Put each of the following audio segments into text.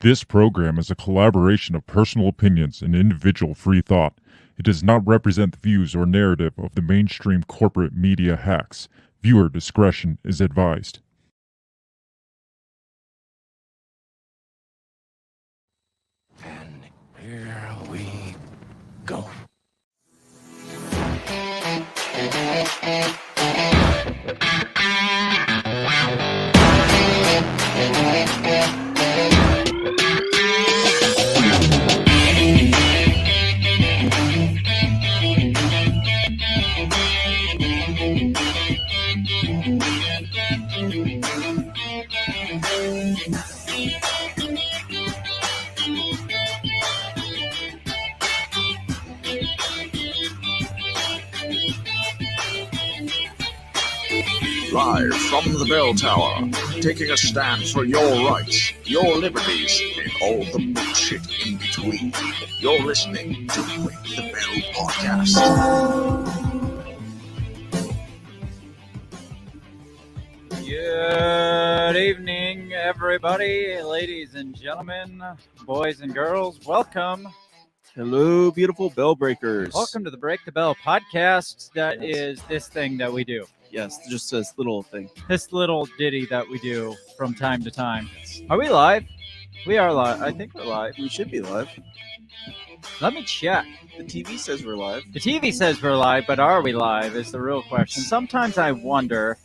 This program is a collaboration of personal opinions and individual free thought. It does not represent the views or narrative of the mainstream corporate media hacks. Viewer discretion is advised. And here we go. Live from the bell tower, taking a stand for your rights, your liberties, and all the bullshit in between. You're listening to Ring the Bell Podcast. Good evening, everybody, ladies and gentlemen, boys and girls. Welcome. Hello, beautiful bell breakers. Welcome to the Break the Bell podcast. That is this thing that we do. Yes, just this little thing. This little ditty that we do from time to time. Are we live? We are live. I think we're live. We should be live. Let me check. The TV says we're live. The TV says we're live, but are we live is the real question. Sometimes I wonder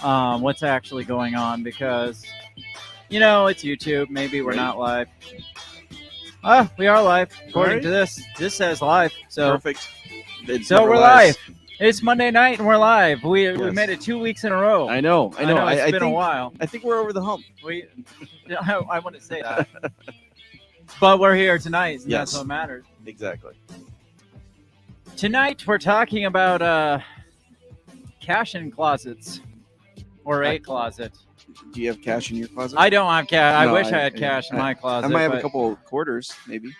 what's actually going on because, you know, it's YouTube. Maybe we're not live. We are live. According to this says live. So Perfect. So we're live. It's Monday night and we're live. We made it 2 weeks in a row. I know. It's been a while. I think we're over the hump. I wouldn't say that. But we're here tonight, and Yes. that's what matters. Exactly. Tonight we're talking about cash-in closets. Or a closet. Do you have cash in your closet? I don't have cash. I No, wish I had cash in my closet. I might have but, a couple of quarters, maybe.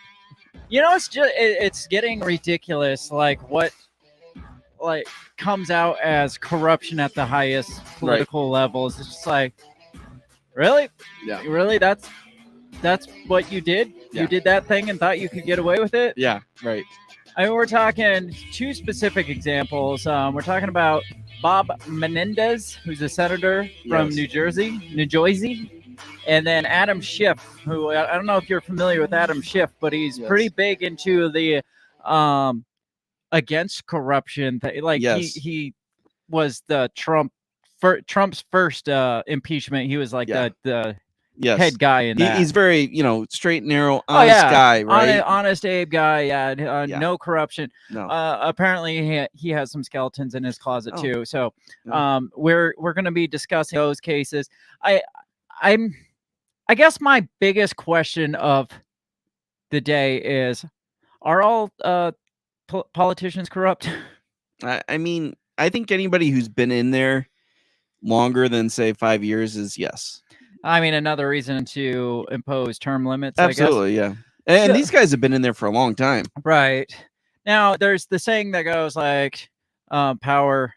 You know, it's getting ridiculous. What comes out as corruption at the highest political levels. It's just like, really? Yeah. Really? That's what you did? Yeah. You did that thing and thought you could get away with it? Yeah, right. I mean, we're talking two specific examples. We're talking about Bob Menendez, who's a senator from Yes. New Jersey, and then Adam Schiff, who I don't know if you're familiar with Adam Schiff, but he's pretty big into the against corruption. Yes. He was the Trump's first impeachment. He was like the Yes. head guy in that. He's very, straight and narrow, honest guy, right? Honest Abe guy. Yeah. No corruption. No. Apparently he has some skeletons in his closet too. So Yeah. we're going to be discussing those cases. I guess my biggest question of the day is, are all politicians corrupt? I mean, I think anybody who's been in there longer than, say, 5 years is yes. I mean, another reason to impose term limits. Absolutely, yeah. And these guys have been in there for a long time. Right. Now, there's the saying that goes like, power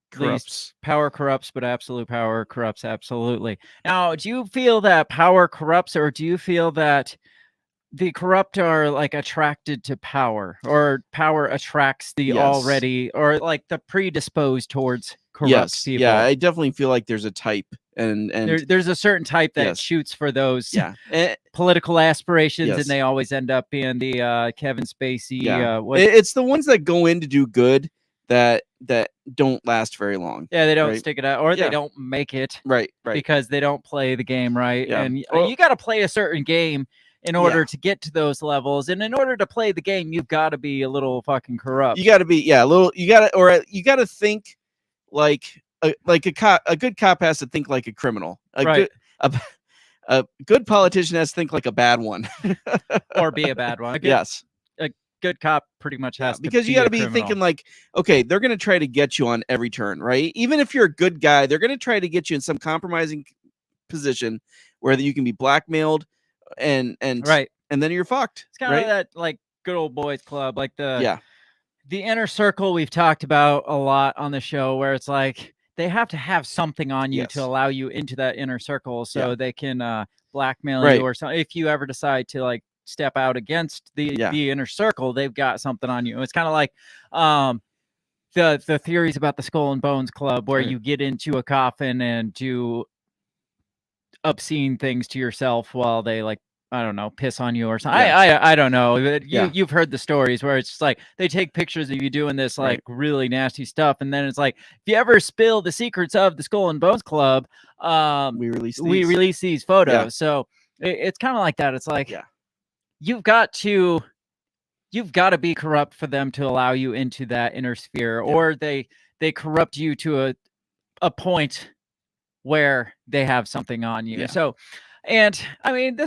Corrupts. Power corrupts, but absolute power corrupts absolutely. Now, do you feel that power corrupts, or do you feel that the corrupt are like attracted to power, or power attracts the already, or like the predisposed towards corrupt people? Yeah, I definitely feel like there's a type, and there's a certain type that shoots for those political aspirations, and they always end up being the Kevin Spacey. It's the ones that go in to do good that don't last very long. Yeah, they don't stick it out, or they don't make it. Right. Because they don't play the game right. Yeah. And you got to play a certain game in order to get to those levels. And in order to play the game, you've got to be a little fucking corrupt. You got to be, a little, you got to think like a good cop has to think like a criminal. A good politician has to think like a bad one. Or be a bad one. A good cop pretty much has to because you got to be thinking like, okay, they're going to try to get you on every turn, right? Even if you're a good guy, they're going to try to get you in some compromising position where you can be blackmailed and then you're fucked. It's kind of that like good old boys club, like the inner circle we've talked about a lot on the show, where it's like they have to have something on you Yes. to allow you into that inner circle, so Yeah. they can blackmail Right. you or something. If you ever decide to like step out against the inner circle, they've got something on you. It's kind of like the theories about the Skull and Bones Club, where Right. you get into a coffin and do obscene things to yourself while they like, I don't know, piss on you or something. Yeah. I don't know. Yeah. You've heard the stories where it's just like they take pictures of you doing this like really nasty stuff, and then it's like, if you ever spill the secrets of the Skull and Bones Club, We release these photos. Yeah. So it's kind of like that. It's like, Yeah. you've got to be corrupt for them to allow you into that inner sphere, or they corrupt you to a point where they have something on you. Yeah. So, and I mean,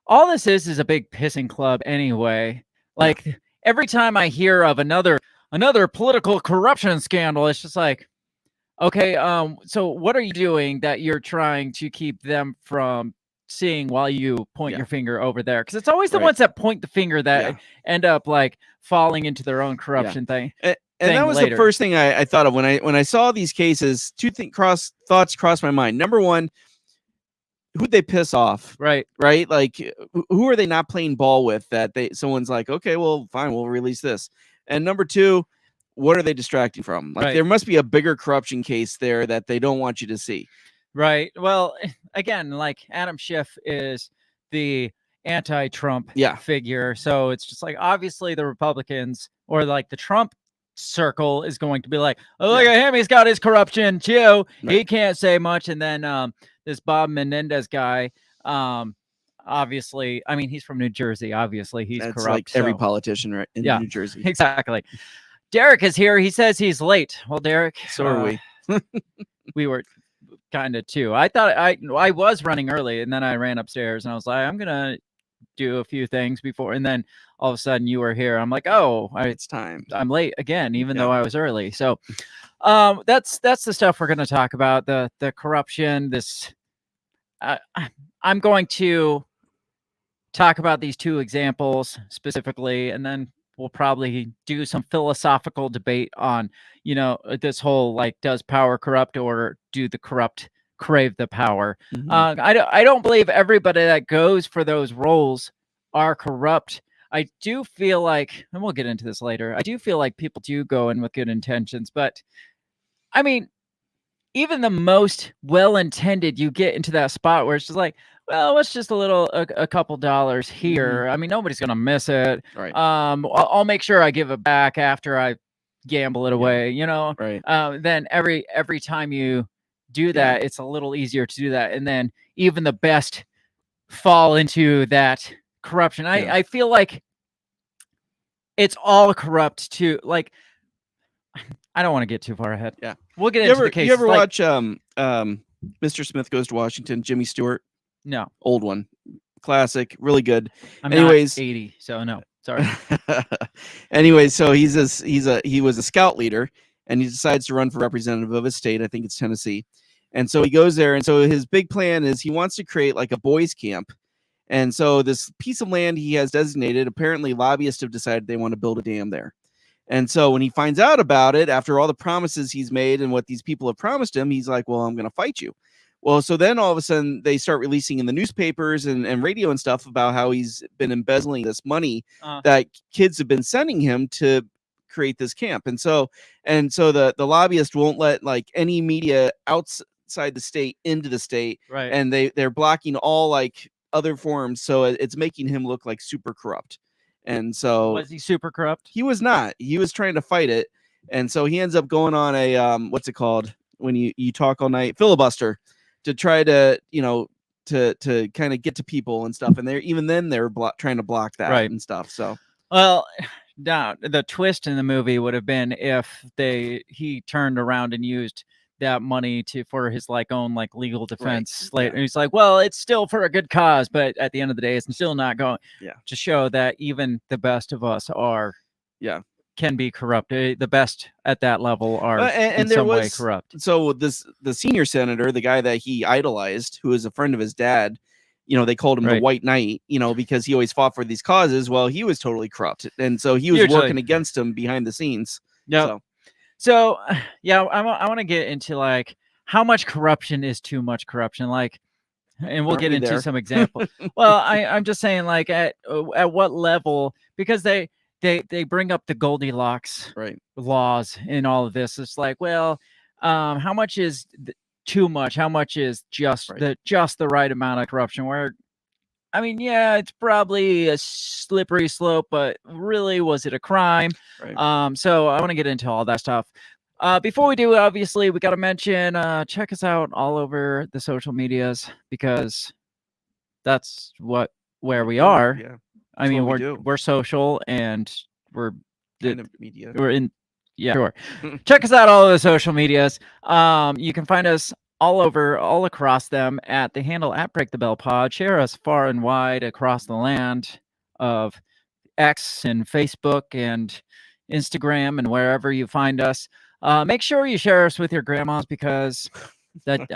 all this is a big pissing club anyway. Like every time I hear of another political corruption scandal, it's just like, okay, so what are you doing that you're trying to keep them from seeing while you point your finger over there? Because it's always the ones that point the finger that end up like falling into their own corruption thing. And that was later. the first thing I thought of when I saw these cases. Two thoughts crossed my mind. Number one, who'd they piss off? Right. Like, who are they not playing ball with that someone's like, okay, well, fine, we'll release this. And number two, what are they distracting from? Like, there must be a bigger corruption case there that they don't want you to see. Right. Well, again, like Adam Schiff is the anti-Trump figure. So it's just like, obviously the Republicans or like the Trump circle is going to be like, oh, look at him, he's got his corruption too. He can't say much. And then this Bob Menendez guy, obviously, I mean, he's from New Jersey. Obviously, he's corrupt. Like every politician in New Jersey. Exactly. Derek is here. He says he's late. Well, Derek, so are we. We were kind of too. I thought I was running early, and then I ran upstairs and I was like, I'm gonna do a few things before, and then all of a sudden you were here. I'm like, oh, it's time. I'm late again, even though I was early. So that's the stuff we're gonna talk about, the corruption. I'm going to talk about these two examples specifically, and then we'll probably do some philosophical debate on, this whole, like, does power corrupt, or do the corrupt crave the power? I don't believe everybody that goes for those roles are corrupt. I do feel like, and we'll get into this later, I do feel like people do go in with good intentions, but I mean, even the most well-intended, you get into that spot where it's just like, well, it's just a couple dollars here. I mean, nobody's gonna miss it. Right. I'll make sure I give it back after I gamble it away. Right. Then every time you do that, it's a little easier to do that, and then even the best fall into that corruption. I feel like it's all corrupt too. Like, I don't want to get too far ahead. Yeah, we'll get into the case. You ever watch Mr. Smith Goes to Washington? Jimmy Stewart. No. Old one. Classic. Really good. Anyways, not 80, so no. Sorry. Anyway, so he was a scout leader, and he decides to run for representative of his state. I think it's Tennessee. And so he goes there, and so his big plan is he wants to create like a boys camp. And so this piece of land he has designated, apparently lobbyists have decided they want to build a dam there. And so when he finds out about it, after all the promises he's made and what these people have promised him, he's like, well, I'm going to fight you. Well, so then all of a sudden they start releasing in the newspapers and radio and stuff about how he's been embezzling this money that kids have been sending him to create this camp. And so the lobbyist won't let like any media outside the state into the state. Right. And they're blocking all like other forms. So it's making him look like super corrupt. And so was he super corrupt? He was not. He was trying to fight it. And so he ends up going on a what's it called when you talk all night, filibuster, to try to to kind of get to people and stuff. And they're trying to block that and stuff. So well, now the twist in the movie would have been if he turned around and used that money for his own legal defense. And he's like, well, it's still for a good cause, but at the end of the day, it's still not going to show that even the best of us can be corrupt. The best at that level are in some way corrupt. So the senior senator, the guy that he idolized, who is a friend of his dad, they called him the White Knight, because he always fought for these causes. Well, he was totally corrupt, and so he was working against him behind the scenes. Yeah. So. So, yeah, I want to get into like how much corruption is too much corruption, like, and we'll Aren't get we into there? some examples. Well, I'm just saying, like, at what level, because they bring up the Goldilocks Right. laws in all of this. It's like, well, how much is too much? How much is just Right. the right amount of corruption? Where, I mean, yeah, it's probably a slippery slope, but really, was it a crime? Right. So I want to get into all that stuff. Before we do, obviously, we got to mention, check us out all over the social medias, because that's where we are. Yeah. I mean, what we do. we're social, and we're Kind of media. we're in. Yeah, sure. Check us out all over the social medias. You can find us all across them at the handle at Break the Bell Pod. Share us far and wide across the land of X and Facebook and Instagram and wherever you find us. Make sure you share us with your grandmas, because that's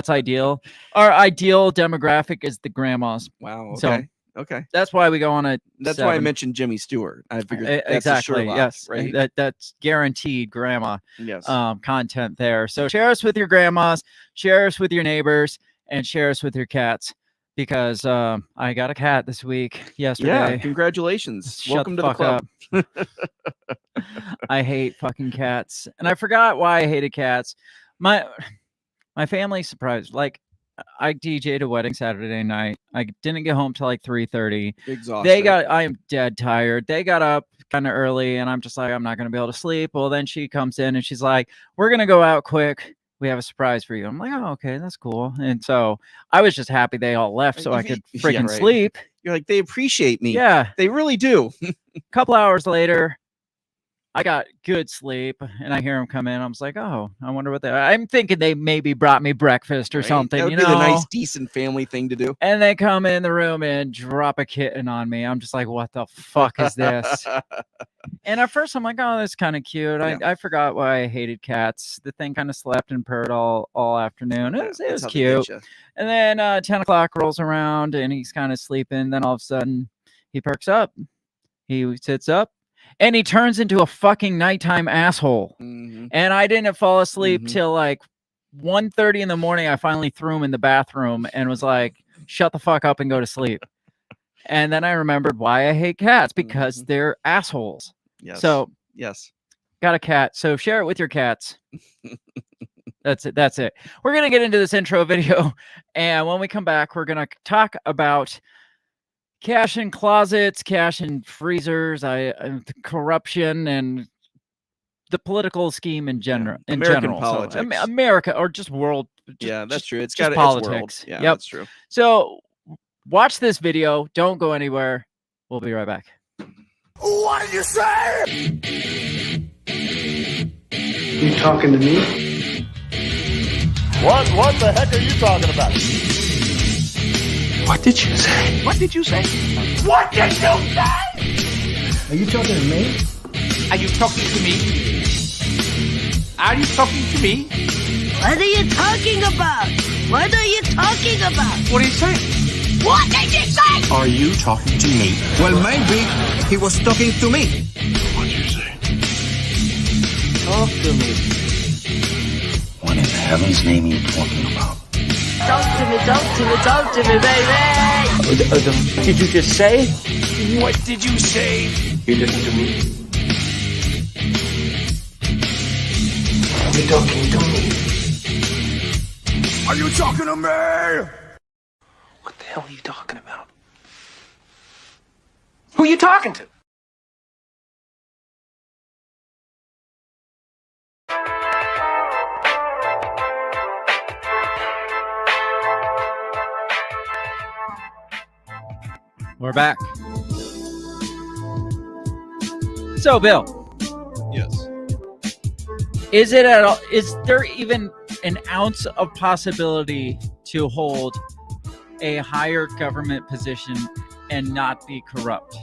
ideal. Our ideal demographic is the grandmas. Wow. Okay. So, okay. That's why we go on a. That's why I mentioned Jimmy Stewart. I figured that's exactly. a sure Yes. right? That's guaranteed grandma Yes. content there. So share us with your grandmas, share us with your neighbors, and share us with your cats, because I got a cat this week. Yesterday. Yeah. Congratulations. Shut Welcome the to the fuck club. I hate fucking cats, and I forgot why I hated cats. My family's surprised. Like, I DJ'd a wedding Saturday night. I didn't get home till like 3:30. Exhausted. I am dead tired. They got up kind of early, and I'm just like, I'm not gonna be able to sleep. Well, then she comes in and she's like, we're gonna go out quick. We have a surprise for you. I'm like, oh, okay, that's cool. And so I was just happy they all left so I could freaking sleep. You're like, they appreciate me. Yeah. They really do. A couple hours later, I got good sleep, and I hear them come in. I was like, oh, I wonder what I'm thinking they maybe brought me breakfast or something. That would be the nice, decent family thing to do. And they come in the room and drop a kitten on me. I'm just like, what the fuck is this? And at first I'm like, oh, that's kind of cute. Yeah. I forgot why I hated cats. The thing kind of slept and purred all afternoon. It was cute. And then 10 o'clock rolls around and he's kind of sleeping. Then all of a sudden he perks up. He sits up. And he turns into a fucking nighttime asshole. Mm-hmm. And I didn't fall asleep till like 1:30 in the morning. I finally threw him in the bathroom and was like, shut the fuck up and go to sleep. And then I remembered why I hate cats, because they're assholes. Yes. So, yes. Got a cat. So share it with your cats. That's it. We're going to get into this intro video. And when we come back, we're going to talk about cash in closets, cash in freezers, corruption, and the political scheme in general. Yeah. American politics, so, America, or just world. Yeah, that's true. It's got It's politics. world. Yeah, that's true. So watch this video. Don't go anywhere. We'll be right back. What did you say? You talking to me? What the heck are you talking about? What did you say? What did you say? What did you say? Are you talking to me? Are you talking to me? Are you talking to me? What are you talking about? What are you talking about? What are you saying? What did you say? Are you talking to me? Well, maybe he was talking to me. What'd you say? Talk to me. What in heaven's name are you talking about? Talk to me, baby! What did you just say? What did you say? You listen to me. Are you talking to me? Are you talking to me? What the hell are you talking about? Who are you talking to? We're back. So, Bill. Yes. Is there even an ounce of possibility to hold a higher government position and not be corrupt?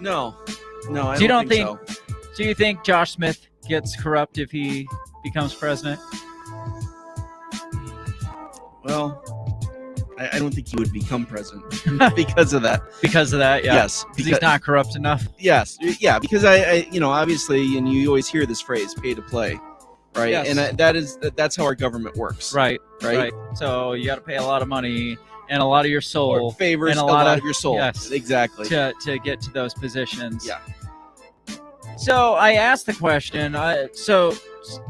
No, I don't think so. Do you think Josh Smith gets corrupt if he becomes president? Well, I don't think he would become president because of that. Because of that, yeah. Yes, Because he's not corrupt enough. Yes, yeah, because I obviously, and you always hear this phrase, pay to play, right? Yes. And that's how our government works. Right. Right. So you got to pay a lot of money and a lot of your soul, Or favors and a lot of your soul. Yes, exactly. to get to those positions. Yeah. So I asked the question. So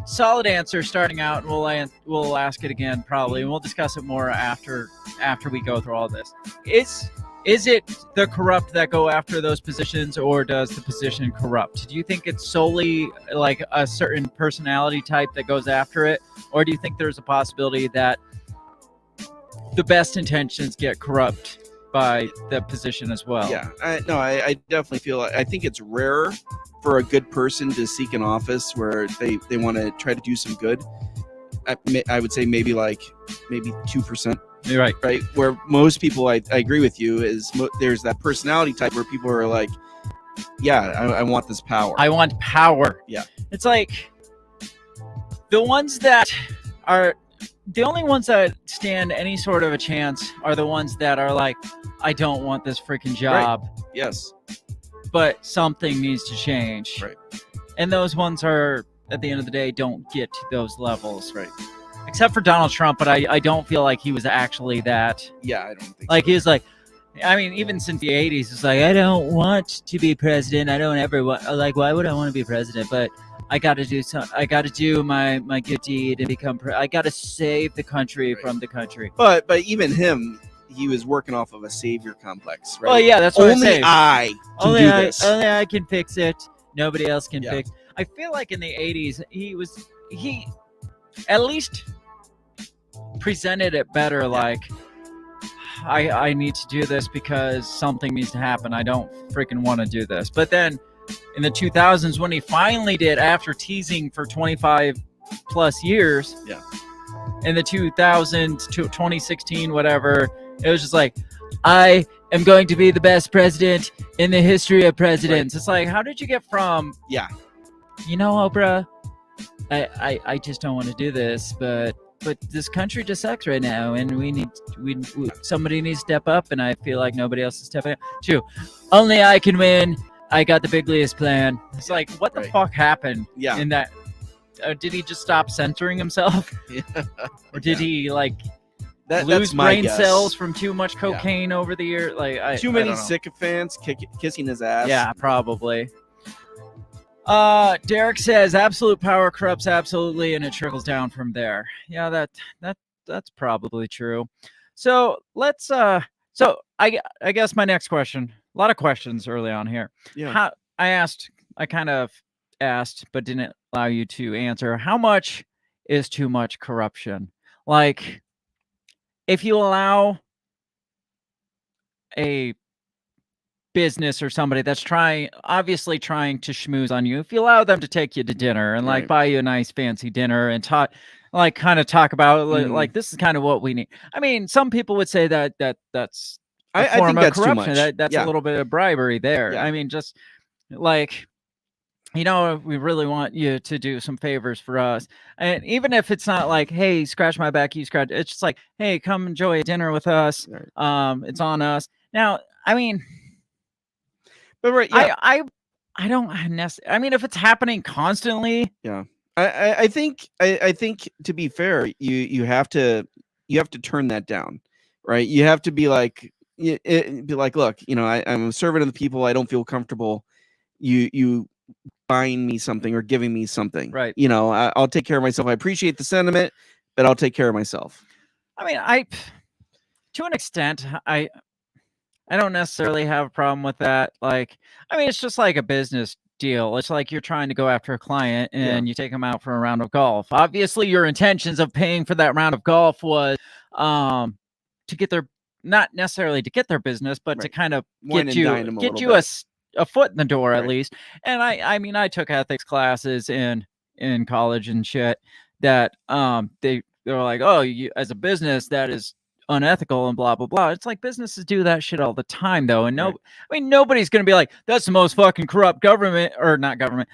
solid answer starting out, and we'll ask it again probably, and we'll discuss it more after we go through all this. Is it the corrupt that go after those positions, or does the position corrupt? Do you think it's solely like a certain personality type that goes after it, or do you think there's a possibility that the best intentions get corrupt by the position as well? Yeah, I definitely feel. I think it's rarer for a good person to seek an office where they want to try to do some good. I would say maybe 2%. You're right. Right, where most people, I agree with you, is there's that personality type where people are like, yeah, I want this power. I want power. Yeah. It's like the ones that are the only ones that stand any sort of a chance are the ones that are like, I don't want this freaking job. Right. Yes. But something needs to change. Right. And those ones are, at the end of the day, don't get to those levels. Right. Except for Donald Trump, but I don't feel like he was actually that. Yeah, I don't think like so. He was like, I mean, even since the 80s, it's like, I don't want to be president. I don't ever want, like, why would I want to be president? But I got to do something. I got to do my good deed and become, I got to save the country from the country. But even him, he was working off of a savior complex, right? Well, yeah, that's what only I can do this. Only I can fix it. Nobody else can Yeah. fix. I feel like in the 80s, he at least presented it better. Like, I need to do this because something needs to happen. I don't freaking want to do this. But then in the 2000s, when he finally did, after teasing for 25 plus years, Yeah. in the 2000s to 2016, whatever, it was just like, I am going to be the best president in the history of presidents. It's like, how did you get from, Oprah, I just don't want to do this, but this country just sucks right now, and we somebody needs to step up, and I feel like nobody else is stepping up. Two, only I can win. I got the big Leah's plan. It's like, what the fuck happened in that? Did he just stop censoring himself? Or did he lose brain cells from too much cocaine over the year? Like too many sycophants kissing his ass. Yeah, probably. Derek says absolute power corrupts absolutely, and it trickles down from there. Yeah, that's probably true. So let's so I guess my next question. A lot of questions early on here. Yeah. I kind of asked, but didn't allow you to answer. How much is too much corruption? Like, if you allow a business or somebody that's obviously trying to schmooze on you, if you allow them to take you to dinner and like buy you a nice fancy dinner and talk about like this is kind of what we need. I mean, some people would say that's I think that's corruption. too much. That's a little bit of bribery there. Yeah. I mean, just like, we really want you to do some favors for us. And even if it's not like, hey, scratch my back, you scratch, it's just like, hey, come enjoy a dinner with us. It's on us. Now, I mean, but I don't necessarily, I mean, if it's happening constantly. Yeah. I think to be fair, you have to turn that down, right? You have to be like, look, I'm a servant of the people. I don't feel comfortable. You buying me something or giving me something, right? I'll take care of myself. I appreciate the sentiment, but I'll take care of myself. I mean, to an extent, I don't necessarily have a problem with that. Like, I mean, it's just like a business deal. It's like you're trying to go after a client and you take them out for a round of golf. Obviously, your intentions of paying for that round of golf was to get not necessarily to get their business, but to kind of get you a foot in the door at least. And I mean, I took ethics classes in college and shit that they were like, oh, you, as a business that is unethical and blah blah blah. It's like businesses do that shit all the time though, and I mean, nobody's gonna be like, that's the most fucking corrupt government, or not government,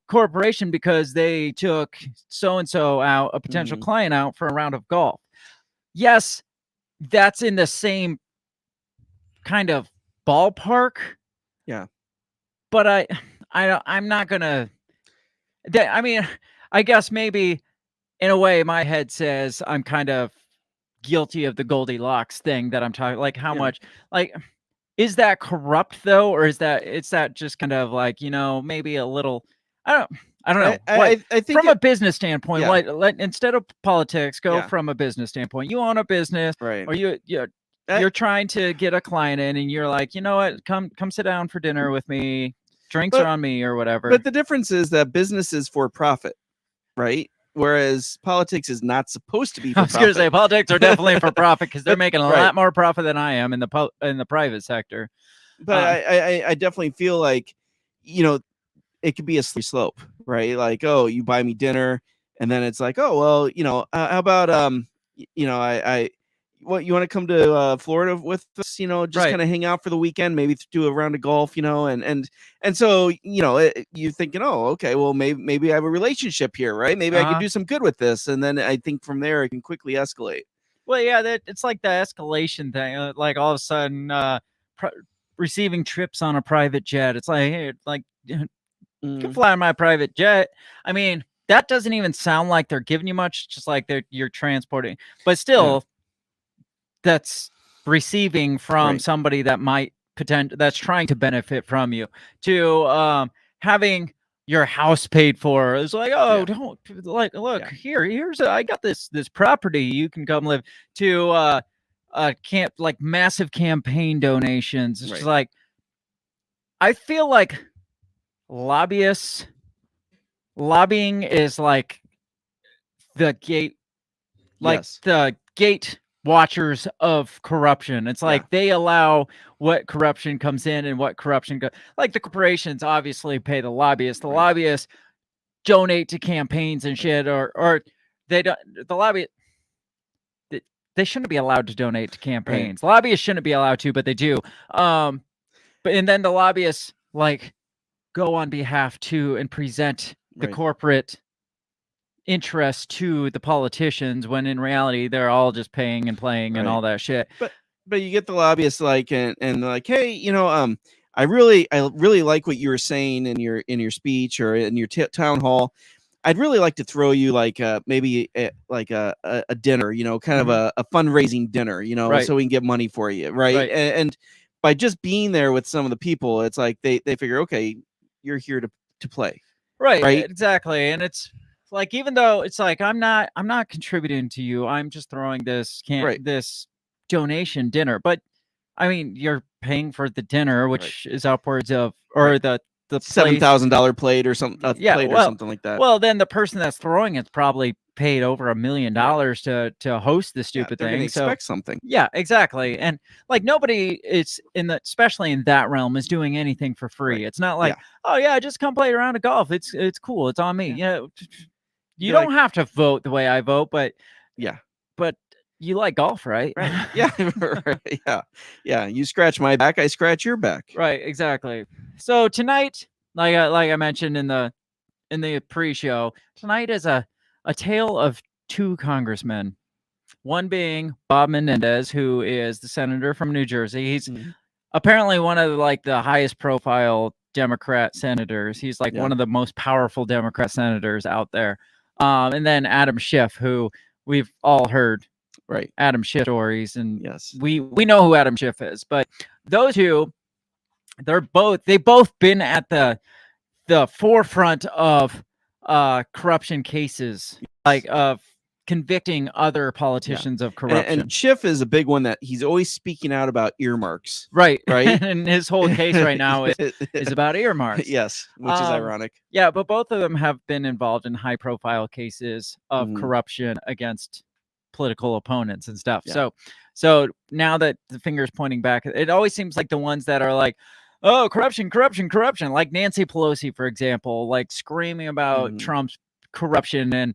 corporation, because they took so and so out, a potential client out for a round of golf. Yes, that's in the same kind of ballpark. Yeah. But I'm not gonna. I mean, I guess maybe in a way my head says I'm kind of guilty of the Goldilocks thing that I'm talking. Like how much, like, is that corrupt though, or is that just kind of like, maybe a little. I don't know. I think from a business standpoint, yeah. let instead of politics, go Yeah. from a business standpoint. You own a business, Right. or you're trying to get a client in, and you're like, you know what, come sit down for dinner with me. Drinks are on me, or whatever. But the difference is that business is for profit, right? Whereas politics is not supposed to be for I was going to say politics are definitely for profit because they're making a lot more profit than I am in the private sector. But I definitely feel like, it could be a slippery slope, right? Like, oh, you buy me dinner, and then it's like, oh, well, how about what, you want to come to Florida with us? Just kind of hang out for the weekend, maybe do a round of golf, and so you're thinking, oh, okay, well, maybe I have a relationship here, right? Maybe I can do some good with this, and then I think from there it can quickly escalate. Well, yeah, it's like the escalation thing. Like all of a sudden, receiving trips on a private jet. It's like, hey, like, you can fly on my private jet. I mean, that doesn't even sound like they're giving you much. Just like you're transporting, but still, that's receiving from somebody that might that's trying to benefit from you. To having your house paid for. It's like, oh, don't like, look, here's I got this property, you can come live. To camp, like massive campaign donations. It's just like, I feel like lobbying is like the gate, like the gate watchers of corruption. It's like they allow what corruption comes in and what corruption goes. Like the corporations obviously pay the lobbyists. The lobbyists donate to campaigns and shit, or they don't. The lobby, they shouldn't be allowed to donate to campaigns. Lobbyists shouldn't be allowed to, but they do. And then the lobbyists like go on behalf to and present the corporate interest to the politicians, when in reality they're all just paying and playing and all that shit. But you get the lobbyists like and like, hey, I really like what you were saying in your speech or in your town hall. I'd really like to throw you like maybe a dinner, kind of a fundraising dinner, so we can get money for you, right? And by just being there with some of the people, it's like they figure, okay, you're here to play, right? Exactly. And it's like, even though it's like I'm not contributing to you, I'm just throwing this this donation dinner. But I mean, you're paying for the dinner, which is upwards of, or the $7,000 plate or something, or something like that. Well, then the person that's throwing it's probably paid over $1 million to host the stupid thing. So expect something. Yeah, exactly. And like nobody is especially in that realm, is doing anything for free. It's not like, oh yeah, just come play around of golf. It's cool. It's on me. You don't have to vote the way I vote, but but you like golf, right? Yeah. You scratch my back, I scratch your back. Right, exactly. So tonight, like I mentioned in the pre-show, tonight is a tale of two congressmen. One being Bob Menendez, who is the senator from New Jersey. He's apparently one of like the highest profile Democrat senators. He's like one of the most powerful Democrat senators out there. And then Adam Schiff, who we've all heard Adam Schiff stories, and we know who Adam Schiff is. But those two, they've both been at the forefront of corruption cases, like of convicting other politicians of corruption. And Schiff is a big one that he's always speaking out about earmarks. Right. And his whole case right now is about earmarks. Yes, which is ironic. Yeah, but both of them have been involved in high-profile cases of corruption against political opponents and stuff. So now that the finger's pointing back, it always seems like the ones that are like, oh, corruption, like Nancy Pelosi, for example, like screaming about Trump's corruption, and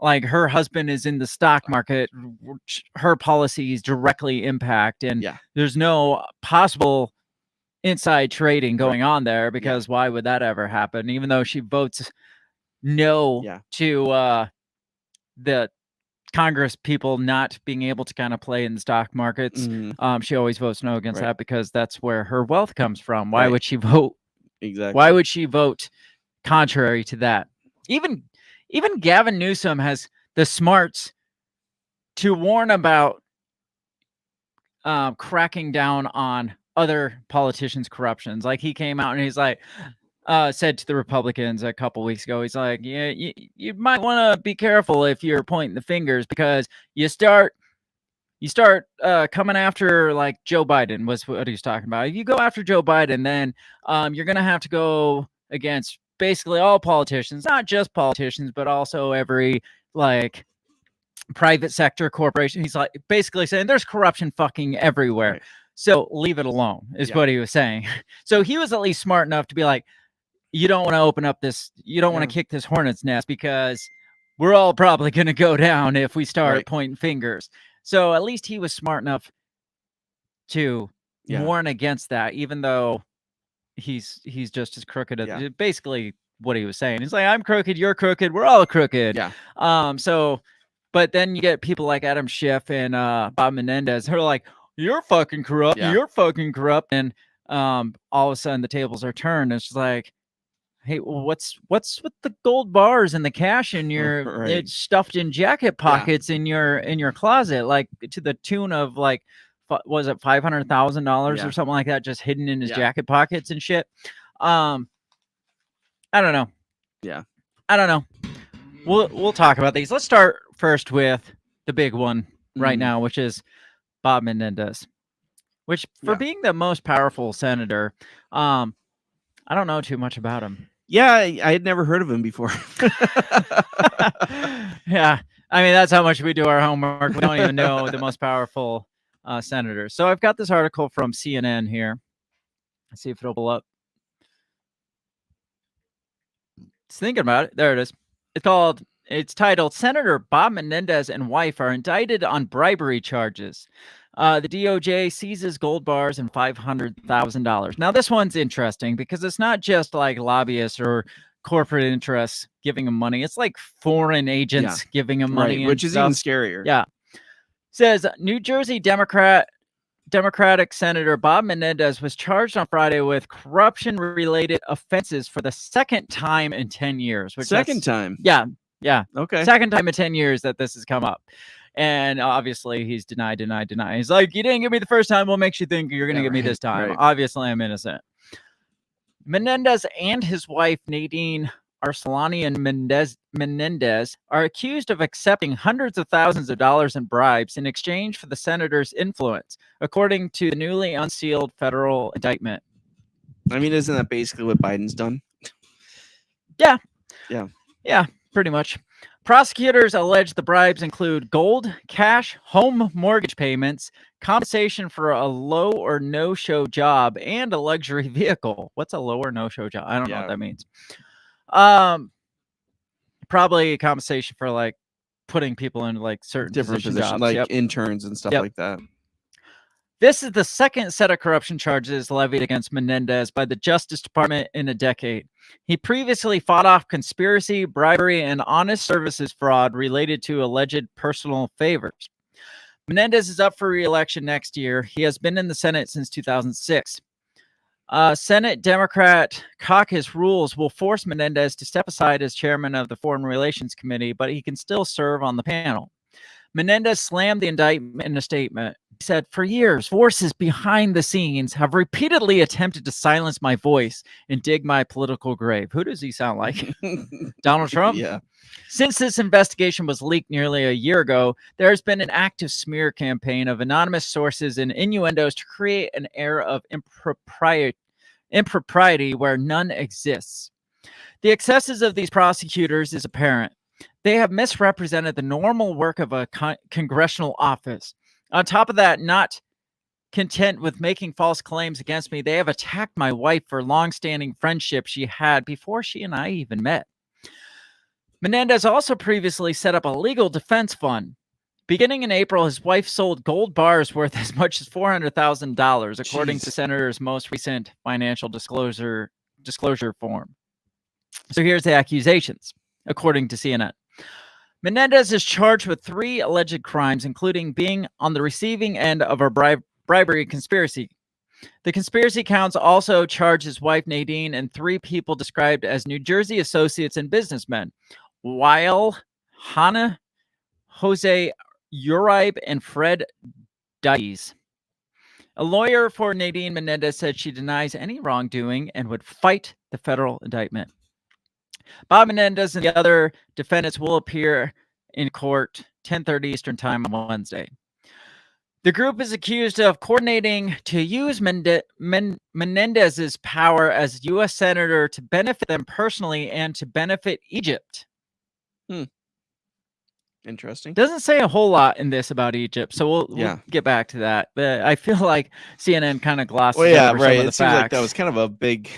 like her husband is in the stock market, which her policies directly impact, and there's no possible inside trading going on there, because why would that ever happen? Even though she votes no to the Congress people not being able to kind of play in the stock markets. She always votes no against that because that's where her wealth comes from. Why would she vote? Exactly. Why would she vote contrary to that? Even Gavin Newsom has the smarts to warn about cracking down on other politicians' corruptions. Like he came out and he's like, said to the Republicans a couple weeks ago, he's like, yeah, you might want to be careful if you're pointing the fingers because you start coming after like Joe Biden was what he's talking about. If you go after Joe Biden, then you're going to have to go against basically all politicians, not just politicians, but also every like private sector corporation. He's like basically saying there's corruption fucking everywhere. Right. So leave it alone is what he was saying. So he was at least smart enough to be like, you don't want to open up this, you don't want to kick this hornet's nest because we're all probably going to go down if we start pointing fingers. So at least he was smart enough to warn against that, even though he's just as crooked as basically what he was saying. He's like, I'm crooked, you're crooked, we're all crooked. Yeah. So, but then you get people like Adam Schiff and Bob Menendez who are like, you're fucking corrupt, you're fucking corrupt, and all of a sudden the tables are turned. It's just like, hey, well, what's with the gold bars and the cash in your it's stuffed in jacket pockets in your closet, like to the tune of like was it $500,000 or something like that, just hidden in his jacket pockets and shit. I don't know. Yeah, I don't know. We'll talk about these. Let's start first with the big one right now, which is Bob Menendez, which for being the most powerful senator, I don't know too much about him. Yeah, I had never heard of him before. Yeah, I mean, that's how much we do our homework. We don't even know the most powerful senators. So I've got this article from CNN here. Let's see if it'll pull up. It's thinking about it. There it is. It's titled, Senator Bob Menendez and wife are indicted on bribery charges. The DOJ seizes gold bars and $500,000. Now, this one's interesting because it's not just like lobbyists or corporate interests giving them money. It's like foreign agents giving them money. Which is even scarier. Yeah. Says New Jersey Democratic Senator Bob Menendez was charged on Friday with corruption-related offenses for the second time in 10 years. Second time? Yeah. Yeah. Okay. Second time in 10 years that this has come up. And obviously he's denied. He's like, you didn't give me the first time. What makes you think you're going to give me this time? Right. Obviously, I'm innocent. Menendez and his wife, Nadine Arcelani Menendez, are accused of accepting hundreds of thousands of dollars in bribes in exchange for the senator's influence, according to the newly unsealed federal indictment. I mean, isn't that basically what Biden's done? Yeah. Yeah. Yeah, pretty much. Prosecutors allege the bribes include gold, cash, home mortgage payments, compensation for a low or no-show job, and a luxury vehicle. What's a low or no-show job? I don't know what that means. Probably compensation for like putting people in like certain different positions, jobs. like interns and stuff like that. This is the second set of corruption charges levied against Menendez by the Justice Department in a decade. He previously fought off conspiracy, bribery, and honest services fraud related to alleged personal favors. Menendez is up for re-election next year. He has been in the Senate since 2006. Senate Democrat caucus rules will force Menendez to step aside as chairman of the Foreign Relations Committee, but he can still serve on the panel. Menendez slammed the indictment in a statement. He said, for years, forces behind the scenes have repeatedly attempted to silence my voice and dig my political grave. Who does he sound like? Donald Trump? Yeah. Since this investigation was leaked nearly a year ago, there has been an active smear campaign of anonymous sources and innuendos to create an air of impropriety where none exists. The excesses of these prosecutors is apparent. They have misrepresented the normal work of a congressional office. On top of that, not content with making false claims against me, they have attacked my wife for long-standing friendship she had before she and I even met. Menendez also previously set up a legal defense fund. Beginning in April, his wife sold gold bars worth as much as $400,000, according to the senator's most recent financial disclosure form. So here's the accusations, according to CNN. Menendez is charged with 3 alleged crimes, including being on the receiving end of a bribery conspiracy. The conspiracy counts also charge his wife Nadine and 3 people described as New Jersey associates and businessmen, while Hannah, Jose Uribe, and Fred Dies. A lawyer for Nadine Menendez said she denies any wrongdoing and would fight the federal indictment. Bob Menendez and the other defendants will appear in court 10:30 Eastern Time on Wednesday. The group is accused of coordinating to use Menendez's power as U.S. Senator to benefit them personally and to benefit Egypt. Interesting. Doesn't say a whole lot in this about Egypt, so we'll get back to that. But I feel like CNN kind of glosses over some of the It seems like facts. that was kind of a big.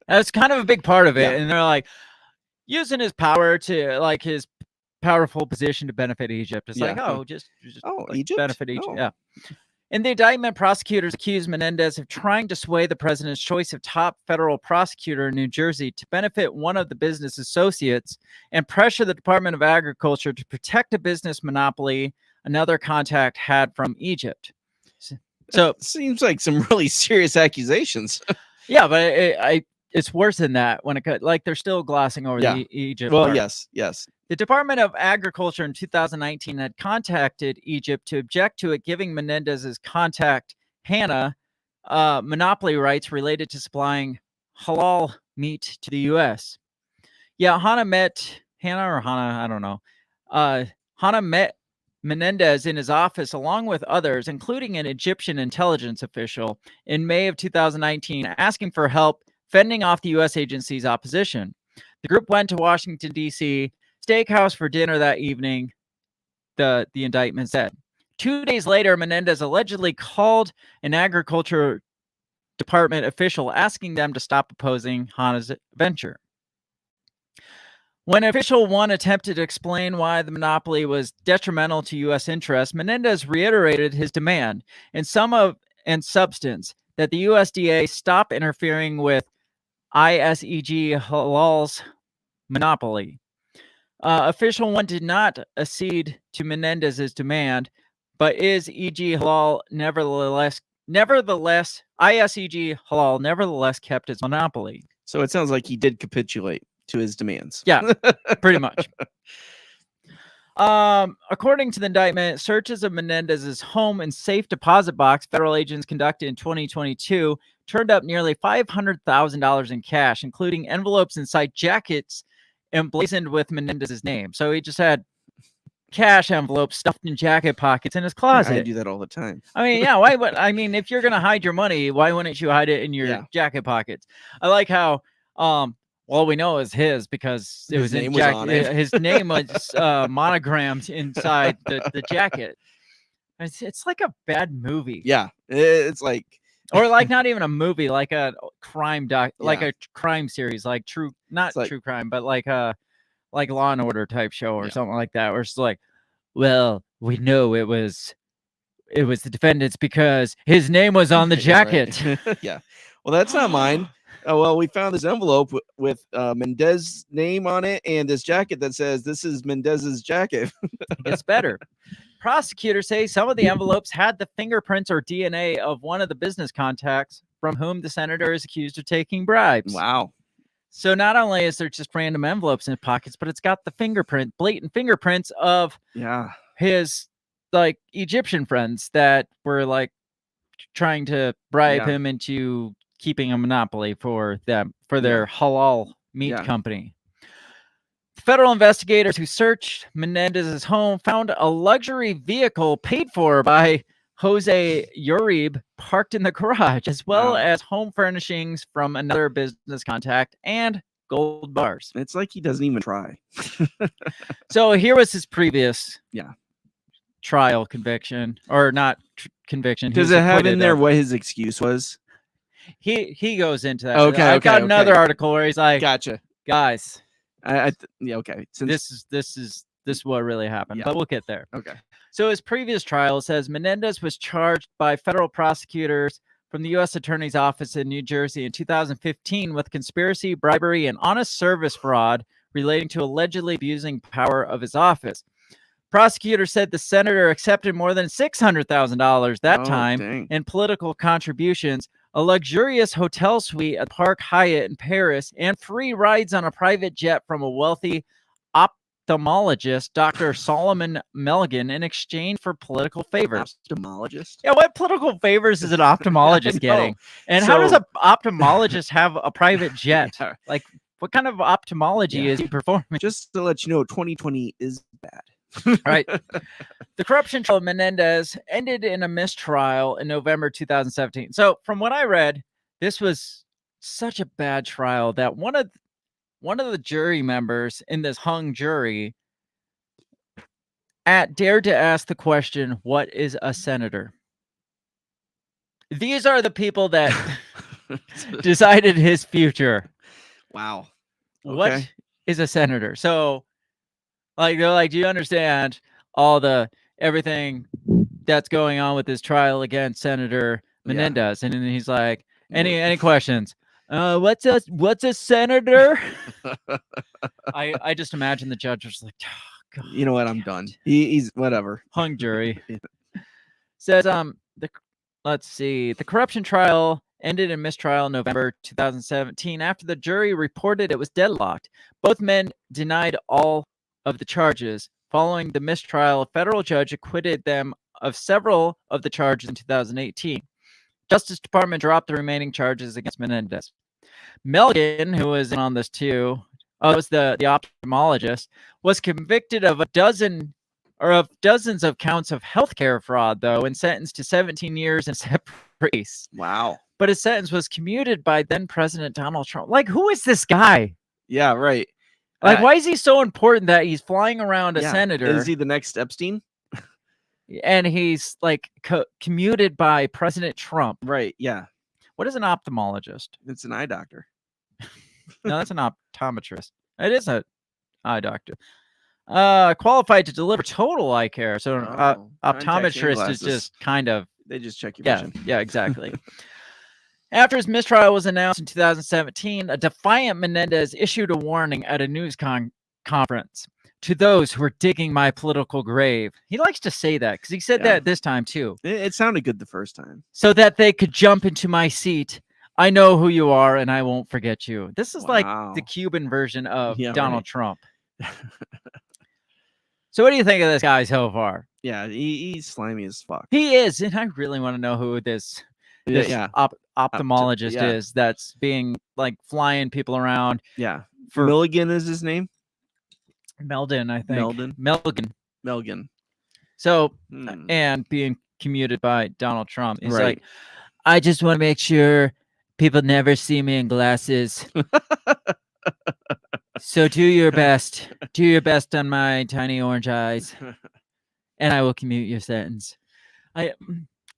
That's kind of a big part of it, Yeah. and they're like using his power to like his powerful position to benefit Egypt. It's like, just like, Egypt? benefit Egypt. Oh. Yeah. In the indictment, prosecutors accused Menendez of trying to sway the president's choice of top federal prosecutor in New Jersey to benefit one of the business associates and pressure the Department of Agriculture to protect a business monopoly another contact had from Egypt. So It seems like some really serious accusations. yeah, but it's worse than that when it like they're still glossing over the Egypt. Well, part. yes. The Department of Agriculture in 2019 had contacted Egypt to object to it giving Menendez's contact, Hannah, monopoly rights related to supplying halal meat to the U.S. Yeah, Hannah, I don't know. Hannah met Menendez in his office along with others, including an Egyptian intelligence official, in May of 2019, asking for help fending off the U.S. agency's opposition. The group went to Washington, D.C., steakhouse for dinner that evening, the indictment said. 2 days later, Menendez allegedly called an agriculture department official asking them to stop opposing Hannah's venture. When official 1 attempted to explain why the monopoly was detrimental to U.S. interests, Menendez reiterated his demand in substance that the USDA stop interfering with ISEG Halal's monopoly. Official 1 did not accede to Menendez's demand, but ISEG Halal nevertheless kept its monopoly. So it sounds like he did capitulate to his demands. Yeah, pretty much. According to the indictment, searches of Menendez's home and safe deposit box federal agents conducted in 2022 turned up nearly $500,000 in cash, including envelopes inside jackets emblazoned with Menendez's name. So he just had cash envelopes stuffed in jacket pockets in his closet. I do that all the time. I mean, yeah, why would if you're gonna hide your money, why wouldn't you hide it in your jacket pockets? I like how we know it's his because it His was name in was on it. his name was monogrammed inside the jacket. It's like a bad movie. Yeah, it's like, or like not even a movie, like a crime like Yeah. a crime series, like not It's like- true crime, but like Law and Order type show or something like that, where it's like, well, we know it was the defendant's because his name was on the Yeah, right. jacket. Yeah. Well, that's not mine. Well, we found this envelope with Mendez's name on it and this jacket that says this is Mendez's jacket. It's better. Prosecutors say some of the envelopes had the fingerprints or DNA of one of the business contacts from whom the senator is accused of taking bribes. Wow. So not only is there just random envelopes in his pockets, but it's got the blatant fingerprints of his like Egyptian friends that were like trying to bribe him into keeping a monopoly for them, for their halal meat company. Federal investigators who searched Menendez's home found a luxury vehicle paid for by Jose Uribe parked in the garage, as well as home furnishings from another business contact and gold bars. It's like he doesn't even try. So here was his previous trial conviction, or not conviction. Does it have in there what his excuse was? He goes into that. Okay, I've got okay. another article where he's like, Gotcha. guys, okay. This is what really happened, but we'll get there. Okay. So his previous trial says Menendez was charged by federal prosecutors from the U.S. Attorney's Office in New Jersey in 2015 with conspiracy, bribery, and honest service fraud relating to allegedly abusing power of his office. Prosecutor said the senator accepted more than $600,000 that time dang. in political contributions, a luxurious hotel suite at Park Hyatt in Paris, and free rides on a private jet from a wealthy ophthalmologist, Dr. Solomon Melgen, in exchange for political favors. Ophthalmologist? Yeah, what political favors is an ophthalmologist getting? And how does So- an ophthalmologist have a private jet? Yeah. Like, what kind of ophthalmology is he performing? Just to let you know, 2020 is bad. Right. The corruption trial of Menendez ended in a mistrial in November 2017. So, from what I read, this was such a bad trial that one of the jury members in this hung jury dared to ask the question, "What is a senator?" These are the people that decided his future. Wow. What Okay. is a senator? So, like, they're like, do you understand everything that's going on with this trial against Senator Menendez? And then he's like, any questions? What's a senator? I just imagine the judge was like, oh, God, You know what? I'm done. He's whatever. hung jury. Says let's see. The corruption trial ended in mistrial in November 2017 after the jury reported it was deadlocked. Both men denied all of the charges. Following the mistrial, a federal judge acquitted them of several of the charges in 2018. Justice Department dropped the remaining charges against Menendez. Melgen, who was in on this too, was the ophthalmologist, was convicted of dozens of counts of healthcare fraud, though, and sentenced to 17 years in separate case. Wow. But his sentence was commuted by then President Donald Trump. Like, who is this guy? Yeah, right. Like, why is he so important that he's flying around a senator? Is he the next Epstein? And he's like commuted by President Trump. Right. Yeah. What is an ophthalmologist? It's an eye doctor. No, that's an optometrist. It is an eye doctor. Qualified to deliver total eye care. So an contact optometrist is glasses. just kind of They just check your yeah, vision. yeah, exactly. After his mistrial was announced in 2017, a defiant Menendez issued a warning at a news conference to those who are digging my political grave. He likes to say that because he said that this time too. It sounded good the first time. So that they could jump into my seat. I know who you are and I won't forget you. This is like the Cuban version of Donald Trump. So what do you think of this guy so far? Yeah, he's slimy as fuck. He is, and I really want to know who this ophthalmologist is that's being like flying people around. Yeah. Milligan is his name? Meldon, I think. Melgen. So, and being commuted by Donald Trump. He's like, I just want to make sure people never see me in glasses. So do your best. Do your best on my tiny orange eyes. And I will commute your sentence. I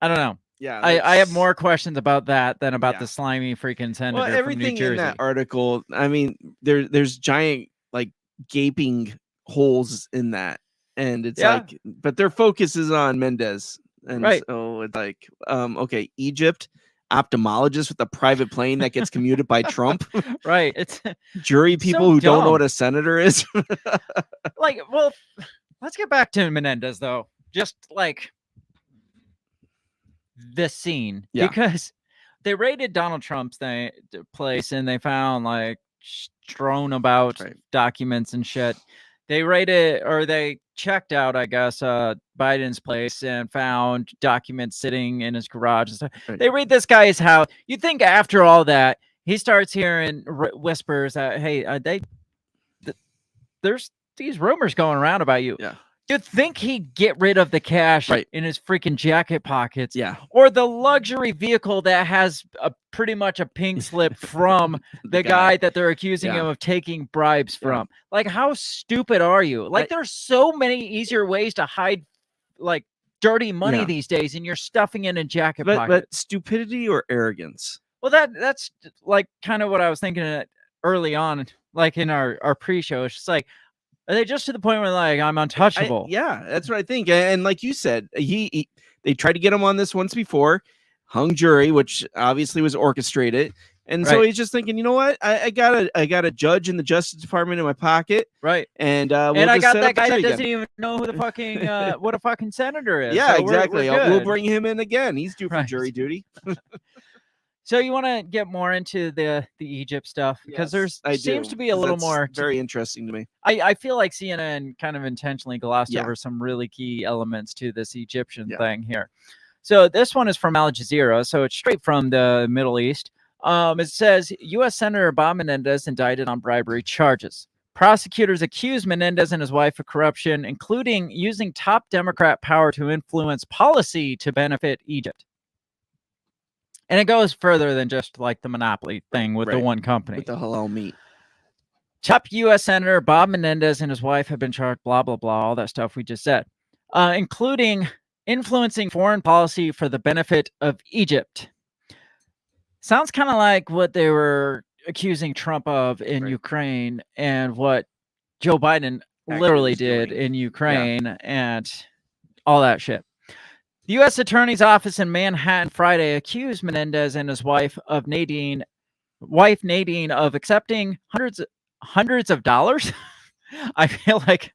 don't know. Yeah, I have more questions about that than about the slimy freaking senator well, everything from New Jersey. in that article, I mean, there's giant like gaping holes in that, and it's like, but their focus is on Mendez, and so it's like, okay, Egypt ophthalmologist with a private plane that gets commuted by Trump, right? It's jury people so who don't know dumb. what a senator is. Like, well, let's get back to Menendez though. Just like this scene, because they raided Donald Trump's place and they found like strewn about documents and shit. They raided, or they checked out, I guess, Biden's place and found documents sitting in his garage and stuff. They raid this guy's house. You'd think after all that, he starts hearing whispers that, hey, there's these rumors going around about you. Yeah. You'd think he'd get rid of the cash in his freaking jacket pockets, or the luxury vehicle that has pretty much a pink slip from the guy that they're accusing him of taking bribes from. Like, how stupid are you? Like, there's so many easier ways to hide like dirty money these days, and you're stuffing it in jacket pockets. But stupidity or arrogance? Well, that's like kind of what I was thinking early on, like in our pre-show. It's just like, are they just to the point where like I'm untouchable? Yeah, that's what I think. And like you said, they tried to get him on this once before, hung jury, which obviously was orchestrated, And so he's just thinking, you know what? I got a judge in the Justice Department in my pocket, right? And and I got that guy that doesn't even know who the fucking what a fucking senator is. Yeah, so exactly. we're We'll bring him in again. He's due for Right. jury duty. So you want to get more into the Egypt stuff because seems to be a little more very interesting to me. I feel like CNN kind of intentionally glossed Yeah. over some really key elements to this Egyptian thing here. So this one is from Al Jazeera, so it's straight from the Middle East. It says U.S. Senator Bob Menendez indicted on bribery charges. Prosecutors accuse Menendez and his wife of corruption, including using top Democrat power to influence policy to benefit Egypt. And it goes further than just like the monopoly thing with the one company. With the halal meat. Top U.S. Senator Bob Menendez and his wife have been charged, blah, blah, blah, all that stuff we just said, including influencing foreign policy for the benefit of Egypt. Sounds kind of like what they were accusing Trump of in Ukraine and what Joe Biden literally did in Ukraine and all that shit. The U.S. Attorney's Office in Manhattan Friday accused Menendez and his wife Nadine of accepting hundreds of dollars. I feel like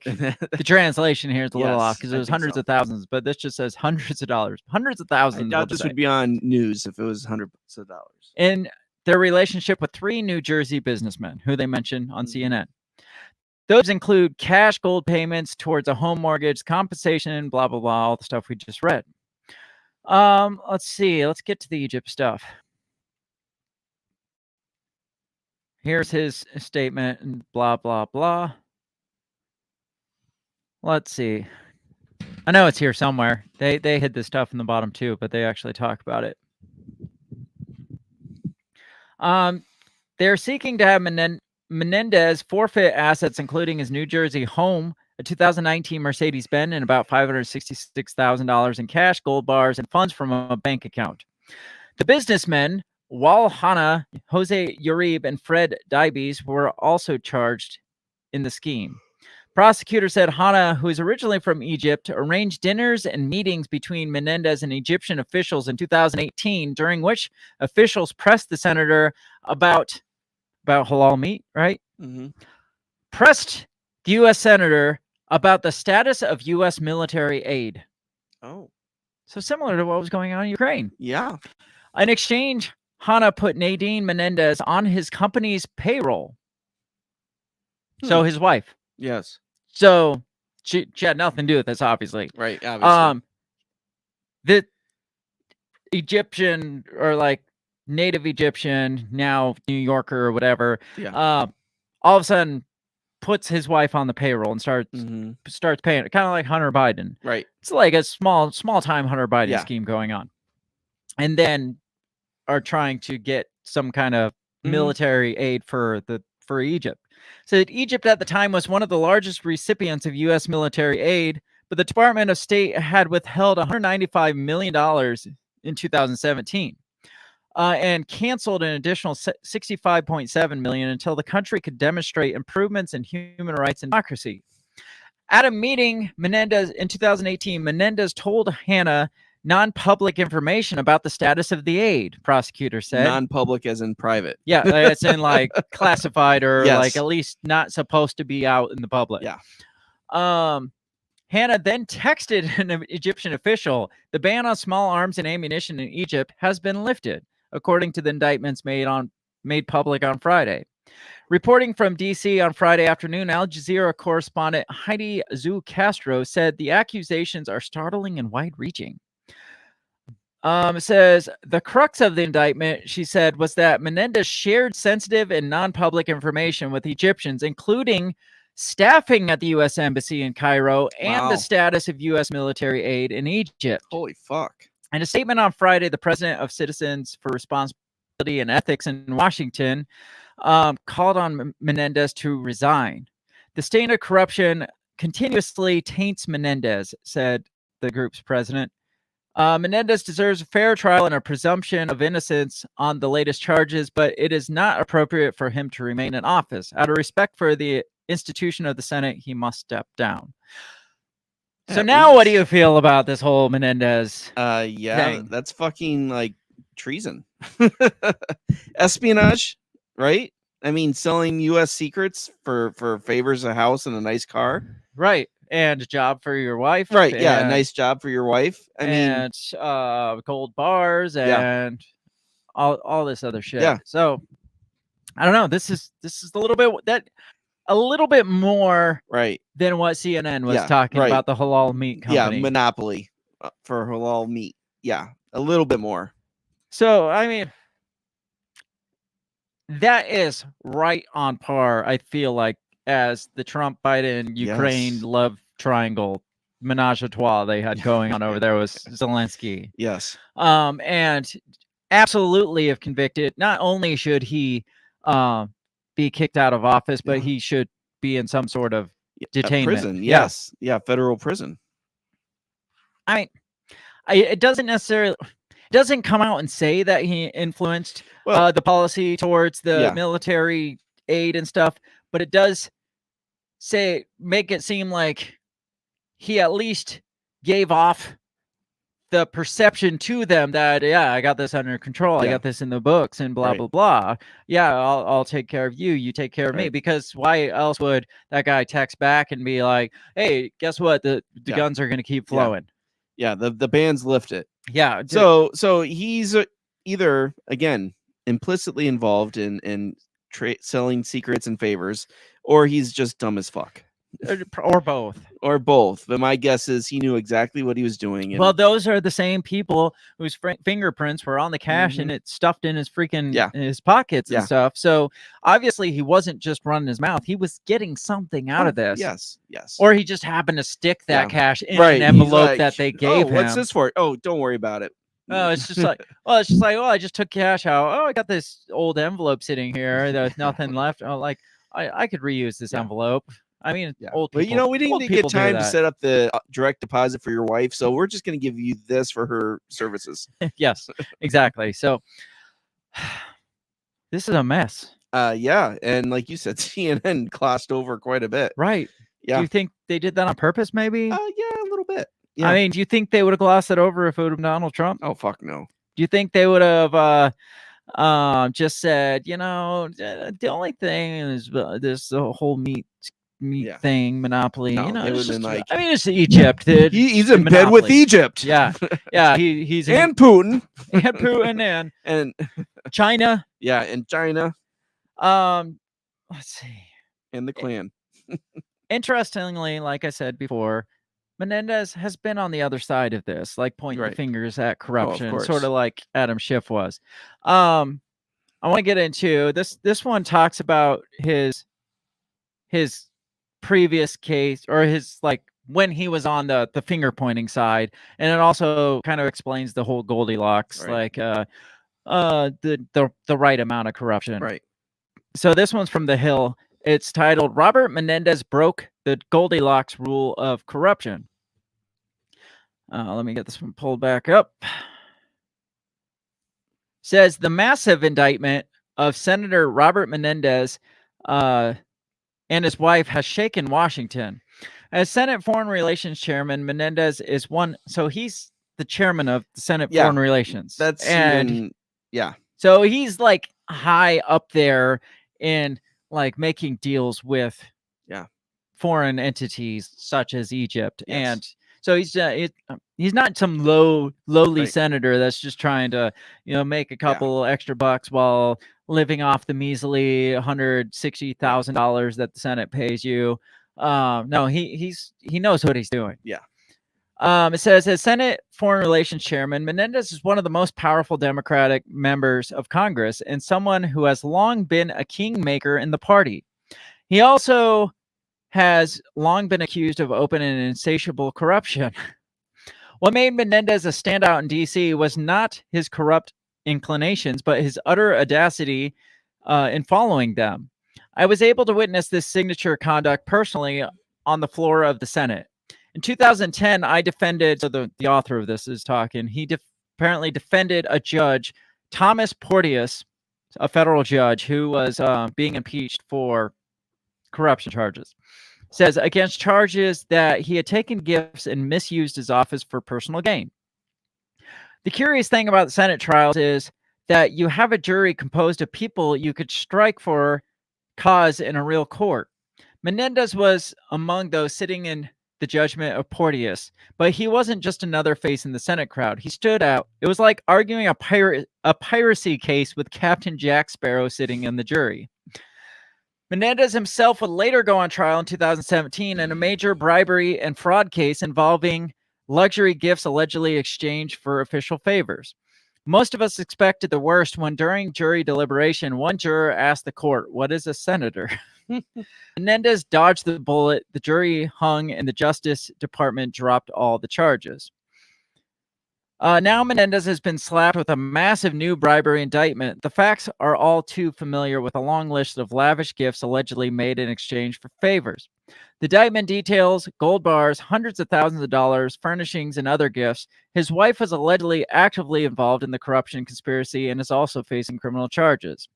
the translation here is a little off because it was hundreds of thousands, but this just says hundreds of dollars, hundreds of thousands. I doubt this would be on news if it was hundreds of dollars. In their relationship with 3 New Jersey businessmen who they mentioned on CNN. Those include cash, gold payments towards a home mortgage, compensation, blah, blah, blah, all the stuff we just read. Let's see. Let's get to the Egypt stuff. Here's his statement and blah, blah, blah. Let's see. I know it's here somewhere. They hid this stuff in the bottom too, but they actually talk about it. They're seeking to have Menendez forfeit assets, including his New Jersey home, a 2019 Mercedes-Benz, and about $566,000 in cash, gold bars, and funds from a bank account. The businessmen, Wal Hanna, Jose Uribe, and Fred Dibes, were also charged in the scheme. Prosecutors said Hanna, who is originally from Egypt, arranged dinners and meetings between Menendez and Egyptian officials in 2018, during which officials pressed the senator about halal meat, right? Mm-hmm. Pressed the U.S. senator about the status of U.S. military aid. Oh. So similar to what was going on in Ukraine. Yeah. In exchange, Hanna put Nadine Menendez on his company's payroll. So his wife. Yes. So she had nothing to do with this, obviously. Right, obviously. The Egyptian or like native Egyptian, now New Yorker or whatever, all of a sudden puts his wife on the payroll and starts paying it, kind of like Hunter Biden. Right. It's like a small time Hunter Biden scheme going on. And then are trying to get some kind of military aid for Egypt. So Egypt at the time was one of the largest recipients of U.S. military aid, but the Department of State had withheld $195 million in 2017 and canceled an additional $65.7 million until the country could demonstrate improvements in human rights and democracy. At a meeting Menendez in 2018, Menendez told Hanna non-public information about the status of the aid, prosecutors said. Non-public as in private. Yeah, it's in like classified or like at least not supposed to be out in the public. Yeah. Hanna then texted an Egyptian official, the ban on small arms and ammunition in Egypt has been lifted, according to the indictments made public on Friday. Reporting from D.C. on Friday afternoon, Al Jazeera correspondent Heidi Zu Castro said the accusations are startling and wide-reaching. It says the crux of the indictment, she said, was that Menendez shared sensitive and non-public information with Egyptians, including staffing at the U.S. Embassy in Cairo and the status of U.S. military aid in Egypt. Holy fuck. In a statement on Friday, the president of Citizens for Responsibility and Ethics in Washington called on Menendez to resign. The stain of corruption continuously taints Menendez, said the group's president. Menendez deserves a fair trial and a presumption of innocence on the latest charges, but it is not appropriate for him to remain in office. Out of respect for the institution of the Senate, he must step down. So now what do you feel about this whole Menendez thing? thing? That's fucking like treason. Espionage, right? I mean, selling U.S. secrets for favors, a house, and a nice car. Right. And a job for your wife. Right. Yeah. A and- nice job for your wife. I mean, and gold bars Yeah. and all this other shit. Yeah. So I don't know. This is a little bit more right. than what CNN was Yeah, talking right. about the halal meat company. Yeah. Monopoly for halal meat. Yeah. A little bit more. So I mean, that is right on par, I feel like, as the Trump, Biden, Ukraine Yes. love triangle menage a trois they had going on over there with Zelensky. Yes. And absolutely, if convicted, not only should he be kicked out of office, but he should be in some sort of detainment. Prison. Yes. Yeah. Federal prison. I mean, it doesn't necessarily... doesn't come out and say that he influenced the policy towards the military aid and stuff, but it does make it seem like he at least gave off the perception to them that, I got this under control. I got this in the books and blah, blah, blah. Yeah, I'll take care of you. You take care of me. Because why else would that guy text back and be like, hey, guess what? The guns are going to keep flowing. Yeah. The ban's lifted. Yeah. So he's either, again, implicitly involved in selling secrets and favors, or he's just dumb as fuck. Or both. Or both. But my guess is he knew exactly what he was doing. And well, those are the same people whose fingerprints were on the cash and it stuffed in his freaking his pockets and stuff. So obviously he wasn't just running his mouth. He was getting something out of this. Yes. Yes. Or he just happened to stick that cash in Right. an envelope like, that they gave him. What's this for? Oh, don't worry about it. Oh, it's just like, I just took cash out. Oh, I got this old envelope sitting here. There's nothing left. Oh, like I could reuse this envelope. I mean, old people. But you know, we didn't get time to set up the direct deposit for your wife, so we're just going to give you this for her services. Yes, exactly. So this is a mess. Yeah, and like you said, CNN glossed over quite a bit. Right. Yeah. Do you think they did that on purpose? Maybe. Yeah, a little bit. Yeah. I mean, do you think they would have glossed it over if it would have been Donald Trump? Oh fuck no. Do you think they would have just said, the only thing is this whole meat thing, monopoly? No, it would have been like, I mean, it's Egypt. He's in bed with Egypt. Yeah, he's and Putin and Putin and China. Yeah, and China. Let's see. And the Klan. Interestingly, like I said before, Menendez has been on the other side of this, like pointing fingers at corruption, sort of like Adam Schiff was. I want to get into this one talks about his previous case, or his, like, when he was on the finger pointing side, and it also kind of explains the whole Goldilocks, like the right amount of corruption. Right. So this one's from The Hill. It's titled, Robert Menendez Broke the Goldilocks Rule of Corruption. Let me get this one pulled back up. Says the massive indictment of Senator Robert Menendez and his wife has shaken Washington. As Senate Foreign Relations Chairman, Menendez is one. So he's the chairman of the Senate Foreign Relations. That's So he's like high up there in like making deals with foreign entities such as Egypt. And so he's not some lowly senator that's just trying to make a couple extra bucks while living off the measly $160,000 that the Senate pays you. No, he knows what he's doing. It says, as Senate Foreign Relations Chairman, Menendez is one of the most powerful Democratic members of Congress and someone who has long been a kingmaker in the party. He also has long been accused of open and insatiable corruption. What made Menendez a standout in D.C. was not his corrupt inclinations, but his utter audacity in following them. I was able to witness this signature conduct personally on the floor of the Senate. In 2010, I defended, so the author of this is talking, he apparently defended a judge, Thomas Porteous, a federal judge who was being impeached for corruption charges. Says, against charges that he had taken gifts and misused his office for personal gain. The curious thing about the Senate trials is that you have a jury composed of people you could strike for cause in a real court. Menendez was among those sitting in the judgment of Porteous, but he wasn't just another face in the Senate crowd. He stood out. It was like arguing a piracy case with Captain Jack Sparrow sitting in the jury. Menendez himself would later go on trial in 2017 in a major bribery and fraud case involving luxury gifts allegedly exchanged for official favors. Most of us expected the worst when, during jury deliberation, one juror asked the court, "What is a senator?" Menendez dodged the bullet, the jury hung, and the Justice Department dropped all the charges. Now Menendez has been slapped with a massive new bribery indictment. The facts are all too familiar, with a long list of lavish gifts allegedly made in exchange for favors. The indictment details gold bars, hundreds of thousands of dollars, furnishings, and other gifts. His wife was allegedly actively involved in the corruption conspiracy and is also facing criminal charges.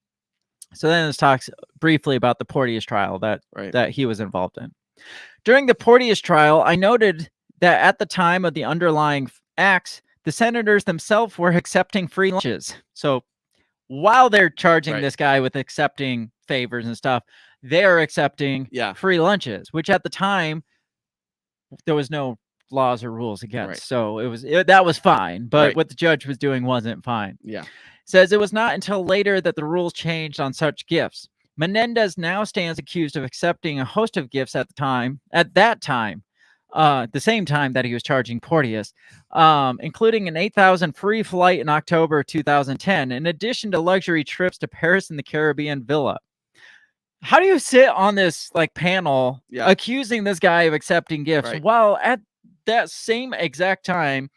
So then this talks briefly about the Porteous trial that he was involved in. During the Porteous trial, I noted that at the time of the underlying acts, the senators themselves were accepting free lunches. So while they're charging this guy with accepting favors and stuff, they're accepting free lunches, which at the time there was no laws or rules against. So that was fine, but what the judge was doing wasn't fine. Says it was not until later that the rules changed on such gifts. Menendez now stands accused of accepting a host of gifts at that time, the same time that he was charging Porteous, including an $8,000 free flight in October 2010, in addition to luxury trips to Paris and the Caribbean villa. How do you sit on this panel accusing this guy of accepting gifts while at that same exact time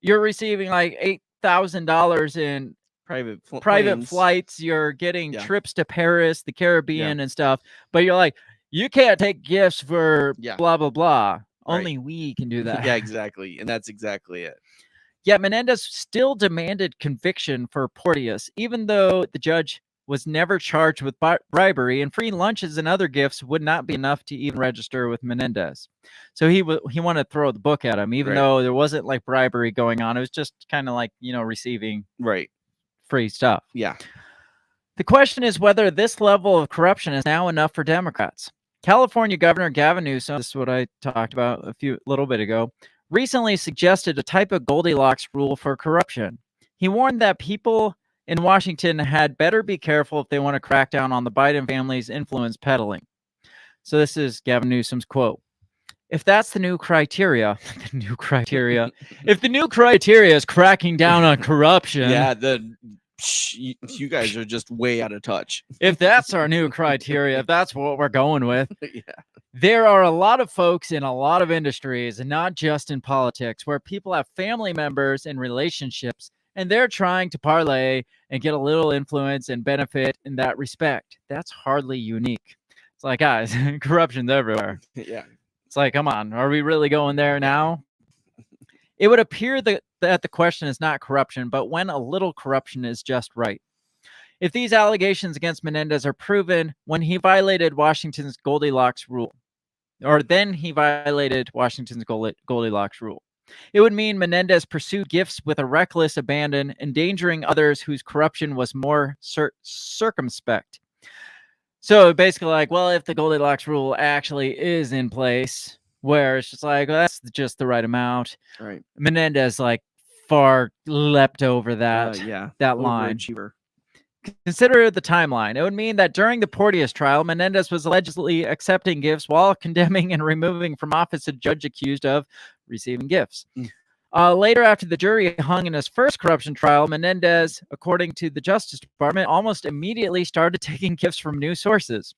you're receiving $8,000 in private flights, you're getting trips to Paris, the Caribbean and stuff, but you're like, you can't take gifts for blah, blah, blah. Only we can do that. Yeah, exactly. And that's exactly it. Yet Menendez still demanded conviction for Porteous, even though the judge was never charged with bribery, and free lunches and other gifts would not be enough to even register with Menendez. So he wanted to throw the book at him, even though there wasn't bribery going on. It was just kind of receiving free stuff. Yeah. The question is whether this level of corruption is now enough for Democrats. California Governor Gavin Newsom, this is what I talked about a little bit ago, recently suggested a type of Goldilocks rule for corruption. He warned that people in Washington had better be careful if they want to crack down on the Biden family's influence peddling. So this is Gavin Newsom's quote. If that's the new criteria, if the new criteria is cracking down on corruption. Yeah, you guys are just way out of touch. If that's our new criteria, if that's what we're going with. There are a lot of folks in a lot of industries, and not just in politics, where people have family members and relationships, and they're trying to parlay and get a little influence and benefit in that respect. That's hardly unique. It's like, guys, corruption's everywhere. Yeah. It's like, come on, are we really going there now? It would appear that the question is not corruption, but when a little corruption is just right. If these allegations against Menendez are proven when he violated Washington's Goldilocks rule, or then he violated Washington's Goldilocks rule, it would mean Menendez pursued gifts with a reckless abandon, endangering others whose corruption was more circumspect. So basically if the Goldilocks rule actually is in place, where it's just that's just the right amount. Right. Menendez far leapt over that line. Consider the timeline. It would mean that during the Porteous trial, Menendez was allegedly accepting gifts while condemning and removing from office a judge accused of receiving gifts. Later, after the jury hung in his first corruption trial, Menendez, according to the Justice Department, almost immediately started taking gifts from new sources.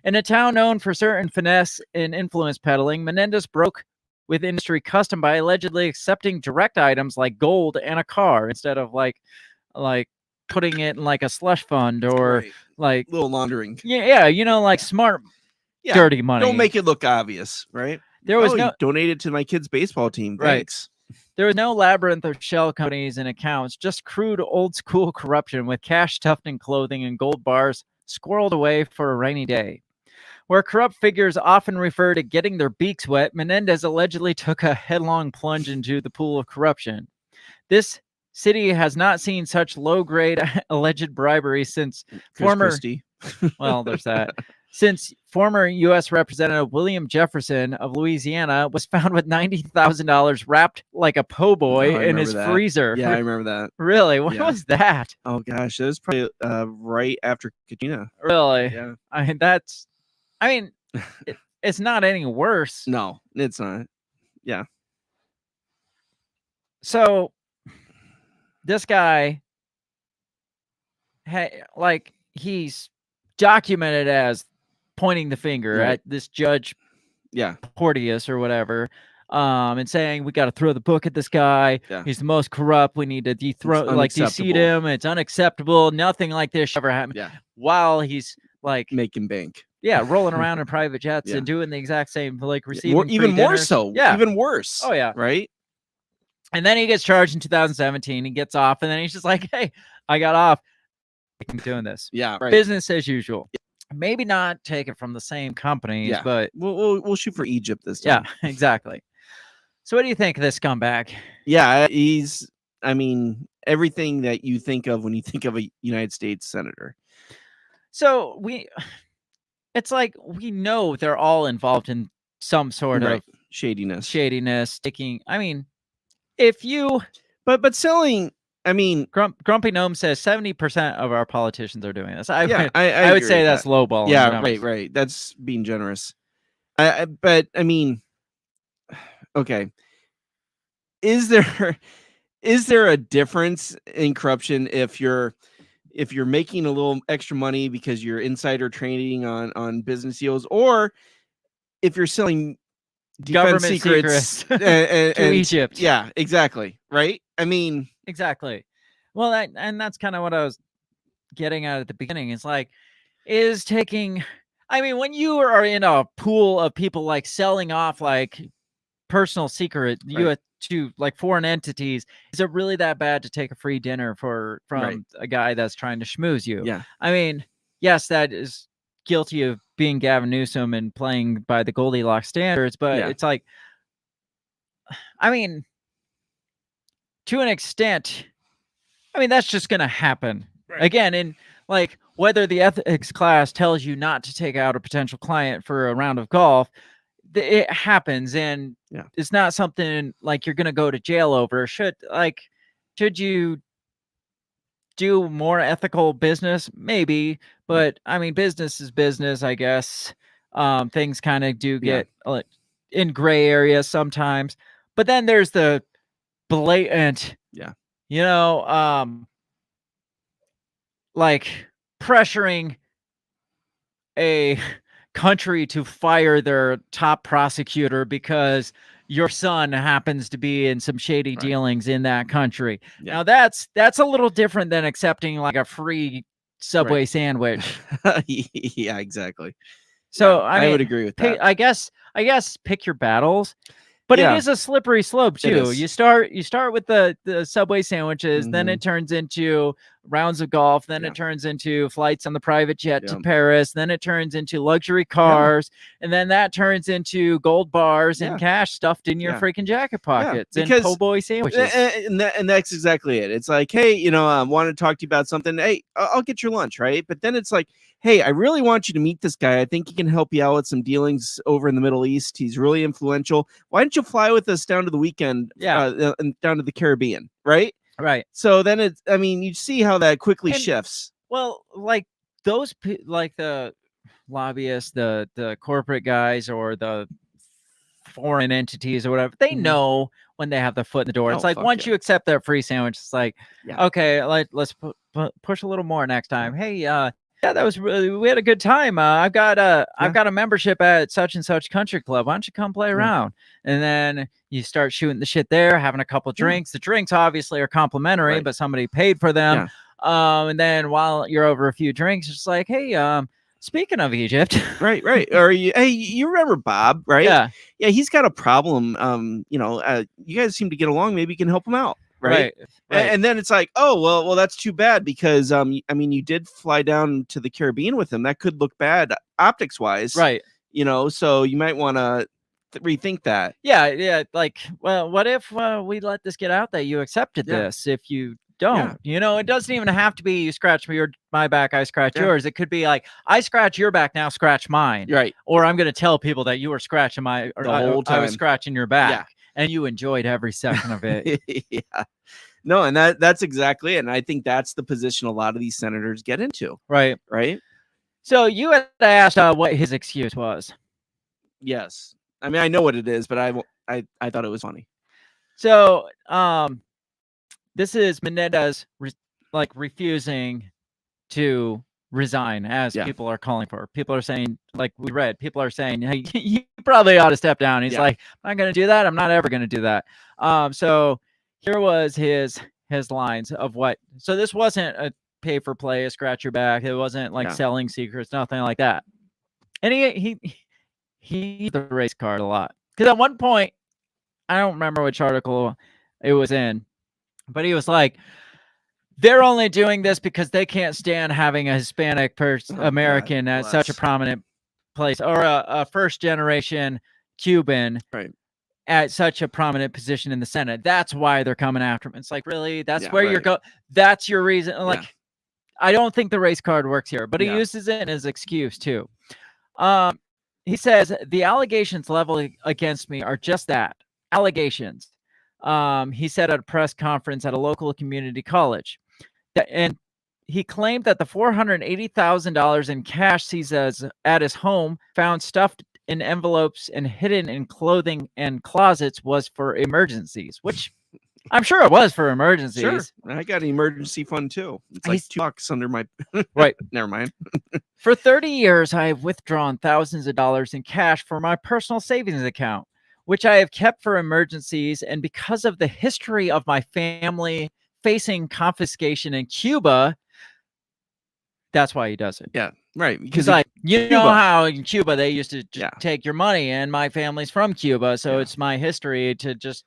In a town known for certain finesse and influence peddling, Menendez broke with industry custom by allegedly accepting direct items like gold and a car instead of putting it in a slush fund or little laundering. Smart dirty money. Don't make it look obvious, right? There was donated to my kid's baseball team. Thanks. There was no labyrinth of shell companies and accounts, just crude old school corruption with cash stuffed in clothing and gold bars squirreled away for a rainy day. Where corrupt figures often refer to getting their beaks wet, Menendez allegedly took a headlong plunge into the pool of corruption. This city has not seen such low-grade alleged bribery since Chris Christie. well, there's that. Since former U.S. Representative William Jefferson of Louisiana was found with $90,000 wrapped like a po' boy I in remember his that. freezer. Yeah, I remember that. Really? What Yeah. was that? Oh gosh, that was probably right after Katrina. Really? Yeah. I mean, it's not any worse. No, it's not. Yeah. So this guy, like, he's documented as pointing the finger Right. at this judge, Yeah. Porteous or whatever, and saying we got to throw the book at this guy. Yeah. He's the most corrupt. We need to dethrone, like, deseat unacceptable. him. It's unacceptable. Nothing like this should ever happen. Yeah. While he's like, Making bank. yeah, rolling around in private jets Yeah. and doing the exact same, like Yeah, receiving even free more dinners. so. Yeah. Even worse. Oh yeah. Right. And then he gets charged in 2017. He gets off, and then he's just like, "Hey, I got off. I'm doing this. Yeah. Right. Business as usual. Maybe not take it from the same companies, Yeah. but We'll shoot for Egypt this yeah, time. exactly." So, what do you think of this scumbag? Yeah. I mean, everything that you think of when you think of a United States senator. So it's like we know they're all involved in some sort Right. of Shadiness. taking. I mean, if you, But selling. I mean, Grumpy Gnome says 70% of our politicians are doing this. I yeah, I would agree say with that's that. lowballing. Yeah. the numbers. Right. That's being generous. But I mean, okay. Is there a difference in corruption if you're making a little extra money because you're insider trading on business deals, or if you're selling defense Government secrets to and Egypt? Yeah, exactly. Right. I mean, Exactly. Well, that's kind of what I was getting at the beginning. It's like, I mean, when you are in a pool of people like selling off like personal secret Right. to like foreign entities, is it really that bad to take a free dinner from Right. a guy that's trying to schmooze you? yeah, I mean, yes, that is guilty of being Gavin Newsom and playing by the Goldilocks standards, but Yeah. it's like, I mean, to an extent, I mean, that's just going to happen. Right. Again, in like whether the ethics class tells you not to take out a potential client for a round of golf, it happens. And Yeah. it's not something like you're going to go to jail over. Should you do more ethical business? Maybe. But I mean, business is business, I guess. Things kind of do get in gray areas sometimes. But then there's the blatant, like pressuring a country to fire their top prosecutor because your son happens to be in some shady dealings in that country. Yeah. Now that's a little different than accepting like a free Subway sandwich. Yeah, exactly. So Yeah, I mean, would agree with that. I guess pick your battles. But Yeah. it is a slippery slope It too. is. You start with the Subway sandwiches, then Mhm. it turns into rounds of golf, then Yeah. it turns into flights on the private jet to Yeah. Paris, then it turns into luxury cars, and then that turns into gold bars and Yeah. cash stuffed in your Yeah. freaking jacket pockets and because- po' boy sandwiches. And that's exactly it. It's like, hey, I want to talk to you about something. Hey, I'll get your lunch, right? But then it's like, hey, I really want you to meet this guy. I think he can help you out with some dealings over in the Middle East. He's really influential. Why don't you fly with us down to the weekend? And down to the Caribbean, right? Right. So then you see how that quickly And- shifts. Well, like those like the lobbyists, the corporate guys, or the foreign entities or whatever, they Mhm. know when they have their foot in the door. It's Oh, like fuck once yeah. you accept that free sandwich, it's like, Yeah. okay, let's push a little more next time. Hey, yeah, that was we had a good time. I've got a membership at such and such country club. Why don't you come play around? And then you start shooting the shit there, having a couple drinks. The drinks obviously are complimentary, Right. but somebody paid for them. And then while you're over a few drinks, it's like, hey, speaking of Egypt, Right. Or you remember Bob, right? yeah, He's got a problem. You guys seem to get along. Maybe you can help him out, right? And then it's like, oh, well, that's too bad because you did fly down to the Caribbean with him. That could look bad optics wise, right. So you might want to rethink that. Yeah. Like, well, what if we let this get out that you accepted this? If you don't, it doesn't even have to be you scratch my back, I scratch yours. It could be like, I scratch your back, now scratch mine. Right. Or I'm going to tell people that you were scratching the whole time. I was scratching your back and you enjoyed every second of it. Yeah. No, and that's exactly it. And I think that's the position a lot of these senators get into. Right. Right. So you had asked what his excuse was. Yes. I mean, I know what it is, but I thought it was funny. So, this is Menendez refusing to resign, as people are calling for. People are saying, like we read, people are saying, hey, you probably ought to step down. He's like, I'm not going to do that. I'm not ever going to do that. So here was his lines of what. So this wasn't a pay for play, a scratch your back. It wasn't like selling secrets, nothing like that. And he used the race card a lot. Because at one point, I don't remember which article it was in, but he was like, they're only doing this because they can't stand having a Hispanic American at such a prominent place, or a first generation Cuban at such a prominent position in the Senate. That's why they're coming after him. It's like, really? That's where you're going. That's your reason. Like, I don't think the race card works here, but he uses it as excuse too. He says the allegations leveled against me are just that, allegations. He said at a press conference at a local community college. And he claimed that the $480,000 in cash seized at his home, found stuffed in envelopes and hidden in clothing and closets, was for emergencies, which I'm sure it was for emergencies. Sure. I got an emergency fund too. It's like $2 under my Never mind. For 30 years, I have withdrawn thousands of dollars in cash from my personal savings account, which I have kept for emergencies. And because of the history of my family facing confiscation in Cuba, that's why he does it. Yeah, right. Because you know how in Cuba they used to just take your money, and my family's from Cuba, so it's my history to just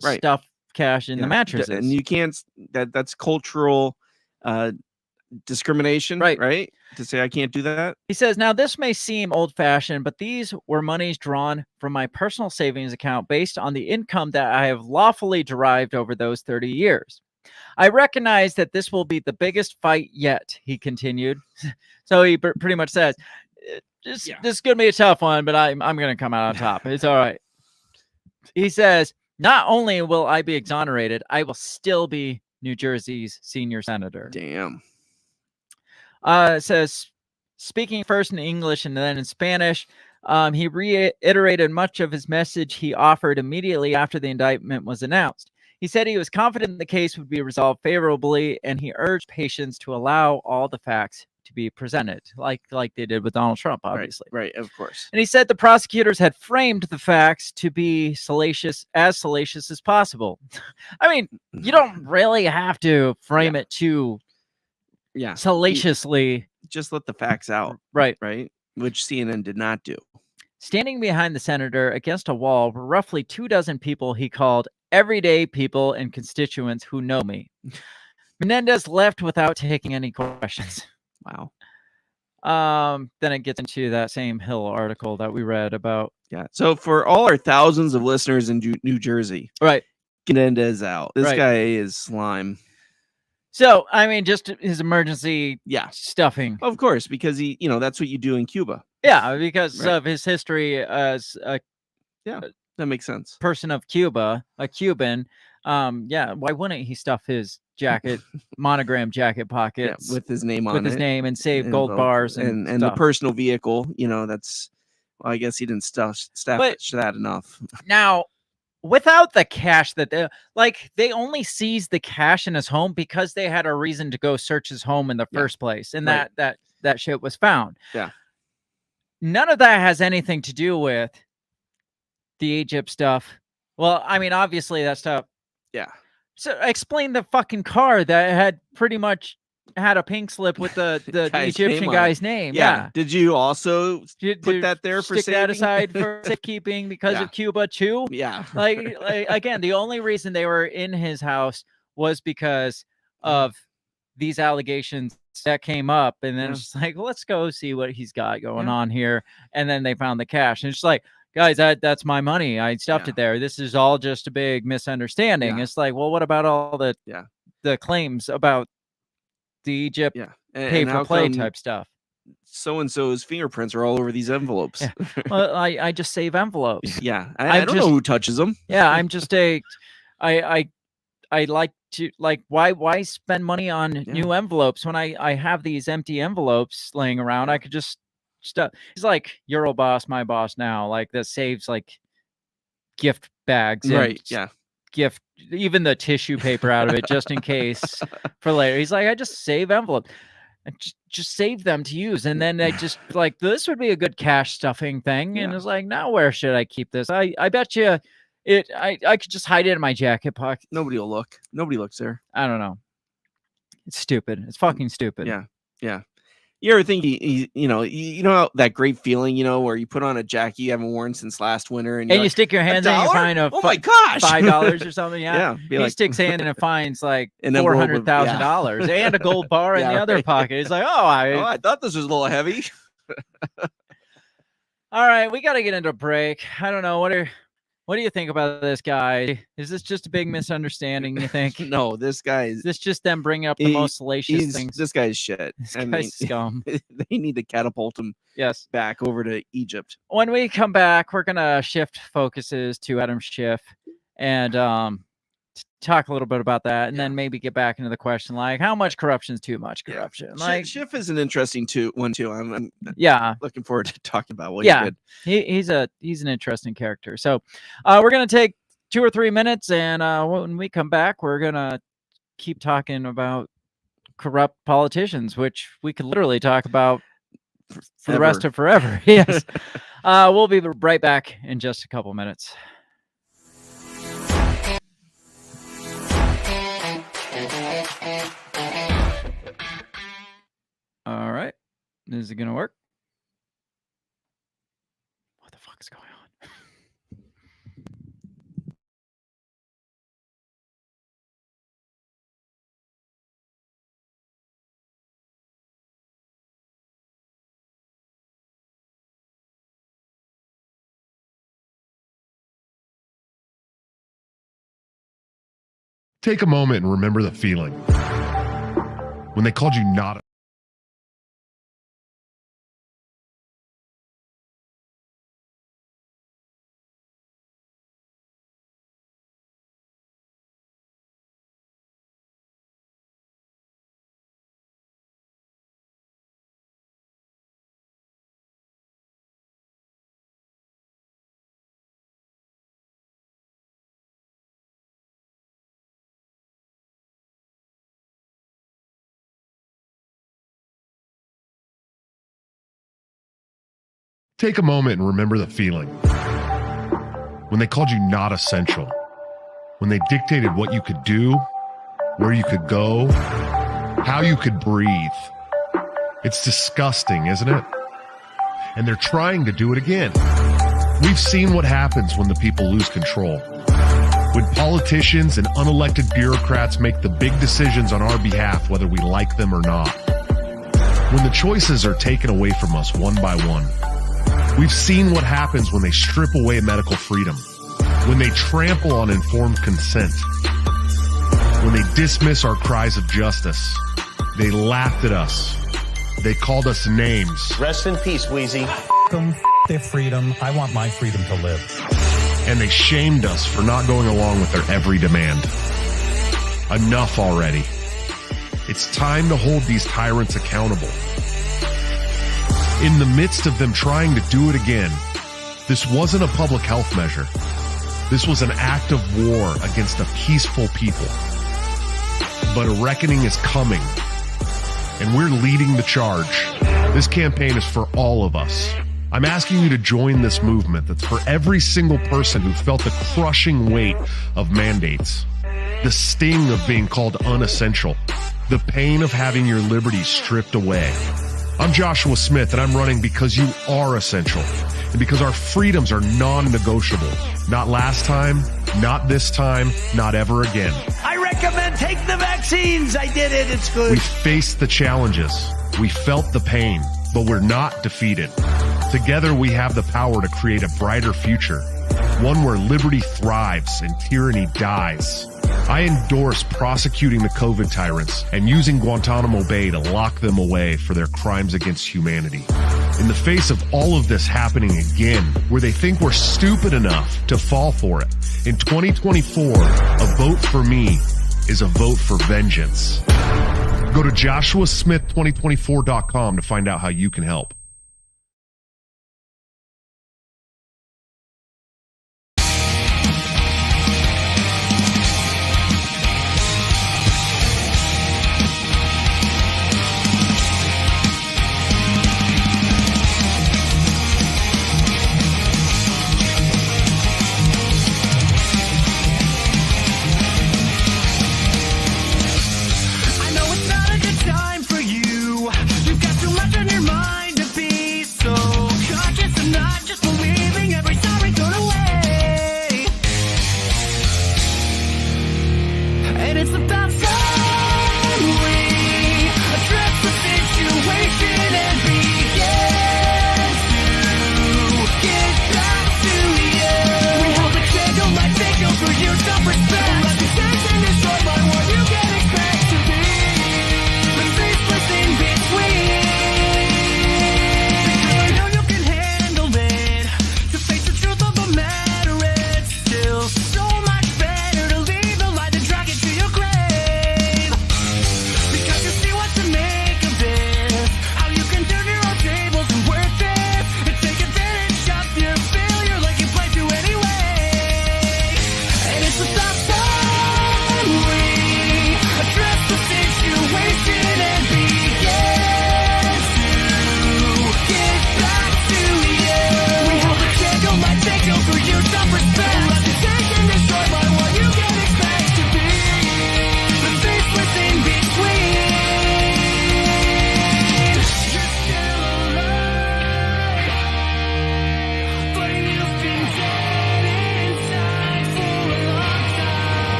stuff cash in the mattresses. And you can't. That's cultural discrimination, right? To say I can't do that. He says, now this may seem old-fashioned, but these were monies drawn from my personal savings account based on the income that I have lawfully derived over those 30 years. I recognize that this will be the biggest fight yet, he continued. So he pretty much says, this is going to be a tough one, but I'm going to come out on top. It's all right. He says, not only will I be exonerated, I will still be New Jersey's senior senator. Damn. It says, speaking first in English and then in Spanish, he reiterated much of his message he offered immediately after the indictment was announced. He said he was confident the case would be resolved favorably, and he urged patience to allow all the facts to be presented, like they did with Donald Trump, obviously. Right, of course. And he said the prosecutors had framed the facts to be salacious as possible. I mean, you don't really have to frame it too salaciously. Just let the facts out. Right. Which CNN did not do. Standing behind the senator against a wall were roughly 24 people he called everyday people and constituents who know me. Menendez left without taking any questions. Wow. Then it gets into that same Hill article that we read about. Yeah. So for all our thousands of listeners in New Jersey, Menendez out. This guy is slime. So, I mean, just his emergency stuffing. Of course, because he, that's what you do in Cuba. Yeah, because of his history as a that makes sense. Person of Cuba, a Cuban. Why wouldn't he stuff his jacket, monogram jacket pockets with his name on it? With his name and save gold bars and the personal vehicle, that's, well, I guess he didn't stuff that enough. Now, without the cash that they only seized the cash in his home because they had a reason to go search his home in the first place. And that shit was found. Yeah. None of that has anything to do with the Egypt stuff. Well, I mean, obviously that stuff. Yeah. So explain the fucking car that had pretty much had a pink slip with the Egyptian guy's name. Yeah. Did you also put that there for stick that aside for safekeeping because of Cuba too? Yeah. Like again, the only reason they were in his house was because of these allegations that came up, and then it's just like, let's go see what he's got going on here. And then they found the cash, and it's just like, guys, that's my money. I stuffed it there. This is all just a big misunderstanding. It's like, well, what about all the claims about the Egypt pay for play type stuff? So-and-so's fingerprints are all over these envelopes. Yeah. Well, I just save envelopes. Yeah. I don't know who touches them. Yeah, I'm just I like to, why spend money on new envelopes when I have these empty envelopes laying around? I could just stuff. It's like your old boss, my boss now. Like that saves like gift bags, right? Yeah, gift, even the tissue paper out of it just in case for later. He's like, I just save envelopes and just save them to use, and then I just like, this would be a good cash stuffing thing. And it's like, now where should I keep this? I bet you I could just hide it in my jacket pocket. Nobody will look. Nobody looks there. I don't know. It's stupid. It's fucking stupid. Yeah. You ever think you know that great feeling, where you put on a jacket you haven't worn since last winter, and you stick your hands in and you find oh my gosh, $5 or something. Yeah. He sticks hand in and finds like $400,000 and a gold bar in the other pocket. He's like, I thought this was a little heavy. All right, we got to get into a break. I don't know. What do you think about this guy? Is this just a big misunderstanding, you think? No, this guy is... Is this just them bringing up the most salacious things? This guy's shit. This guy's scum. They need to catapult him back over to Egypt. When we come back, we're going to shift focuses to Adam Schiff and talk a little bit about that, and then maybe get back into the question, like, how much corruption is too much corruption? Like, Schiff is an interesting one too. I'm looking forward to talking about what he did. He's an interesting character. So we're gonna take 2 or 3 minutes, and when we come back, we're gonna keep talking about corrupt politicians, which we could literally talk about for the rest of forever. Yes. We'll be right back in just a couple minutes. All right. Is it going to work? What the fuck is going on? Take a moment and remember the feeling when they called you not. Take a moment and remember the feeling when they called you not essential, when they dictated what you could do, where you could go, how you could breathe. It's disgusting, isn't it? And they're trying to do it again. We've seen what happens when the people lose control. When politicians and unelected bureaucrats make the big decisions on our behalf, whether we like them or not. When the choices are taken away from us one by one. We've seen what happens when they strip away medical freedom, when they trample on informed consent, when they dismiss our cries of justice. They laughed at us. They called us names. Rest in peace, Wheezy. Them, their freedom. I want my freedom to live. And they shamed us for not going along with their every demand. Enough already. It's time to hold these tyrants accountable. In the midst of them trying to do it again, this wasn't a public health measure. This was an act of war against a peaceful people. But a reckoning is coming, and we're leading the charge. This campaign is for all of us. I'm asking you to join this movement that's for every single person who felt the crushing weight of mandates, the sting of being called unessential, the pain of having your liberties stripped away. I'm Joshua Smith, and I'm running because you are essential, and because our freedoms are non-negotiable. Not last time, not this time, not ever again. I recommend take the vaccines. I did it. It's good. We faced the challenges. We felt the pain, but we're not defeated. Together, we have the power to create a brighter future, one where liberty thrives and tyranny dies. I endorse prosecuting the COVID tyrants and using Guantanamo Bay to lock them away for their crimes against humanity. In the face of all of this happening again, where they think we're stupid enough to fall for it, in 2024, a vote for me is a vote for vengeance. Go to joshuasmith2024.com to find out how you can help. I know it's not a good time for you. You've got too much on your mind to be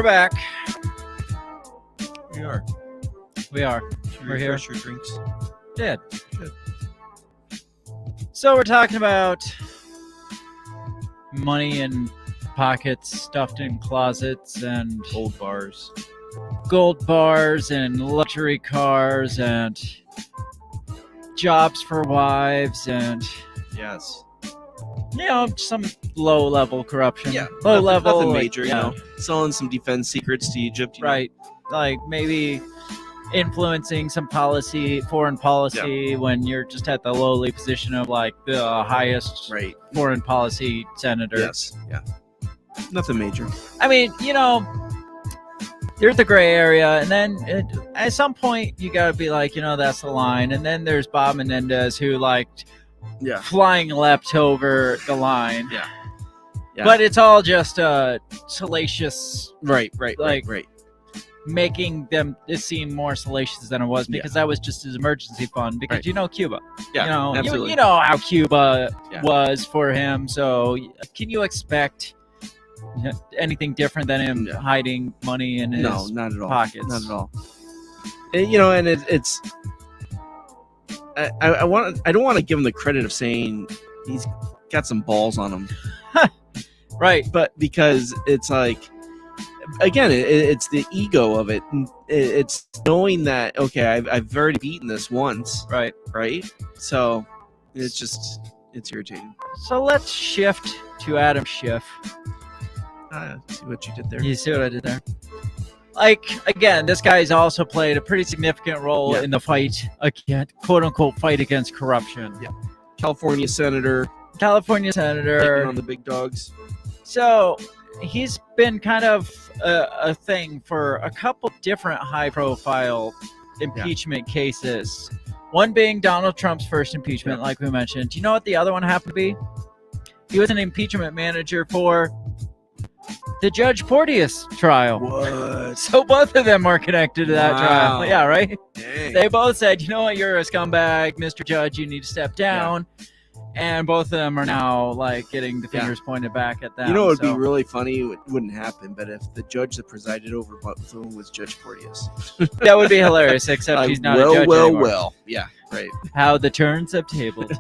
back. We are. We're here. Refresh your drinks. Did. Good. So we're talking about money in pockets stuffed in closets and gold bars and luxury cars and jobs for wives and Yes. some low level corruption. Yeah. Low level, Nothing like, major, yeah. Selling some defense secrets to Egypt. Right. Like maybe influencing some foreign policy when you're just at the lowly position of like the highest foreign policy senator. Yes. Yeah. Nothing major. I mean, there's the gray area, and then at some point you gotta be like, that's the line. And then there's Bob Menendez who flying leapt over the line. Yeah. But it's all just salacious. Right. Making them seem more salacious than it was because that was just his emergency fund because Cuba. Yeah, absolutely. You know how Cuba was for him. So can you expect anything different than him hiding money in his not at all. pockets? Not at all. And it's I don't want to give him the credit of saying he's got some balls on him. Right. But because it's like, again, it's the ego of it. It's knowing that, okay, I've already beaten this once. Right. So it's irritating. So let's shift to Adam Schiff. See what you did there. You see what I did there? Like, again, this guy's also played a pretty significant role in the fight, quote unquote, fight against corruption. Yeah. California senator. Taking on the big dogs. So he's been kind of a thing for a couple different high-profile impeachment cases. One being Donald Trump's first impeachment, like we mentioned. Do you know what the other one happened to be? He was an impeachment manager for the Judge Porteous trial. What? So both of them are connected to that trial. Yeah, right? Dang. They both said, you know what, you're a scumbag, Mr. Judge, you need to step down. Yeah. And both of them are now getting the fingers pointed back at them. It would be really funny. It wouldn't happen, but if the judge that presided over both of them was Judge Porteous, that would be hilarious. Except he's not a judge anymore. Well, yeah, right. How the turns have tabled.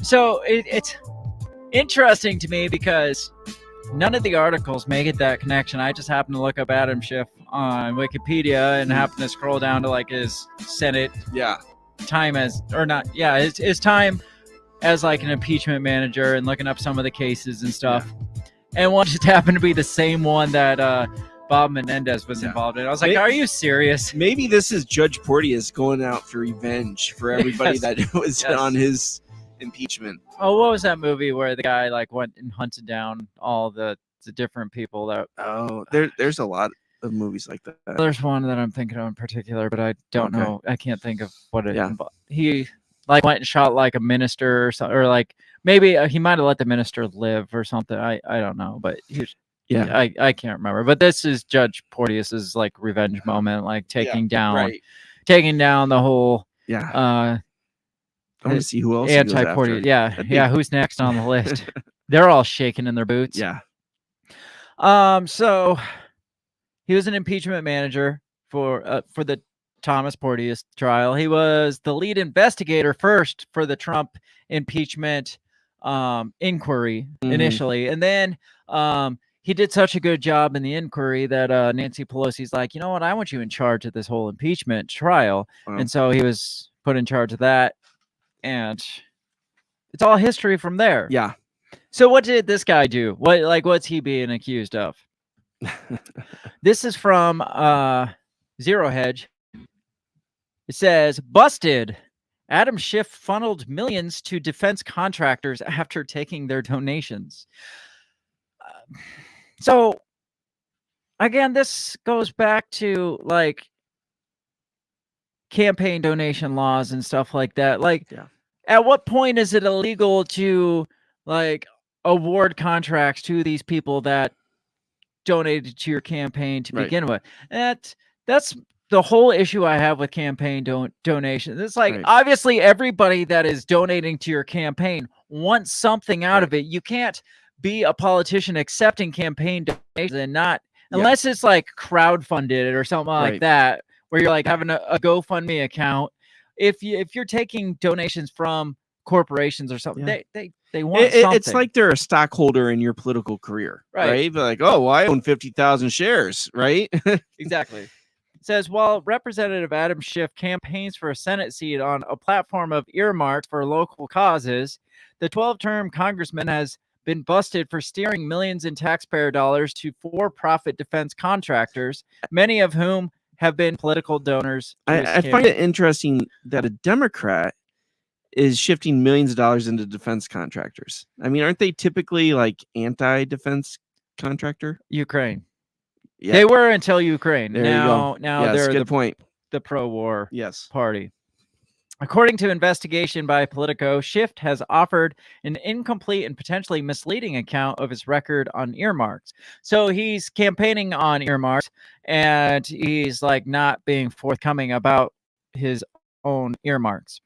So it's interesting to me because none of the articles make that connection. I just happened to look up Adam Schiff on Wikipedia and happened to scroll down to his Senate. Yeah. Time his time as an impeachment manager and looking up some of the cases and stuff, and one just happened to be the same one that Bob Menendez was involved in. I was like, are you serious? Maybe this is Judge Porteous going out for revenge for everybody that was on his impeachment. Oh, what was that movie where the guy went and hunted down all the different people that? Oh, there's a lot of movies like that. There's one that I'm thinking of in particular, but I don't know. I can't think of what it involved. He went and shot a minister or something, or maybe he might have let the minister live or something. I don't know, but I can't remember. But this is Judge Porteous's revenge moment, taking down the whole I want to see who else anti-Porteous. Yeah. Who's next on the list? They're all shaking in their boots. Yeah. So he was an impeachment manager for the Thomas Porteous trial. He was the lead investigator first for the Trump impeachment inquiry initially, and then he did such a good job in the inquiry that Nancy Pelosi's like, you know what, I want you in charge of this whole impeachment trial. Wow. And so he was put in charge of that, and it's all history from there. Yeah. So what did this guy do? What's he being accused of? This is from Zero Hedge. It says, busted. Adam Schiff funneled millions to defense contractors after taking their donations. So, again, this goes back to campaign donation laws and stuff like that. At what point is it illegal to award contracts to these people that donated to your campaign to begin with? That's the whole issue I have with campaign donations. It's obviously everybody that is donating to your campaign wants something out of it. You can't be a politician accepting campaign donations and not unless it's like crowdfunded or something like Right. that, where you're like having a GoFundMe account. If you're taking donations from corporations or something, they want something. It's like they're a stockholder in your political career, Right. right? But like, oh, well, I own 50,000 shares, right? Exactly. It says, while Representative Adam Schiff campaigns for a Senate seat on a platform of earmarks for local causes, the 12-term congressman has been busted for steering millions in taxpayer dollars to for-profit defense contractors, many of whom have been political donors. I find it interesting that a Democrat is shifting millions of dollars into defense contractors. I mean, aren't they typically like anti-defense contractor? Ukraine. Yeah. They were until Ukraine. There you go. Now Yes, they're good point. the pro-war Yes. party. According to investigation by Politico, Schiff has offered an incomplete and potentially misleading account of his record on earmarks. So he's campaigning on earmarks, and he's like not being forthcoming about his own earmarks.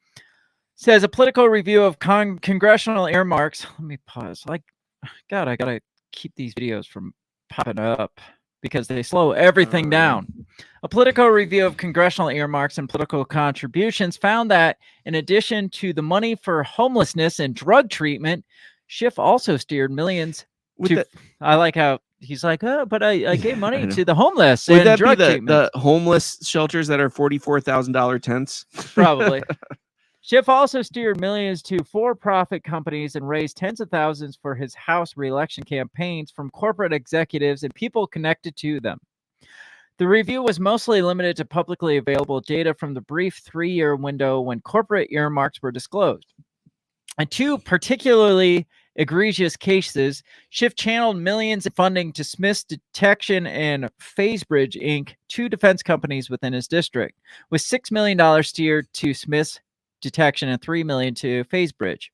Says a Politico review of congressional earmarks. Let me pause. Like, God, I gotta keep these videos from popping up because they slow everything down. A Politico review of congressional earmarks and political contributions found that in addition to the money for homelessness and drug treatment, Schiff also steered millions to... I like how he's like, oh, but I gave money to the homeless Would and that drug be treatment. the homeless shelters that are $44,000 tents? Probably. Schiff also steered millions to for-profit companies and raised tens of thousands for his House re-election campaigns from corporate executives and people connected to them. The review was mostly limited to publicly available data from the brief 3-year window when corporate earmarks were disclosed. In 2 particularly egregious cases, Schiff channeled millions in funding to Smith's Detection and Phasebridge Inc., 2 defense companies within his district, with $6 million steered to Smith's Detection and $3 million to Phasebridge.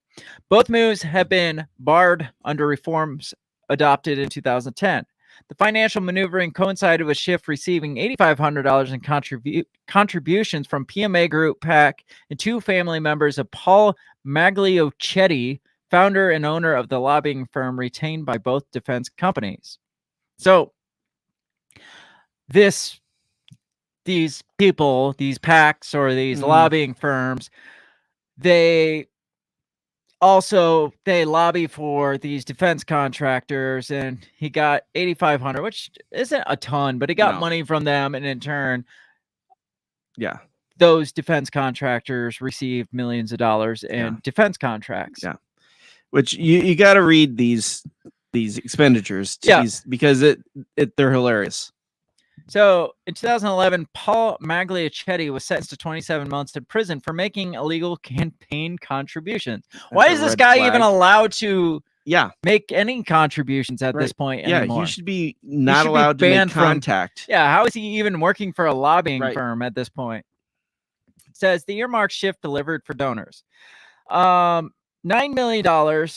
Both moves have been barred under reforms adopted in 2010. The financial maneuvering coincided with Schiff receiving $8,500 in contributions from PMA Group PAC and 2 family members of Paul Magliochetti, founder and owner of the lobbying firm retained by both defense companies. So these people, these PACs or these lobbying firms, they lobby for these defense contractors, and he got $8,500, which isn't a ton, but he got money from them, and in turn, those defense contractors received millions of dollars in defense contracts. Yeah, which you got to read these expenditures, because they're hilarious. So in 2011, Paul Magliochetti was sentenced to 27 months in prison for making illegal campaign contributions. Why is this guy even allowed to make any contributions at this point anymore? He should be not allowed to make contact. How is he even working for a lobbying firm at this point? It says the earmark Schiff delivered for donors. $9 million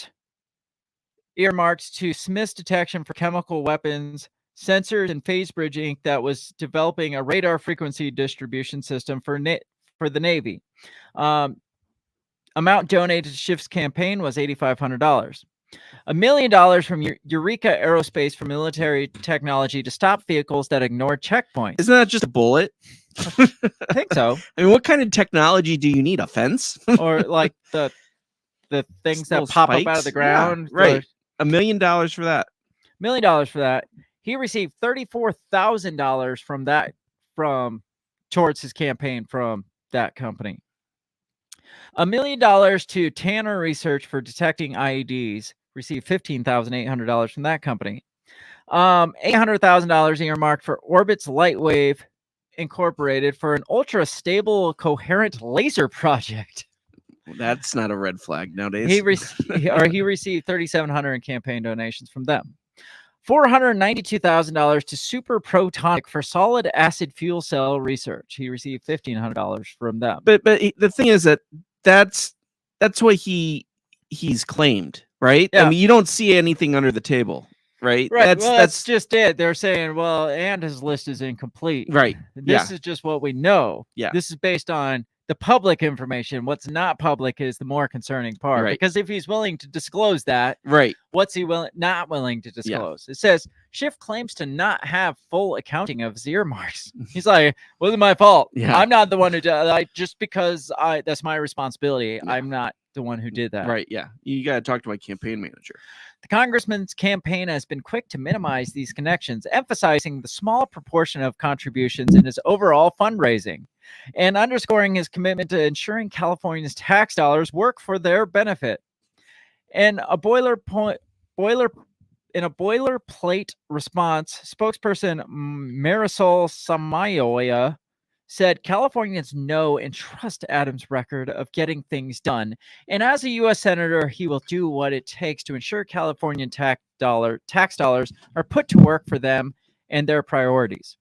earmarks to Smith's Detection for Chemical Weapons Sensors and Phasebridge Inc. that was developing a radar frequency distribution system for the Navy. Amount donated to Schiff's campaign was $8,500. $1 million from Eureka Aerospace for military technology to stop vehicles that ignore checkpoints. Isn't that just a bullet? I think so. I mean, what kind of technology do you need? A fence? Or like the things that pop up out of the ground? Yeah, right. $1 million for that. $1 million for that. He received $34,000 towards his campaign from that company. $1 million to Tanner Research for detecting IEDs. Received $15,800 from that company. $800,000 earmarked for Orbit's Lightwave Incorporated for an ultra-stable coherent laser project. That's not a red flag nowadays. He received $3,700 in campaign donations from them. $492,000 to Super Protonic for solid acid fuel cell research. He received $1,500 from them. But the thing is that's what he's claimed, right? Yeah. I mean, you don't see anything under the table, right? Right. That's just it. They're saying, well, and his list is incomplete. Right. This is just what we know. Yeah. This is based on the public information. What's not public is the more concerning part. Right. Because if he's willing to disclose that, Right. what's he not willing to disclose? It says Schiff claims to not have full accounting of his earmarks. He's like, wasn't my fault. Yeah. I'm not the one who did just because that's my responsibility. Yeah. I'm not the one who did that. Right. Yeah. You got to talk to my campaign manager. The congressman's campaign has been quick to minimize these connections, emphasizing the small proportion of contributions in his overall fundraising and underscoring his commitment to ensuring California's tax dollars work for their benefit. In a boilerplate response, spokesperson Marisol Samayoya said Californians know and trust Adams' record of getting things done, and as a U.S. Senator, he will do what it takes to ensure Californian tax dollars are put to work for them and their priorities.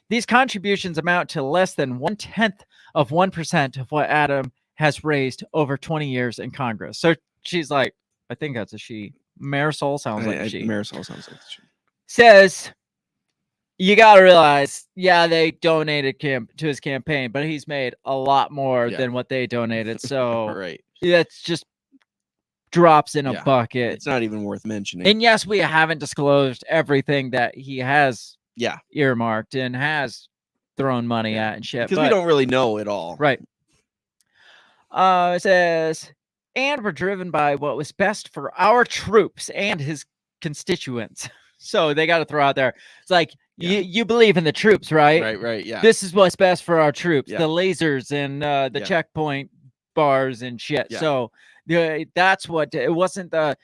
These contributions amount to less than 0.1% of what Adam has raised over 20 years in Congress. So she's like, I think that's a she. Marisol sounds like a she. Marisol sounds like a she. Says, you got to realize, they donated to his campaign, but he's made a lot more than what they donated. So right. That's just drops in a bucket. It's not even worth mentioning. And yes, we haven't disclosed everything that he has earmarked and has thrown money at and shit. Because we don't really know it all. Right. It says, and we're driven by what was best for our troops and his constituents. So they got to throw out there. It's like, you believe in the troops, right? Right, yeah. This is what's best for our troops. The lasers and the checkpoint bars and shit. Yeah. So that's what, it wasn't the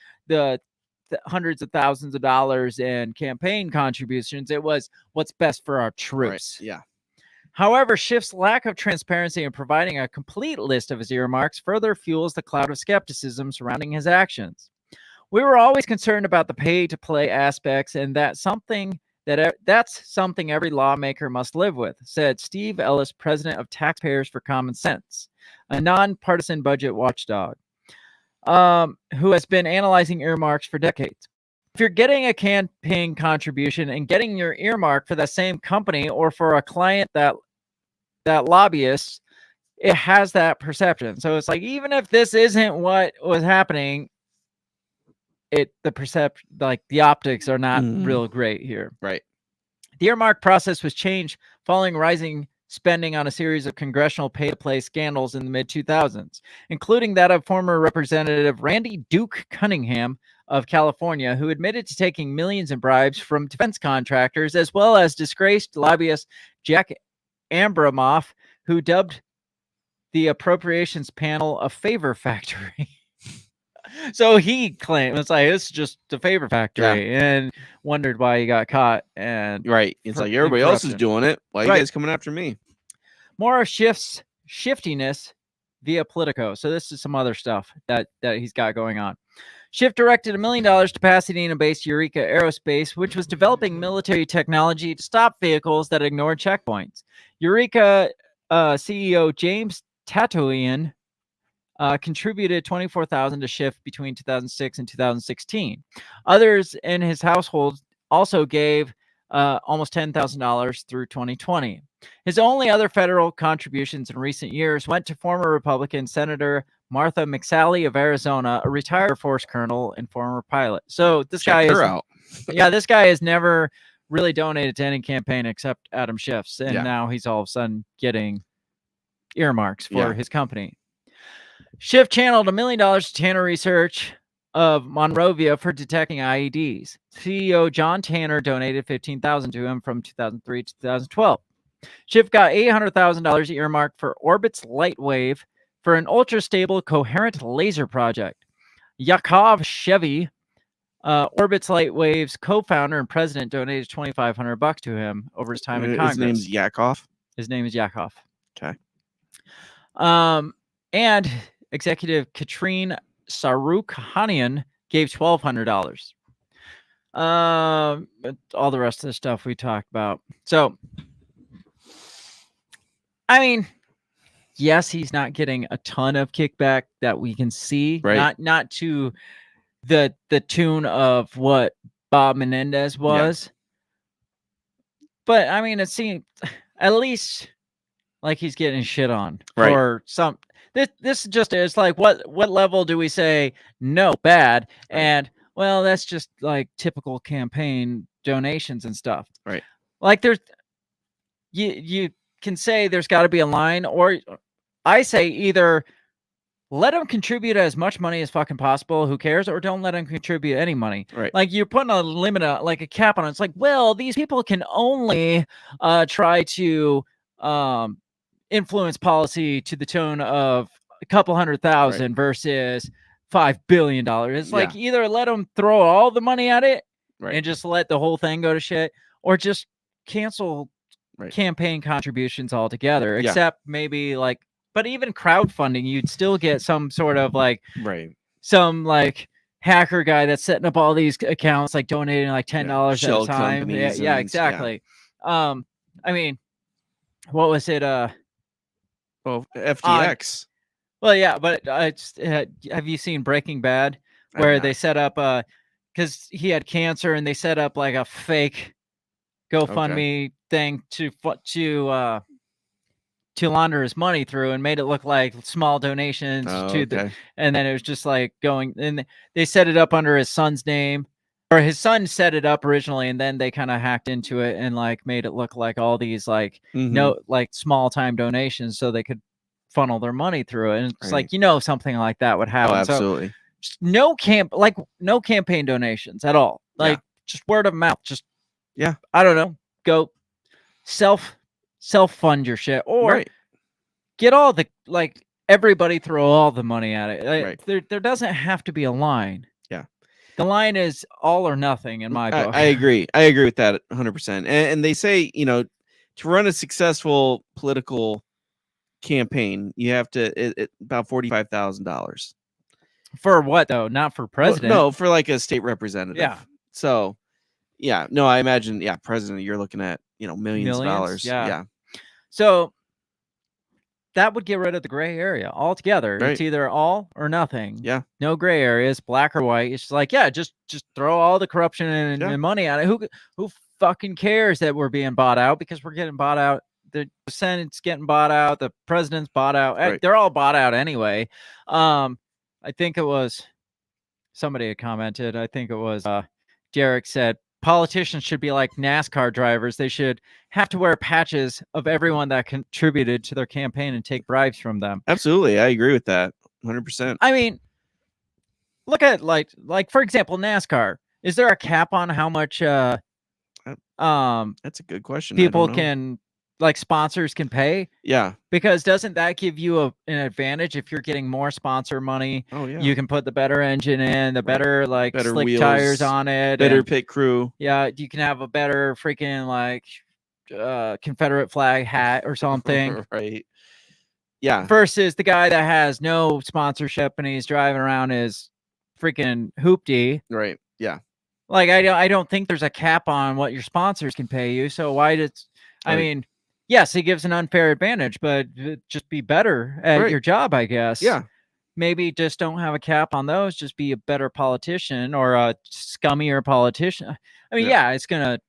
hundreds of thousands of dollars in campaign contributions. It was what's best for our troops. Right. Yeah. However, Schiff's lack of transparency in providing a complete list of his earmarks further fuels the cloud of skepticism surrounding his actions. We were always concerned about the pay-to-play aspects, and that's something every lawmaker must live with, said Steve Ellis, president of Taxpayers for Common Sense, a nonpartisan budget watchdog, who has been analyzing earmarks for decades. If you're getting a campaign contribution and getting your earmark for that same company or for a client that lobbyists, it has that perception. So it's like, even if this isn't what was happening, the optics are not real great here. Right. The earmark process was changed following rising spending on a series of congressional pay-to-play scandals in the mid-2000s, including that of former Representative Randy Duke Cunningham of California, who admitted to taking millions in bribes from defense contractors, as well as disgraced lobbyist Jack Abramoff, who dubbed the appropriations panel a favor factory. So he claimed it's like, it's just a favor factory, and wondered why he got caught. And it's like, everybody else is doing it. Why are you guys coming after me? More of Schiff's shiftiness via Politico. So this is some other stuff that he's got going on. Schiff directed $1 million to Pasadena-based Eureka Aerospace, which was developing military technology to stop vehicles that ignored checkpoints. Eureka CEO James Tatoian contributed $24,000 to Schiff between 2006 and 2016. Others in his household also gave almost $10,000 through 2020. His only other federal contributions in recent years went to former Republican Senator Martha McSally of Arizona, a retired Air Force colonel and former pilot. So this guy this guy has never really donated to any campaign except Adam Schiff's, and now he's all of a sudden getting earmarks for his company. Schiff channeled $1 million to Tanner Research of Monrovia for detecting IEDs. CEO John Tanner donated $15,000 to him from 2003 to 2012. Schiff got $800,000 earmarked for Orbit's Lightwave for an ultra-stable coherent laser project. Yakov Chevy, Orbit's Lightwave's co-founder and president, donated $2,500 to him over his time in Congress. His name's Yakov? His name is Yakov. Okay. And executive Katrine Sarukhanian gave $1,200. All the rest of the stuff we talked about. So, I mean, yes, he's not getting a ton of kickback that we can see. Right. Not to the tune of what Bob Menendez was. But I mean, it seems at least like he's getting shit on Right. for some. This just is like what level do we say no bad and well that's just like typical campaign donations and stuff. Right. Like there's you can say there's got to be a line, or I say either let them contribute as much money as fucking possible, who cares, or don't let them contribute any money. Right. Like you're putting a limit, like a cap on it. It's like, well, these people can only try to influence policy to the tune of a couple 100,000 versus $5 billion. It's like either let them throw all the money at it and just let the whole thing go to shit, or just cancel campaign contributions altogether, except maybe like, but even crowdfunding, you'd still get some sort of like, some like hacker guy that's setting up all these accounts, like donating like $10 at a time. Yeah, exactly. I mean, what was it? FTX. Well, yeah, but have you seen Breaking Bad, where they set up because he had cancer and they set up like a fake GoFundMe thing to launder his money through and made it look like small donations and then it was just like going, and they set it up under his son's name, or his son set it up originally, and then they kind of hacked into it and like made it look like all these like like small time donations so they could funnel their money through it. And it's like, something like that would happen. Oh, absolutely. So just no campaign donations at all. Like just word of mouth. Just I don't know. Go self fund your shit, or get all the like everybody throw all the money at it. There doesn't have to be a line. Yeah, the line is all or nothing in my book. I agree. I agree with that 100%. And they say, to run a successful political campaign, you have to about $45,000. For what though? Not for president? No, for like a state representative. Yeah. So, no, I imagine, president, you're looking at millions of dollars. Yeah. So that would get rid of the gray area altogether. It's either all or nothing. Yeah. No gray areas, black or white. It's just like, just throw all the corruption and money at it. Who fucking cares that we're being bought out? Because we're getting bought out. The Senate's getting bought out. The president's bought out. They're all bought out anyway. I think it was somebody had commented. I think it was Derek said, politicians should be like NASCAR drivers. They should have to wear patches of everyone that contributed to their campaign and take bribes from them. Absolutely. I agree with that 100%. I mean, look at like for example, NASCAR. Is there a cap on how much that's a good question. People can like sponsors can pay? Yeah. Because doesn't that give you an advantage if you're getting more sponsor money? Oh yeah. You can put the better engine in, the better better slick wheels, tires on it, better pit crew. Yeah, you can have a better freaking like Confederate flag hat or something. Right. Yeah. Versus the guy that has no sponsorship and he's driving around his freaking hoopty. Right. Yeah. Like I don't think there's a cap on what your sponsors can pay you. So why did I mean, yes, it gives an unfair advantage, but just be better at your job, I guess. Yeah. Maybe just don't have a cap on those. Just be a better politician or a scummier politician. I mean, it's going to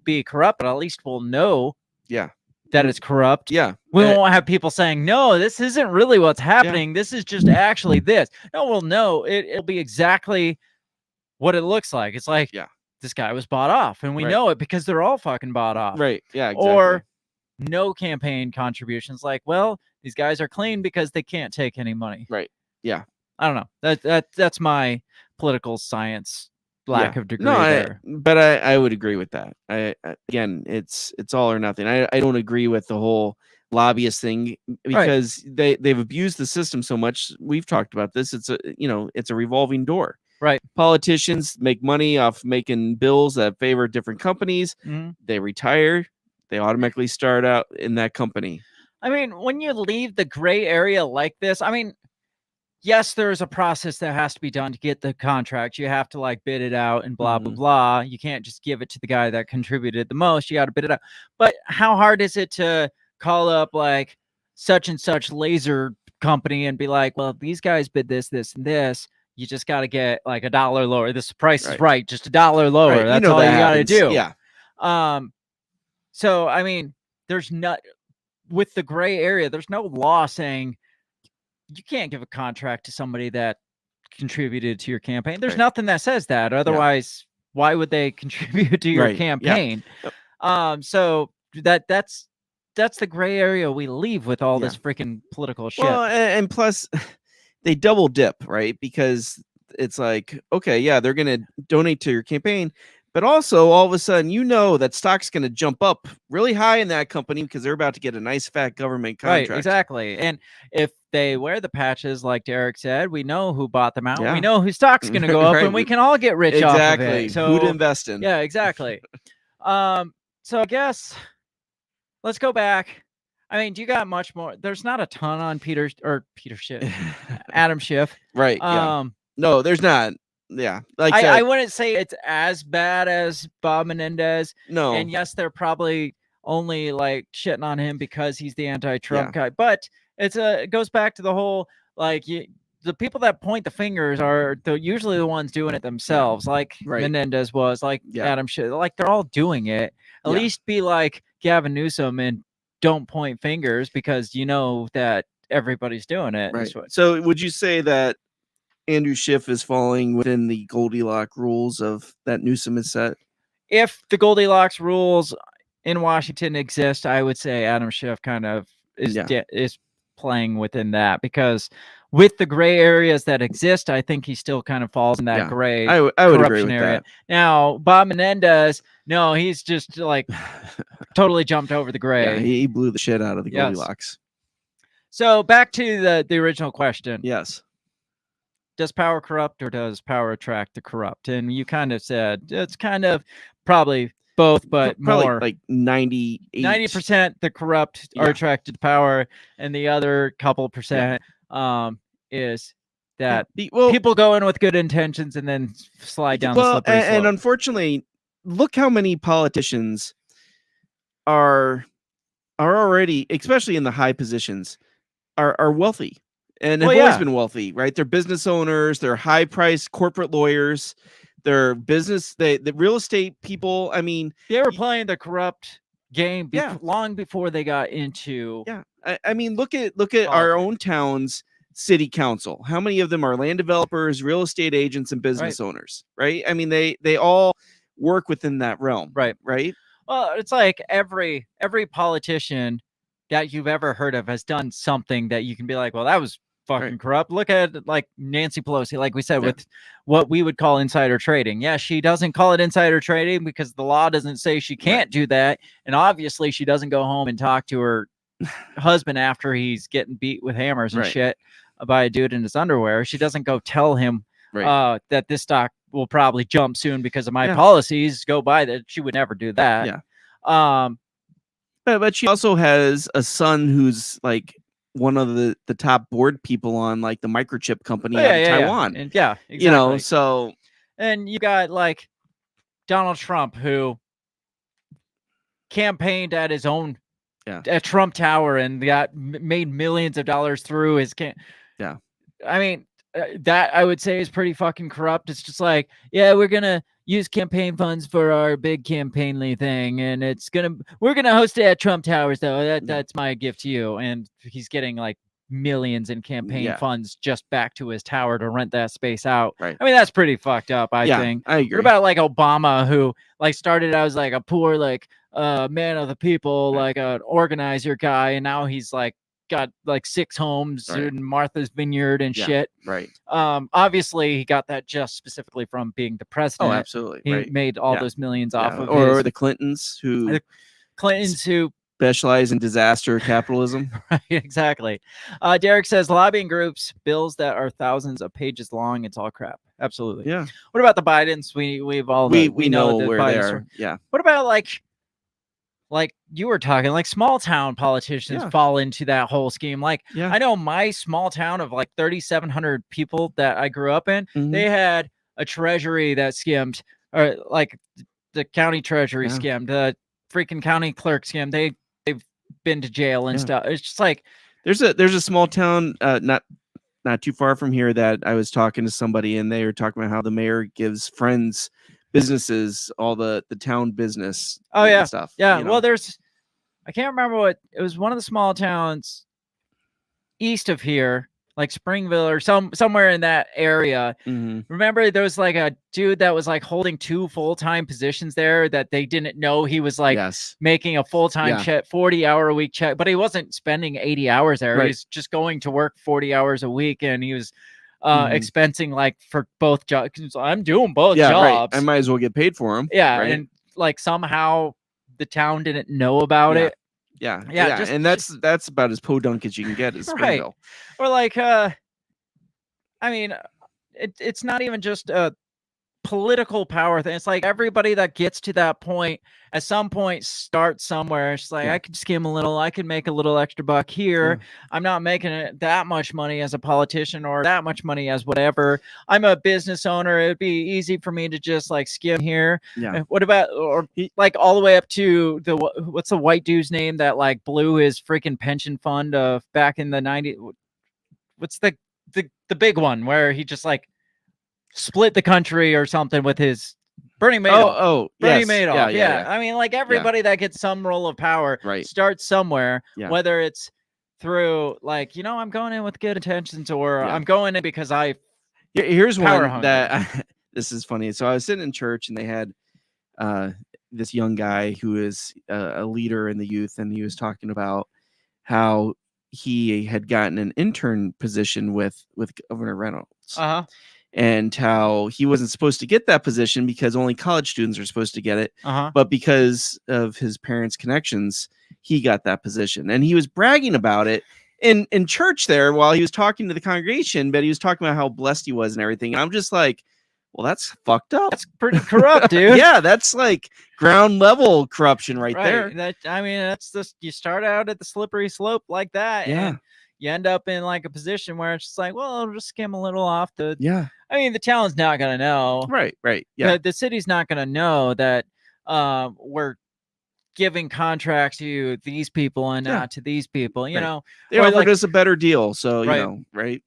be corrupt, but at least we'll know that it's corrupt. Yeah. We won't have people saying, no, this isn't really what's happening. This is just actually this. No, we'll know. It'll be exactly what it looks like. It's like, this guy was bought off, and we know it because they're all fucking bought off. Right. Yeah, exactly. Or no campaign contributions. Like, well, these guys are clean because they can't take any money. Right. Yeah. I don't know. That's my political science lack of degree there. But I would agree with that. Again, it's all or nothing. I don't agree with the whole lobbyist thing because they've abused the system so much. We've talked about this. It's a revolving door. Right. Politicians make money off making bills that favor different companies. Mm-hmm. They retire. They automatically start out in that company. I mean, when you leave the gray area like this, I mean, yes, there's a process that has to be done to get the contract. You have to like bid it out and blah, blah, blah. You can't just give it to the guy that contributed the most. You got to bid it out. But how hard is it to call up like such and such laser company and be like, well, these guys bid this, this, and this. You just got to get like $1 lower. This price is right. Just $1 lower. Right. That's all you got to do. Yeah. So, I mean, there's not with the gray area, there's no law saying you can't give a contract to somebody that contributed to your campaign. There's nothing that says that. Otherwise, why would they contribute to your campaign? So that's the gray area we leave with all this freaking political shit. Well, and plus they double dip, right? Because it's like, okay, yeah, they're going to donate to your campaign, but also all of a sudden, that stock's going to jump up really high in that company because they're about to get a nice fat government contract. Right, exactly. And if they wear the patches, like Derek said, we know who bought them out. We know whose stock's going to go up, and we can all get rich off of it. So who to invest in? Yeah, exactly. So I guess let's go back. I mean, do you got much more? There's not a ton on Peter Schiff, Adam Schiff. Right. No, there's not. Yeah. Like I wouldn't say it's as bad as Bob Menendez. No. And yes, they're probably only like shitting on him because he's the anti-Trump guy. But it goes back to the whole, like, the people that point the fingers are usually the ones doing it themselves, like Menendez was, like Adam Schiff. Like, they're all doing it. At least be like Gavin Newsom and don't point fingers, because you know that everybody's doing it. Right. So would you say that Andrew Schiff is falling within the Goldilocks rules of that Newsom has set? If the rules in Washington exist, I would say Adam Schiff kind of is playing within that, because with the gray areas that exist, I think he still kind of falls in that gray I would agree with area. that. Now, Bob Menendez, no, he's just like totally jumped over the gray. Yeah, he blew the shit out of the Goldilocks. So back to the original question. Yes. Does power corrupt, or does power attract the corrupt? And you kind of said it's kind of probably both, but probably more like 90% the corrupt are attracted to power, and the other couple percent is that people go in with good intentions and then slide down the slippery slope. And unfortunately, look how many politicians are already, especially in the high positions, are wealthy. And have always been wealthy, right? They're business owners, they're high-priced corporate lawyers, they're the real estate people. I mean, they were playing the corrupt game long before they got into. Yeah, I mean, look at our own town's city council. How many of them are land developers, real estate agents, and business owners? Right? I mean, they all work within that realm. Right. Right. Well, it's like every politician that you've ever heard of has done something that you can be like, well, that was fucking corrupt. Look at like Nancy Pelosi, like we said, with what we would call insider trading. Yeah, she doesn't call it insider trading because the law doesn't say she can't do that. And obviously she doesn't go home and talk to her husband after he's getting beat with hammers and shit by a dude in his underwear. She doesn't go tell him that this stock will probably jump soon because of my policies. Go by that. She would never do that. Yeah. But she also has a son who's like one of the top board people on like the microchip company out of Taiwan. And exactly. You know, so. And you got like Donald Trump, who campaigned at his own at Trump Tower and made millions of dollars through his I mean, that I would say is pretty fucking corrupt. It's just like, we're gonna use campaign funds for our big campaign thing, and we're gonna host it at Trump Towers though. That's my gift to you. And he's getting like millions in campaign funds just back to his tower to rent that space out. Right. I mean, that's pretty fucked up, I think. I agree. What about like Obama, who like started out as like a poor like man of the people, like an organizer guy, and now he's like got like 6 homes in Martha's Vineyard and shit. Right. Obviously he got that just specifically from being the president. Oh, absolutely. He made all those millions off of or the Clintons who specialize in disaster capitalism. Right, exactly. Derek says lobbying groups, bills that are thousands of pages long. It's all crap. Absolutely. Yeah. What about the Bidens? We know where Bidens they are. Yeah. What about like you were talking, like small town politicians fall into that whole scheme. Like I know my small town of like 3,700 people that I grew up in, they had a treasury that skimmed, or like the county treasury skimmed, the freaking county clerk skimmed. They've been to jail and stuff. It's just like there's a small town not too far from here that I was talking to somebody, and they were talking about how the mayor gives businesses all the town business stuff. Well, there's I can't remember what it was. One of the small towns east of here, like Springville or somewhere in that area. Remember, there was like a dude that was like holding 2 full-time positions there that they didn't know he was like making a full-time check, 40-hour a week check, but he wasn't spending 80 hours there. He was just going to work 40 hours a week, and he was expensing like for both jobs. I'm doing both jobs. I might as well get paid for them. And like somehow the town didn't know about it. And that's about as podunk as you can get at Springville. Or like I mean, it's not even just a political power thing. It's like everybody that gets to that point at some point starts somewhere. It's like I could skim a little, I could make a little extra buck here. I'm not making it that much money as a politician or that much money as whatever. I'm a business owner. It'd be easy for me to just like skim here. What about, or like all the way up to the, what's the white dude's name that like blew his freaking pension fund of back in the 90s? What's the big one where he just like split the country or something with his Bernie Madoff. Bernie Madoff. Yeah. I mean, like everybody that gets some role of power starts somewhere, whether it's through like, I'm going in with good intentions or I'm going in because here's one that this is funny. So I was sitting in church and they had this young guy who is a leader in the youth, and he was talking about how he had gotten an intern position with Governor Reynolds. And how he wasn't supposed to get that position because only college students are supposed to get it. But because of his parents' connections, he got that position. And he was bragging about it in church there while he was talking to the congregation, but he was talking about how blessed he was and everything. And I'm just like, well, that's fucked up. That's pretty corrupt, dude. Yeah, that's like ground level corruption right there. That's just, you start out at the slippery slope like that. And you end up in like a position where it's just like, well, I'll just skim a little off the. I mean, the town's not going to know. Right. Yeah. The city's not going to know that we're giving contracts to these people and not to these people, you know. They offered us a better deal. So, you know, right.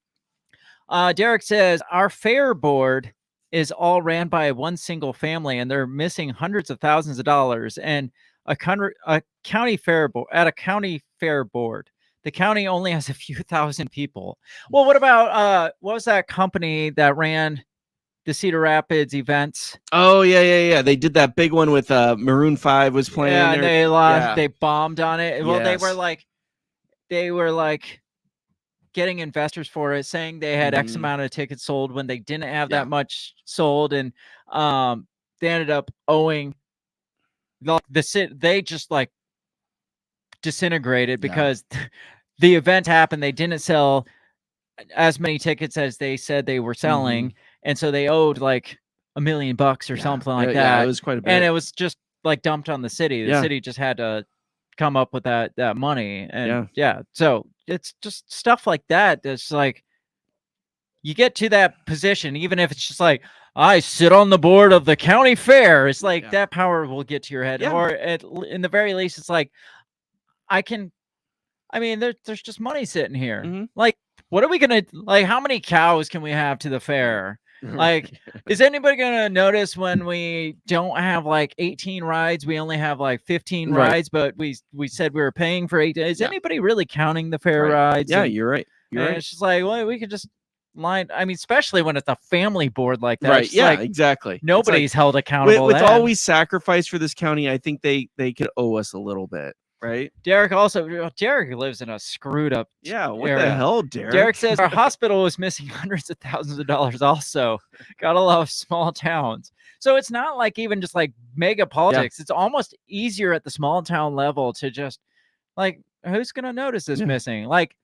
Derek says, our fair board is all ran by one single family, and they're missing hundreds of thousands of dollars. And a county fair board, at a county fair board, the county only has a few thousand people. Well, what about what was that company that ran the Cedar Rapids events? Oh yeah. They did that big one with Maroon 5 was playing. Yeah, and they lost. They bombed on it. Well, they were like getting investors for it, saying they had X amount of tickets sold when they didn't have that much sold, and they ended up owing the city. They just like disintegrated because the event happened. They didn't sell as many tickets as they said they were selling, and so they owed like $1 million or something like that. Yeah, it was quite a bit, and it was just like dumped on the city. The city just had to come up with that money, and so it's just stuff like that. That's like, you get to that position, even if it's just like, I sit on the board of the county fair. It's like that power will get to your head, or in the very least, it's like, there's just money sitting here. Like, what are we gonna, like, how many cows can we have to the fair? Like, is anybody gonna notice when we don't have like 18 rides, we only have like 15 rides, but we said we were paying for 8? Is anybody really counting the fair rides? Yeah, you're right. It's just like, well, we could just line. I mean, especially when it's a family board like that. Right. Yeah, like, exactly. Nobody's held accountable. With all we sacrifice for this county, I think they could owe us a little bit. Right. Derek lives in a screwed up what area. The hell, Derek? Derek says our hospital was missing hundreds of thousands of dollars also. Gotta love small towns. So it's not like even just like mega politics. It's almost easier at the small town level to just like, who's gonna notice this missing? Like,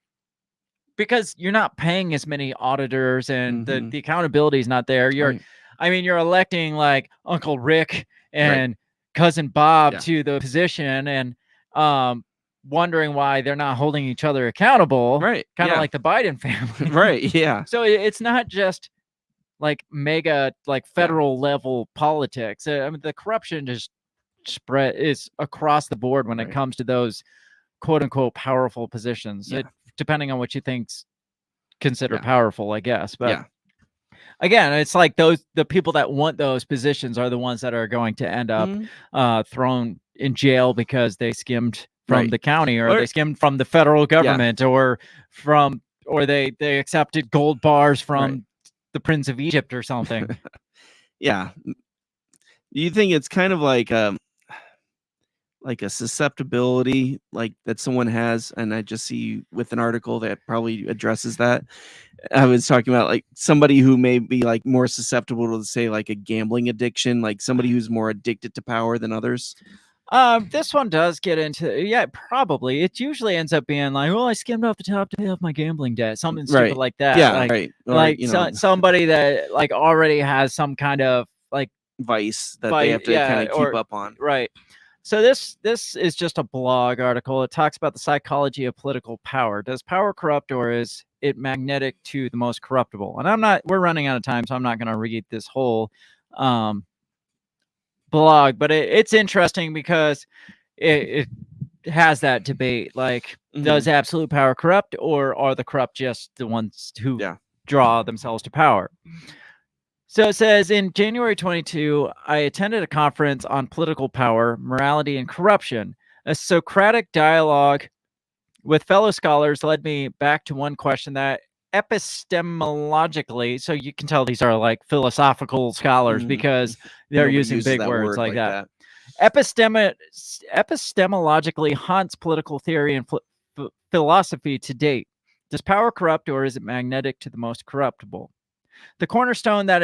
because you're not paying as many auditors, and the accountability is not there. You're electing like Uncle Rick and Cousin Bob to the position, and wondering why they're not holding each other accountable. Right. Kind of like the Biden family. Right. Yeah. So it's not just like mega, like federal level politics. I mean, the corruption just is across the board when it comes to those quote unquote powerful positions. Depending on what you think's considered powerful, I guess. But again, it's like the people that want those positions are the ones that are going to end up thrown in jail because they skimmed from the county, or they skimmed from the federal government, or they accepted gold bars from the Prince of Egypt or something. Yeah. Do you think it's kind of like a susceptibility like that someone has? And I just see with an article that probably addresses that. I was talking about like somebody who may be like more susceptible to, say, like a gambling addiction, like somebody who's more addicted to power than others. This one does get into, probably. It usually ends up being like, well, I skimmed off the top to pay off my gambling debt, something stupid like that. Yeah, like, right. Or, like somebody that like already has some kind of like vice that they have to kind of keep up on. Right. So this is just a blog article. It talks about the psychology of political power. Does power corrupt, or is it magnetic to the most corruptible? And we're running out of time, so I'm not going to read this whole blog, but it's interesting because it has that debate. Like, does absolute power corrupt, or are the corrupt just the ones who draw themselves to power? So it says, in January 22, I attended a conference on political power, morality, and corruption. A Socratic dialogue with fellow scholars led me back to one question that epistemologically, so you can tell these are like philosophical scholars because they're using big words like that. Epistemologically haunts political theory and philosophy to date. Does power corrupt, or is it magnetic to the most corruptible? The cornerstone that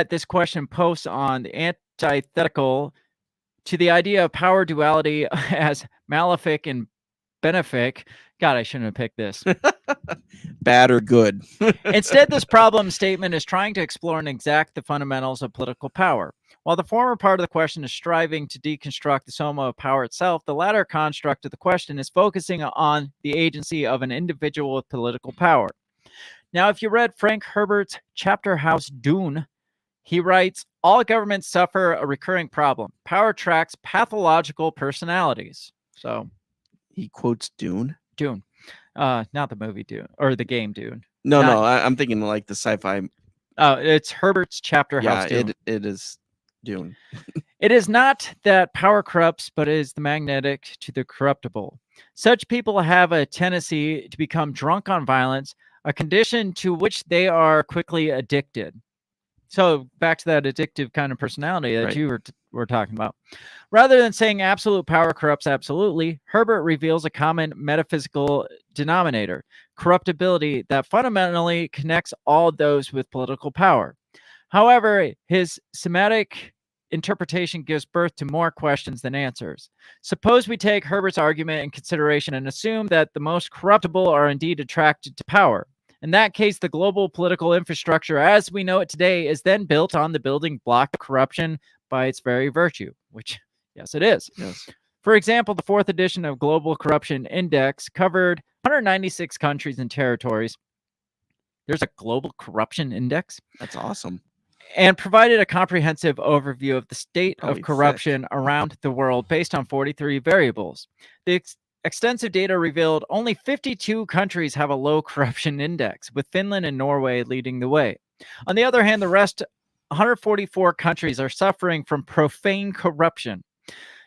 this question posts on the antithetical to the idea of power duality as malefic and benefic. God, I shouldn't have picked this. Bad or good. Instead, this problem statement is trying to explore and exact the fundamentals of political power. While the former part of the question is striving to deconstruct the soma of power itself, the latter construct of the question is focusing on the agency of an individual with political power. Now, if you read Frank Herbert's chapter house Dune, he writes, all governments suffer a recurring problem. Power tracks pathological personalities. So he quotes Dune? Dune. Not the movie Dune, or the game Dune. No, I'm thinking like the sci-fi. Oh, it's Herbert's chapter house Dune. It is Dune. It is not that power corrupts, but is the magnetic to the corruptible. Such people have a tendency to become drunk on violence, a condition to which they are quickly addicted. So back to that addictive kind of personality that you were talking about. Rather than saying absolute power corrupts absolutely, Herbert reveals a common metaphysical denominator, corruptibility, that fundamentally connects all those with political power. However, his semantic interpretation gives birth to more questions than answers. Suppose we take Herbert's argument in consideration and assume that the most corruptible are indeed attracted to power. In that case, the global political infrastructure as we know it today is then built on the building block of corruption by its very virtue, which, yes, it is. Yes. For example, the 4th edition of Global Corruption Index covered 196 countries and territories. There's a Global Corruption Index? That's awesome. And provided a comprehensive overview of the state of corruption around the world based on 43 variables. The extensive data revealed only 52 countries have a low corruption index, with Finland and Norway leading the way. On the other hand, the rest 144 countries are suffering from profane corruption.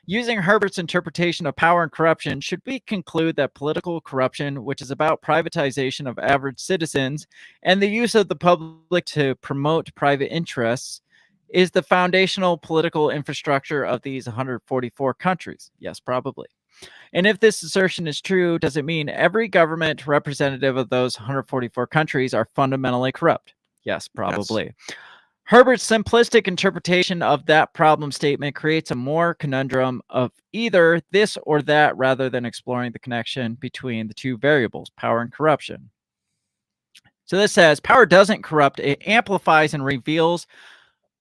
Using Herbert's interpretation of power and corruption, should we conclude that political corruption, which is about privatization of average citizens and the use of the public to promote private interests, is the foundational political infrastructure of these 144 countries? Yes, probably. And if this assertion is true, does it mean every government representative of those 144 countries are fundamentally corrupt? Yes, probably. Yes. Herbert's simplistic interpretation of that problem statement creates a more conundrum of either this or that rather than exploring the connection between the two variables, power and corruption. So this says, power doesn't corrupt, it amplifies and reveals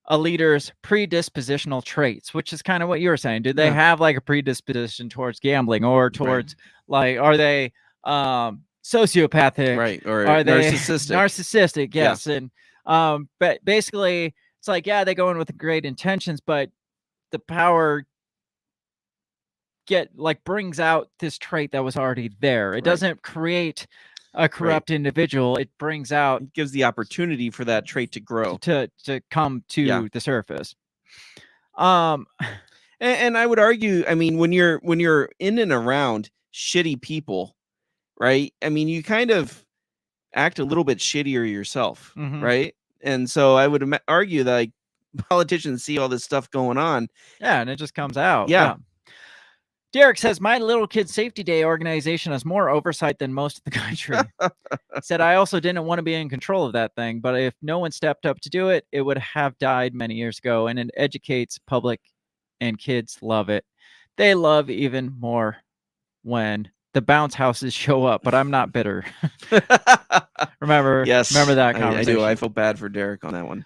a leader's predispositional traits, which is kind of what you were saying. Do they have like a predisposition towards gambling or towards like, are they sociopathic? Right. Or are they narcissistic? Narcissistic, yes. Yeah. And but basically it's like, yeah, they go in with great intentions, but the power brings out this trait that was already there. It doesn't create a corrupt individual. It brings out, it gives the opportunity for that trait to grow, to come to the surface. And I would argue, I mean, when you're in and around shitty people, right? I mean, you kind of act a little bit shittier yourself, right? And so I would argue that like politicians see all this stuff going on. Yeah, and it just comes out. Yeah. Derek says, my little kid safety day organization has more oversight than most of the country. Said, I also didn't want to be in control of that thing, but if no one stepped up to do it, it would have died many years ago. And it educates public and kids love it. They love even more when the bounce houses show up, but I'm not bitter. Remember that conversation. I do. I feel bad for Derek on that one.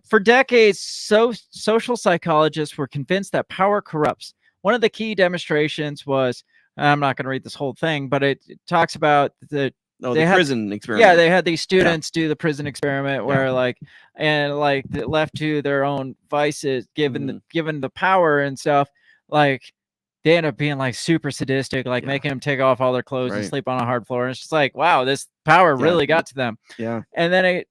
For decades, social psychologists were convinced that power corrupts. One of the key demonstrations was, I'm not going to read this whole thing, but it talks about the prison experiment. Yeah, they had these students do the prison experiment where left to their own vices, given the power and stuff, like they end up being like super sadistic, like making them take off all their clothes and sleep on a hard floor. And it's just like, wow, this power really got to them. Yeah. And then it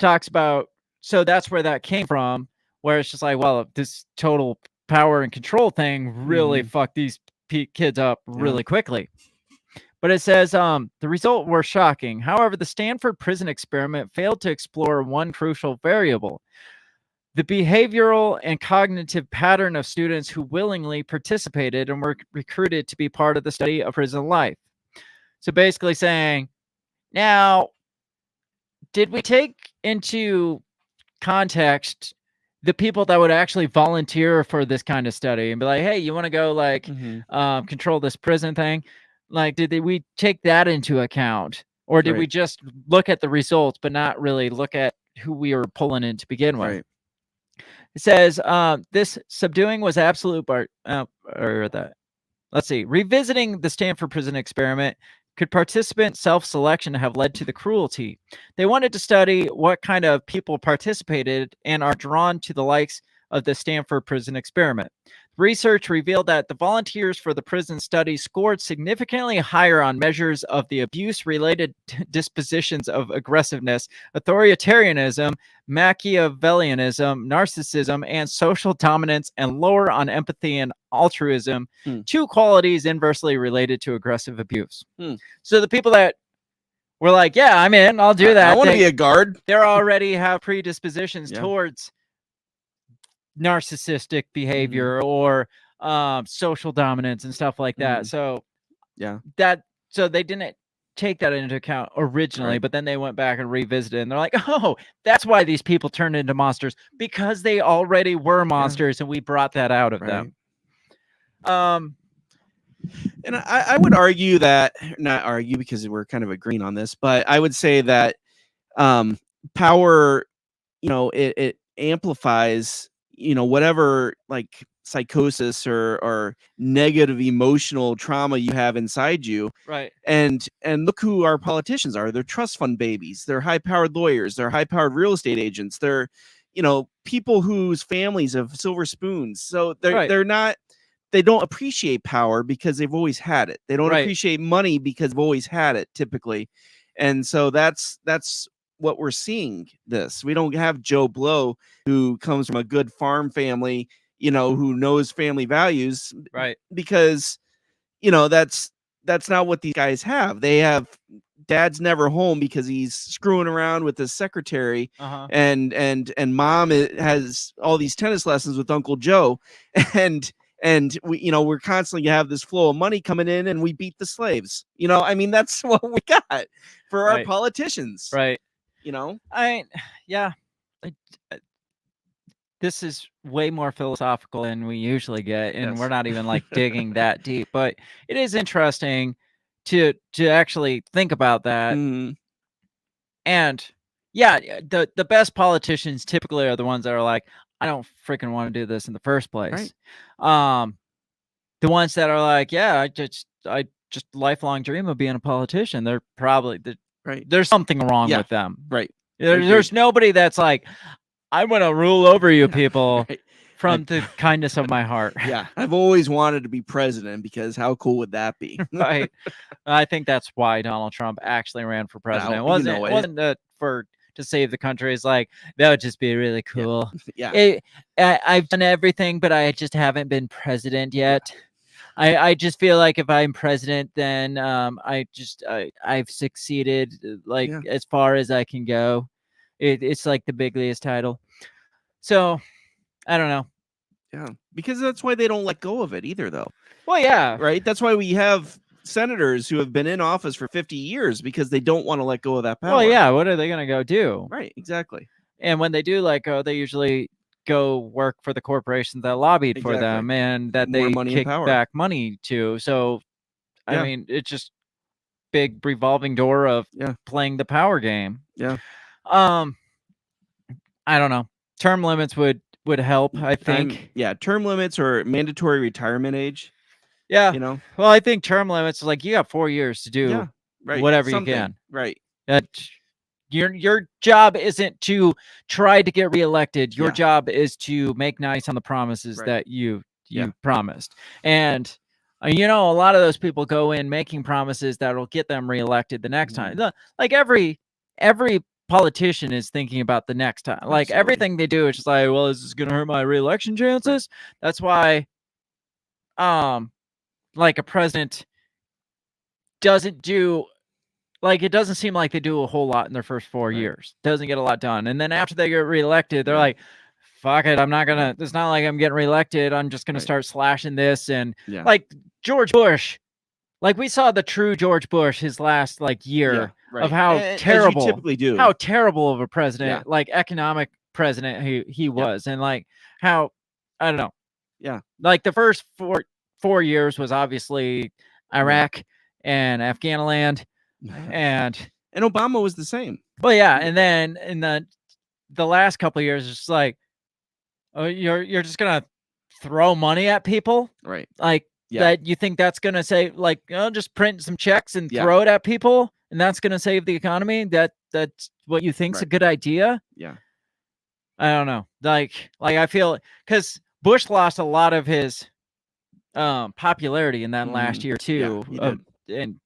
talks about, so that's where that came from, where it's just like, well, this total power and control thing really fucked these kids up really quickly. But it says the result were shocking. However, the Stanford prison experiment failed to explore one crucial variable: the behavioral and cognitive pattern of students who willingly participated and were recruited to be part of the study of prison life. So basically saying, now, did we take into context the people that would actually volunteer for this kind of study and be like, hey, you want to go like control this prison thing? Like, did we take that into account? Or did we just look at the results, but not really look at who we were pulling in to begin with? Right. It says, this subduing was absolute let's see. Revisiting the Stanford prison experiment, could participant self-selection have led to the cruelty? They wanted to study what kind of people participated and are drawn to the likes of the Stanford prison experiment. Research revealed that the volunteers for the prison study scored significantly higher on measures of the abuse-related dispositions of aggressiveness, authoritarianism, Machiavellianism, narcissism, and social dominance, and lower on empathy and altruism, two qualities inversely related to aggressive abuse. So the people that were like, yeah, I'm in, I'll do that. I want to be a guard. They already have predispositions towards narcissistic behavior or social dominance and stuff like that. So so they didn't take that into account originally, but then they went back and revisited and they're like, oh, that's why these people turned into monsters, because they already were monsters and we brought that out of them. And I would argue that, not argue because we're kind of agreeing on this, but I would say that power, it amplifies whatever like psychosis or negative emotional trauma you have inside you. Right. And look who our politicians are. They're trust fund babies. They're high-powered lawyers. They're high-powered real estate agents. They're, people whose families have silver spoons. So they're not, they don't appreciate power because they've always had it. They don't appreciate money because they've always had it typically. And so that's what we're seeing this. We don't have Joe Blow who comes from a good farm family, who knows family values, right? Because, that's not what these guys have. They have dad's never home because he's screwing around with his secretary, and mom has all these tennis lessons with Uncle Joe, and we, we're constantly have this flow of money coming in, and we beat the slaves. I mean, that's what we got for our politicians, right? This is way more philosophical than we usually get, and we're not even like digging that deep, but it is interesting to actually think about that. And the best politicians typically are the ones that are like, I don't freaking want to do this in the first place. The ones that are like, I just lifelong dream of being a politician. They're probably there's something wrong with them. Right. There's nobody that's like, I want to rule over you people from the kindness of my heart. Yeah. I've always wanted to be president because how cool would that be? Right. I think that's why Donald Trump actually ran for president. It wasn't to to save the country is like, that would just be really cool. Yeah. I've done everything, but I just haven't been president yet. I just feel like if I'm president, then I've succeeded like as far as I can go. It's like the bigliest title. So I don't know. Yeah, because that's why they don't let go of it either, though. Well, yeah, right. That's why we have senators who have been in office for 50 years because they don't want to let go of that power. Well, yeah. What are they gonna go do? Right. Exactly. And when they do let go, they usually go work for the corporations that lobbied for them and that More they money and kick power. back money to. So, Yeah. I mean, it's just big revolving door of playing the power game. Yeah. I don't know. Term limits would help, I think. Term limits or mandatory retirement age. Yeah. You know. Well, I think term limits is like you got 4 years to do whatever you can. Right. That your job isn't to try to get reelected. Your job is to make nice on the promises that you promised. And you know, a lot of those people go in making promises that will get them reelected the next time. Like every politician is thinking about the next time. Like everything they do is just like, well, is this going to hurt my reelection chances? That's why, like a president doesn't do, like, it doesn't seem like they do a whole lot in their first 4 years. Doesn't get a lot done. And then after they get reelected, they're like, fuck it. It's not like I'm getting reelected. I'm just going to start slashing this. And like George Bush, like we saw the true George Bush, his last like year of how terrible, typically do. How terrible of a president, like economic president he was. And like how, I don't know. Yeah. Like the first four years was obviously Iraq and Afghanistan. And Obama was the same. Well, yeah. And then in the last couple of years, it's just like, oh, you're just going to throw money at people. Right. Like, that you think that's going to say, like, just print some checks and throw it at people, and that's going to save the economy? That's what you think's a good idea? Yeah. I don't know. Like I feel, because Bush lost a lot of his popularity in that last year too. And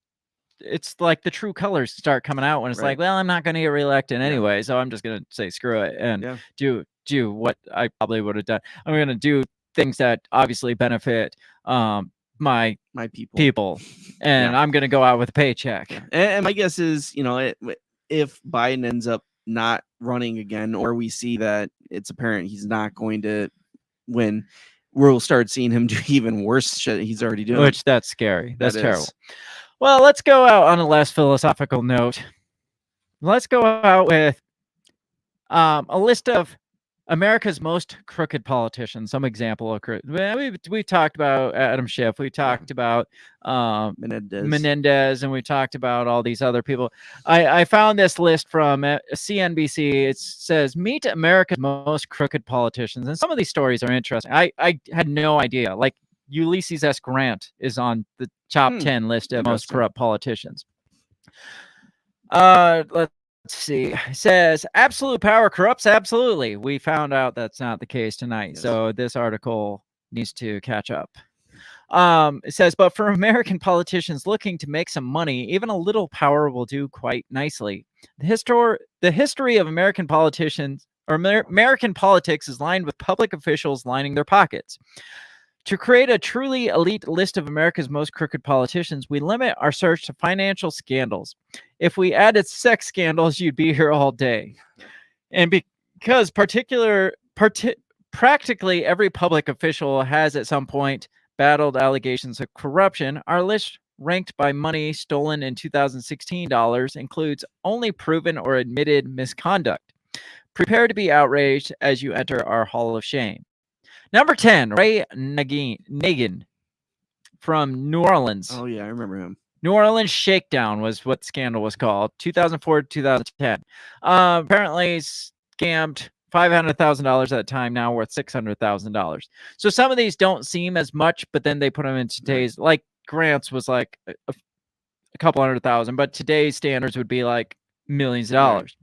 it's like the true colors start coming out when it's like, well, I'm not going to get reelected anyway, so I'm just going to say screw it and do what I probably would have done. I'm going to do things that obviously benefit my people, and I'm going to go out with a paycheck. And my guess is, you know, if Biden ends up not running again, or we see that it's apparent he's not going to win, we'll start seeing him do even worse shit he's already doing. Which that's scary. That's terrible. Well, let's go out on a less philosophical note. Let's go out with a list of America's most crooked politicians. Some example of we talked about Adam Schiff. We talked about Menendez, and we talked about all these other people. I found this list from CNBC. It says, meet America's most crooked politicians. And some of these stories are interesting. I had no idea. Like Ulysses S. Grant is on the top 10 list of most corrupt politicians. Let's see. It says, absolute power corrupts absolutely. We found out that's not the case tonight. So this article needs to catch up. It says, but for American politicians looking to make some money, even a little power will do quite nicely. The history of American politicians or American politics is lined with public officials lining their pockets. To create a truly elite list of America's most crooked politicians, we limit our search to financial scandals. If we added sex scandals, you'd be here all day. And because practically every public official has at some point battled allegations of corruption, our list, ranked by money stolen in 2016 dollars, includes only proven or admitted misconduct. Prepare to be outraged as you enter our Hall of Shame. Number 10, Ray Nagin from New Orleans. Oh, yeah, I remember him. New Orleans Shakedown was what the scandal was called, 2004 to 2010. Apparently scammed $500,000 at the time, now worth $600,000. So some of these don't seem as much, but then they put them in today's, like Grant's was like a couple $100,000, but today's standards would be like millions of dollars.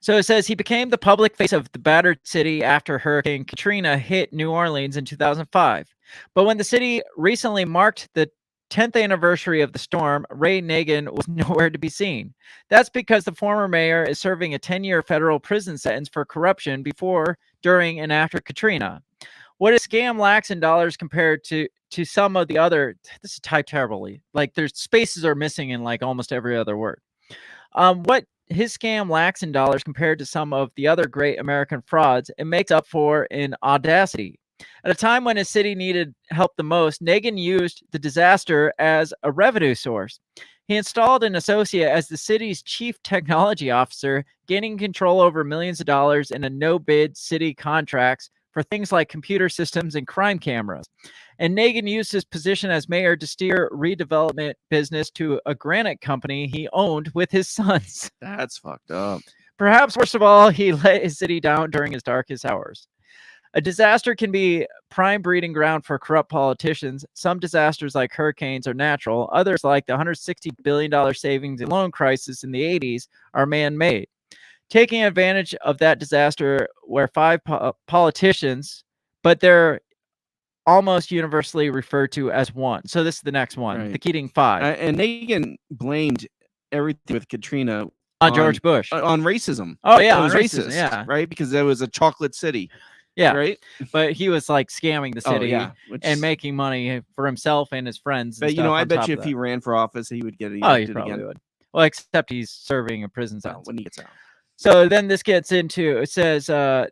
So it says he became the public face of the battered city after Hurricane Katrina hit New Orleans in 2005. But when the city recently marked the 10th anniversary of the storm, Ray Nagin was nowhere to be seen. That's because the former mayor is serving a 10-year federal prison sentence for corruption before, during, and after Katrina. What a scam lacks in dollars compared to some of the other, this is typed terribly, like there's spaces are missing in like almost every other word. What his scam lacks in dollars compared to some of the other great American frauds, it makes up for in audacity. At a time when his city needed help the most, Nagin used the disaster as a revenue source. He installed an associate as the city's chief technology officer, gaining control over millions of dollars in a no-bid city contracts for things like computer systems and crime cameras. And Nagin used his position as mayor to steer redevelopment business to a granite company he owned with his sons. That's fucked up. Perhaps worst of all, he let his city down during his darkest hours. A disaster can be prime breeding ground for corrupt politicians. Some disasters like hurricanes are natural. Others, like the $160 billion savings and loan crisis in the 80s, are man-made. Taking advantage of that disaster where 5 politicians, but they're almost universally referred to as one. So this is the next one, Right. the Keating 5. And Nagin blamed everything with Katrina on George Bush. On racism. Oh, yeah. It was on racist, racism, yeah. right? Because it was a chocolate city. Yeah. Right? But he was like scamming the city which, and making money for himself and his friends. But, and you know, stuff I on bet top you of if he that. ran for office, he would get Oh, he elected probably again. would. Well, except he's serving a prison sentence. When he gets out. So then this gets into, it says the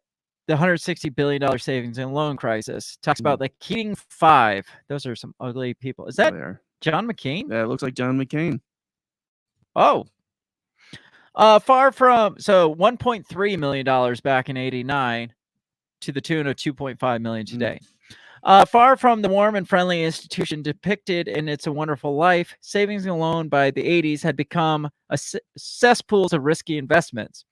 $160 billion savings and loan crisis. Talks about the Keating 5. Those are some ugly people. Is that John McCain? Yeah, it looks like John McCain. Oh. Far from, so $1.3 million back in 89 to the tune of $2.5 million today. Far from the warm and friendly institution depicted in It's a Wonderful Life, savings and loan by the 80s had become a cesspools of risky investments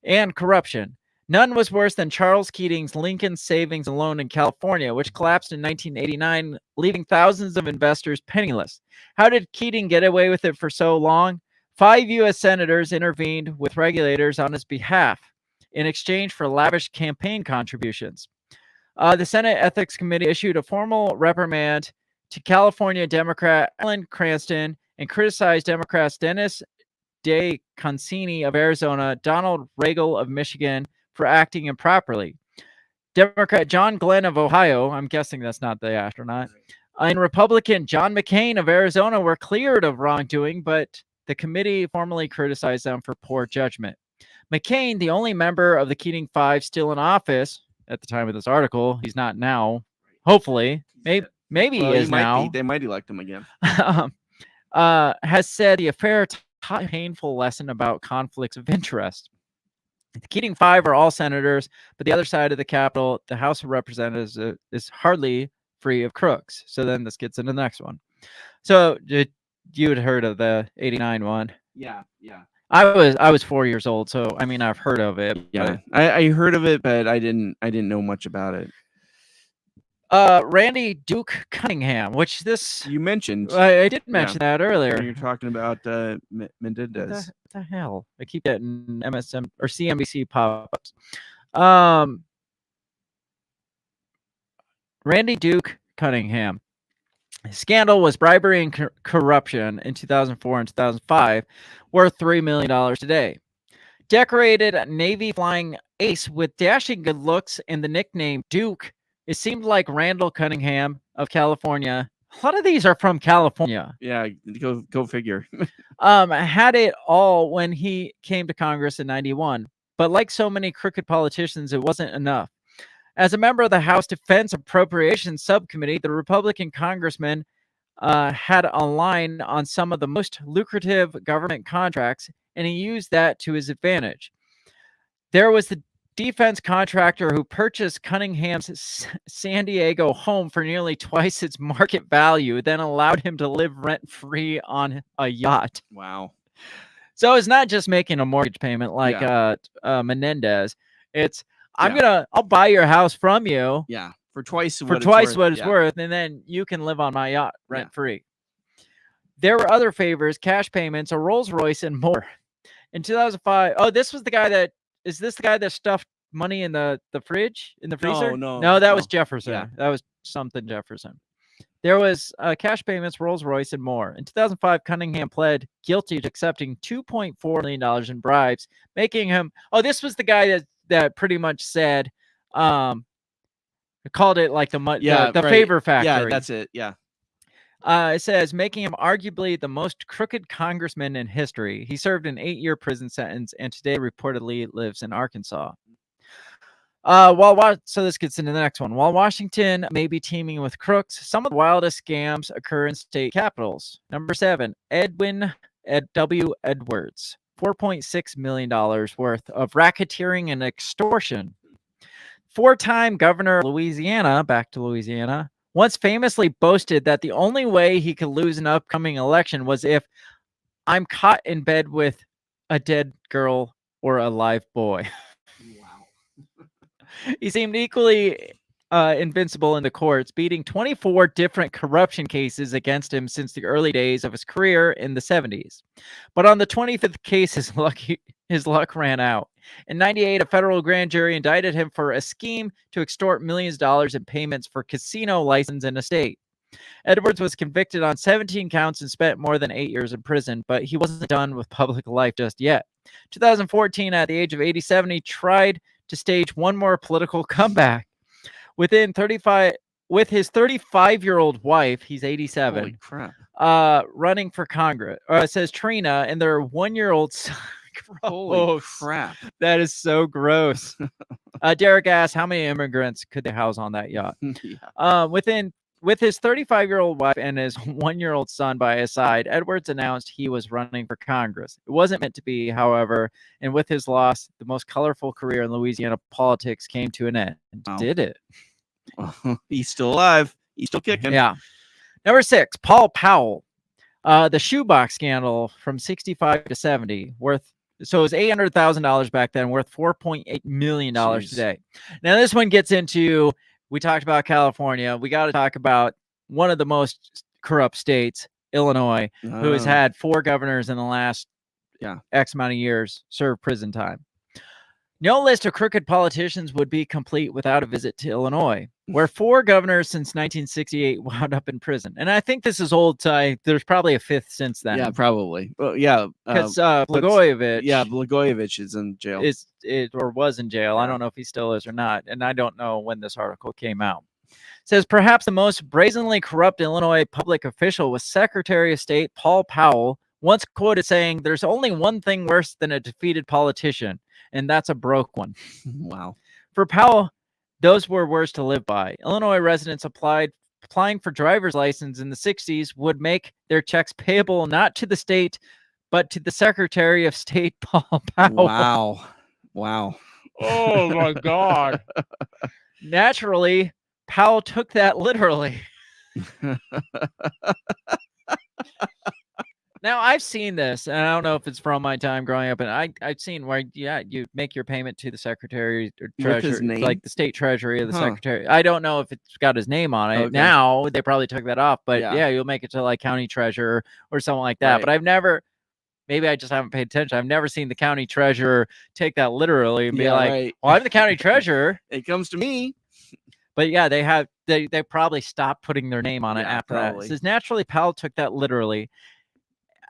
and corruption. None was worse than Charles Keating's Lincoln Savings and Loan in California, which collapsed in 1989, leaving thousands of investors penniless. How did Keating get away with it for so long? 5 U.S. senators intervened with regulators on his behalf in exchange for lavish campaign contributions. The Senate Ethics Committee issued a formal reprimand to California Democrat Alan Cranston and criticized Democrats Dennis DeConcini of Arizona, Donald Regal of Michigan for acting improperly. Democrat John Glenn of Ohio, I'm guessing that's not the astronaut, and Republican John McCain of Arizona were cleared of wrongdoing, but the committee formally criticized them for poor judgment. McCain, the only member of the Keating 5 still in office at the time of this article, he's not now, hopefully, maybe he is now. They might elect him again. Has said the affair taught a painful lesson about conflicts of interest. The Keating 5 are all senators, but the other side of the Capitol, the House of Representatives, is hardly free of crooks. So then this gets into the next one. So you had heard of the 89 one? Yeah. I was 4 years old, so I mean I've heard of it. Yeah, I heard of it, but I didn't know much about it. Randy Duke Cunningham, which this you mentioned. I did mention that earlier. When you're talking about Menendez. What the hell? I keep getting MSM or CNBC pop-ups. Randy Duke Cunningham. His scandal was bribery and corruption in 2004 and 2005, worth $3 million today. Decorated Navy flying ace with dashing good looks and the nickname Duke, it seemed like Randall Cunningham of California. A lot of these are from California. Yeah, go figure. Had it all when he came to Congress in 91. But like so many crooked politicians, it wasn't enough. As a member of the House Defense Appropriations Subcommittee, the Republican congressman had a line on some of the most lucrative government contracts, and he used that to his advantage. There was the defense contractor who purchased Cunningham's San Diego home for nearly twice its market value, then allowed him to live rent-free on a yacht. Wow. So it's not just making a mortgage payment like Menendez. It's I'll buy your house from you. Yeah, for twice what it's worth, and then you can live on my yacht rent free. There were other favors, cash payments, a Rolls Royce, and more. In 2005, this was the guy that is this the guy that stuffed money in the fridge in the freezer? No, that was Jefferson. Yeah. That was something Jefferson. There was cash payments, Rolls-Royce, and more. In 2005, Cunningham pled guilty to accepting $2.4 million in bribes, making him... Oh, this was the guy that pretty much said... called it like the right. favor factory. Yeah, that's it. Yeah. It says, making him arguably the most crooked congressman in history. He served an 8-year prison sentence and today reportedly lives in Arkansas. So this gets into the next one. While Washington may be teeming with crooks, some of the wildest scams occur in state capitals. Number 7, Edwin W. Edwards, $4.6 million worth of racketeering and extortion. 4-time governor of Louisiana, back to Louisiana, once famously boasted that the only way he could lose an upcoming election was if I'm caught in bed with a dead girl or a live boy. Wow. He seemed equally invincible in the courts, beating 24 different corruption cases against him since the early days of his career in the 70s. But on the 25th case, his luck ran out. In 98, a federal grand jury indicted him for a scheme to extort millions of dollars in payments for casino license and estate. Edwards was convicted on 17 counts and spent more than 8 years in prison, but he wasn't done with public life just yet. 2014, at the age of 87, he tried to stage one more political comeback. With his 35-year-old wife, he's 87. Holy crap. Running for Congress. It says Trina and their 1-year-old son. Holy crap. That is so gross. Derek asked, how many immigrants could they house on that yacht? Yeah. With his 35-year-old wife and his 1-year-old son by his side, Edwards announced he was running for Congress. It wasn't meant to be, however, and with his loss, the most colorful career in Louisiana politics came to an end. Wow. Did it? He's still alive. He's still kicking. Yeah. Number 6, Paul Powell. The shoebox scandal from 65 to 70, so it was $800,000 back then, worth $4.8 million today. Now, this one gets into... We talked about California. We got to talk about one of the most corrupt states, Illinois, who has had 4 governors in the last X amount of years serve prison time. No list of crooked politicians would be complete without a visit to Illinois, where 4 governors since 1968 wound up in prison. And I think this is old. There's probably a 5th since then. Yeah, probably. Well, yeah. Because Blagojevich. Yeah, Blagojevich is in jail. Was in jail. I don't know if he still is or not. And I don't know when this article came out. It says perhaps the most brazenly corrupt Illinois public official was Secretary of State Paul Powell, once quoted saying, "There's only one thing worse than a defeated politician, and that's a broke one." Wow. For Powell, those were words to live by. Illinois residents applying for driver's license in the 60s would make their checks payable not to the state, but to the Secretary of State Paul Powell. Wow. Oh my God. Naturally, Powell took that literally. Now, I've seen this, and I don't know if it's from my time growing up, and I've seen where, you make your payment to the Secretary or Treasurer, like the state treasury of the Secretary. I don't know if it's got his name on it. Okay. Now, they probably took that off, but you'll make it to like county treasurer or something like that. Right. But I've never, maybe I just haven't paid attention. I've never seen the county treasurer take that literally and be like, well, I'm the county treasurer. It comes to me. But yeah, they probably stopped putting their name on it after that. It says, naturally, Powell took that literally.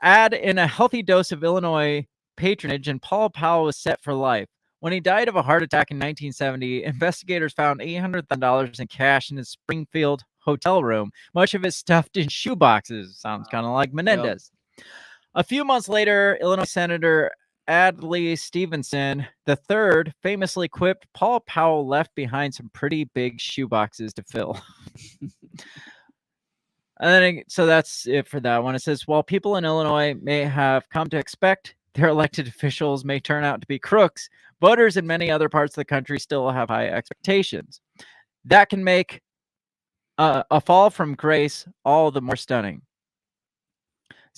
Add in a healthy dose of Illinois patronage, and Paul Powell was set for life. When he died of a heart attack in 1970, investigators found $800,000 in cash in his Springfield hotel room, much of it stuffed in shoeboxes. Sounds kind of like Menendez. Yep. A few months later, Illinois Senator Adlai Stevenson III famously quipped, Paul Powell left behind some pretty big shoeboxes to fill. And then, so that's it for that one. It says, while people in Illinois may have come to expect their elected officials may turn out to be crooks, voters in many other parts of the country still have high expectations. That can make a fall from grace all the more stunning.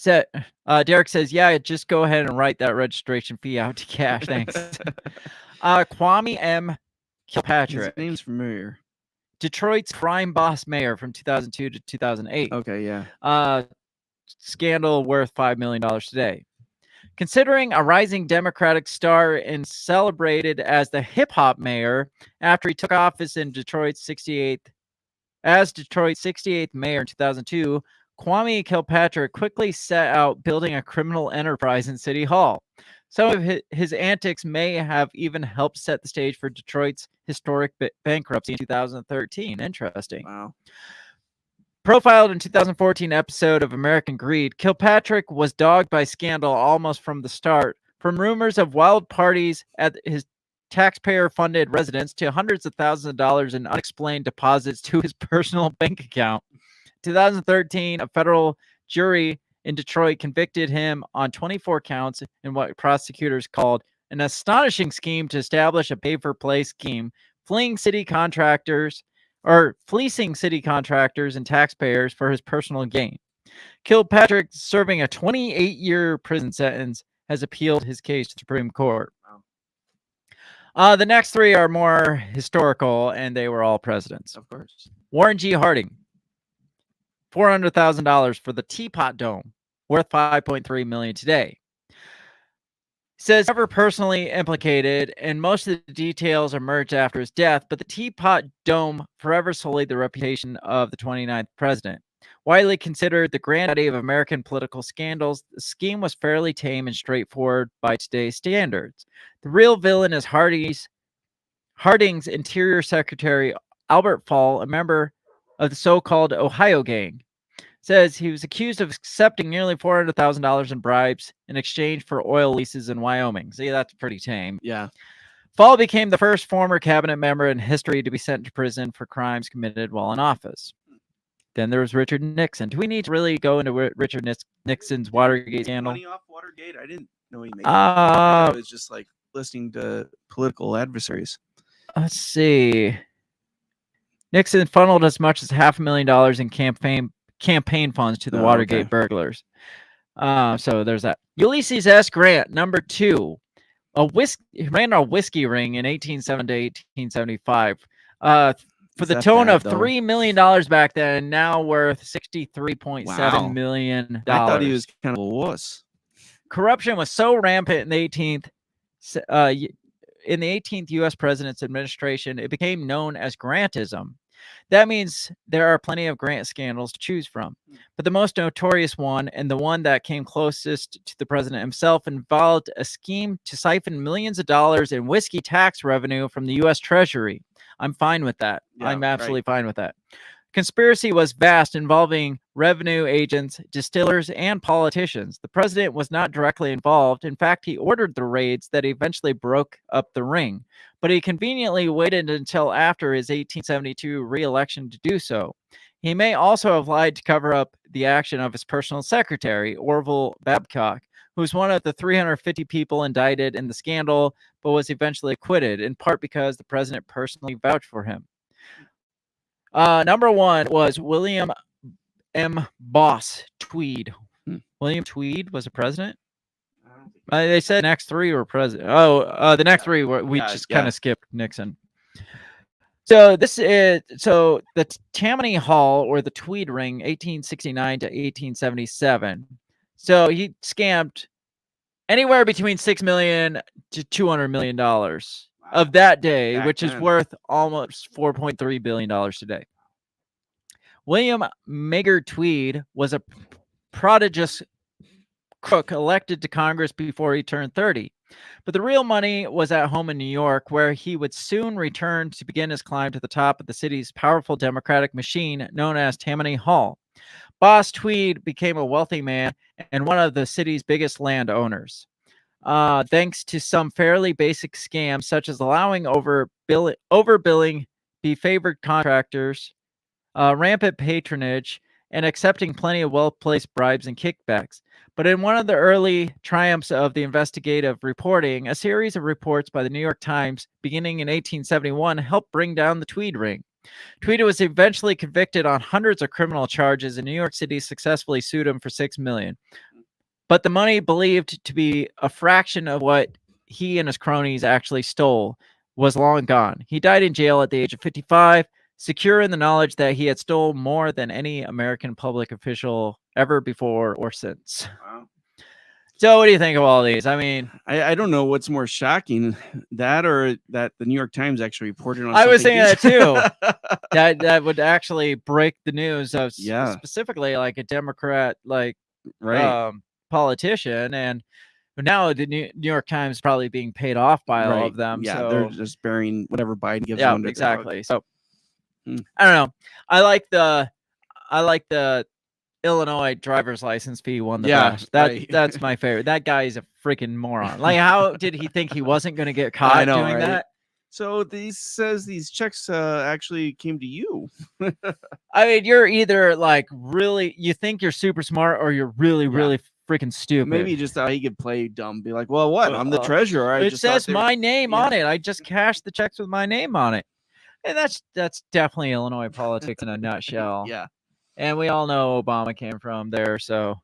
Derek says, yeah, just go ahead and write that registration fee out to cash. Thanks. Kwame M. Kilpatrick. His name's familiar. Detroit's crime boss mayor from 2002 to 2008. Okay, yeah. Scandal worth $5 million today. Considering a rising Democratic star and celebrated as the hip-hop mayor after he took office in Detroit's 68th As Detroit's 68th mayor in 2002, Kwame Kilpatrick quickly set out building a criminal enterprise in City Hall. Some of his antics may have even helped set the stage for Detroit's historic bankruptcy in 2013. Interesting. Wow. Profiled in 2014 episode of American Greed, Kilpatrick was dogged by scandal almost from the start, from rumors of wild parties at his taxpayer-funded residence to hundreds of thousands of dollars in unexplained deposits to his personal bank account. 2013, a federal jury in Detroit convicted him on 24 counts in what prosecutors called an astonishing scheme to establish a pay-for-play scheme, fleecing city contractors and taxpayers for his personal gain. Kilpatrick, serving a 28-year prison sentence, has appealed his case to the Supreme Court. The next three are more historical, and they were all presidents. Of course. Warren G. Harding, $400,000 for the Teapot Dome, worth $5.3 million today. Says never personally implicated, and most of the details emerged after his death, but the Teapot Dome forever sullied the reputation of the 29th president. Widely considered the granddaddy of American political scandals, the scheme was fairly tame and straightforward by today's standards. The real villain is Harding's Interior Secretary Albert Fall, a member of the so-called Ohio Gang. Says he was accused of accepting nearly $400,000 in bribes in exchange for oil leases in Wyoming. See, that's pretty tame. Yeah. Fall became the first former cabinet member in history to be sent to prison for crimes committed while in office. Then there was Richard Nixon. Do we need to really go into Richard Nixon's Watergate scandal? Money off Watergate? I didn't know he made it. I was just like listening to political adversaries. Let's see. Nixon funneled as much as $500,000 in campaign funds to the Watergate burglars. So there's that. Ulysses S. Grant, number 2, ran a whiskey ring in 1870 to 1875. For the tone of $3 million back then, now worth $63.7 million. I thought he was kind of a wuss. Corruption was so rampant in the 18th U.S. president's administration, it became known as Grantism. That means there are plenty of Grant scandals to choose from. But the most notorious one, and the one that came closest to the president himself, involved a scheme to siphon millions of dollars in whiskey tax revenue from the U.S. Treasury. I'm fine with that. Yeah, I'm absolutely fine with that. Conspiracy was vast, involving revenue agents, distillers, and politicians. The president was not directly involved. In fact, he ordered the raids that eventually broke up the ring. But he conveniently waited until after his 1872 re-election to do so. He may also have lied to cover up the action of his personal secretary, Orville Babcock, who was one of the 350 people indicted in the scandal, but was eventually acquitted, in part because the president personally vouched for him. Number 1 was William M. Boss Tweed. William Tweed was a president? They said the next 3 were president. The next 3 were, we just kind of skipped Nixon. So the Tammany Hall, or the Tweed Ring, 1869 to 1877. So he scammed anywhere between $6 million to $200 million of that day, which is worth almost $4.3 billion today. William Maynard Tweed was a prodigious crook elected to Congress before he turned 30. But the real money was at home in New York, where he would soon return to begin his climb to the top of the city's powerful democratic machine known as Tammany Hall. Boss Tweed became a wealthy man and one of the city's biggest landowners, thanks to some fairly basic scams, such as allowing overbilling favored contractors, rampant patronage, and accepting plenty of well-placed bribes and kickbacks. But in one of the early triumphs of the investigative reporting, a series of reports by the New York Times beginning in 1871 helped bring down the Tweed Ring. Tweed was eventually convicted on hundreds of criminal charges, and New York City successfully sued him for $6 million. But the money, believed to be a fraction of what he and his cronies actually stole, was long gone. He died in jail at the age of 55, secure in the knowledge that he had stolen more than any American public official ever before or since. Wow. So what do you think of all these? I mean, I don't know what's more shocking, that or that the New York Times actually reported on. I was something thinking that too. that would actually break the news of specifically like a Democrat politician, and now the New York Times is probably being paid off by all of them. Yeah, so they're just burying whatever Biden gives them under exactly. the rug. So I don't know. I like the Illinois driver's license fee one the best. That's my favorite. That guy is a freaking moron. Like, how did he think he wasn't going to get caught doing that? So these says these checks actually came to you. I mean, you're either like really, you think you're super smart, or you're really freaking stupid. Maybe he just thought he could play dumb, be like, well, what? I'm the treasurer. It says my name on it. I just cashed the checks with my name on it. And that's definitely Illinois politics in a nutshell. Yeah. And we all know Obama came from there, so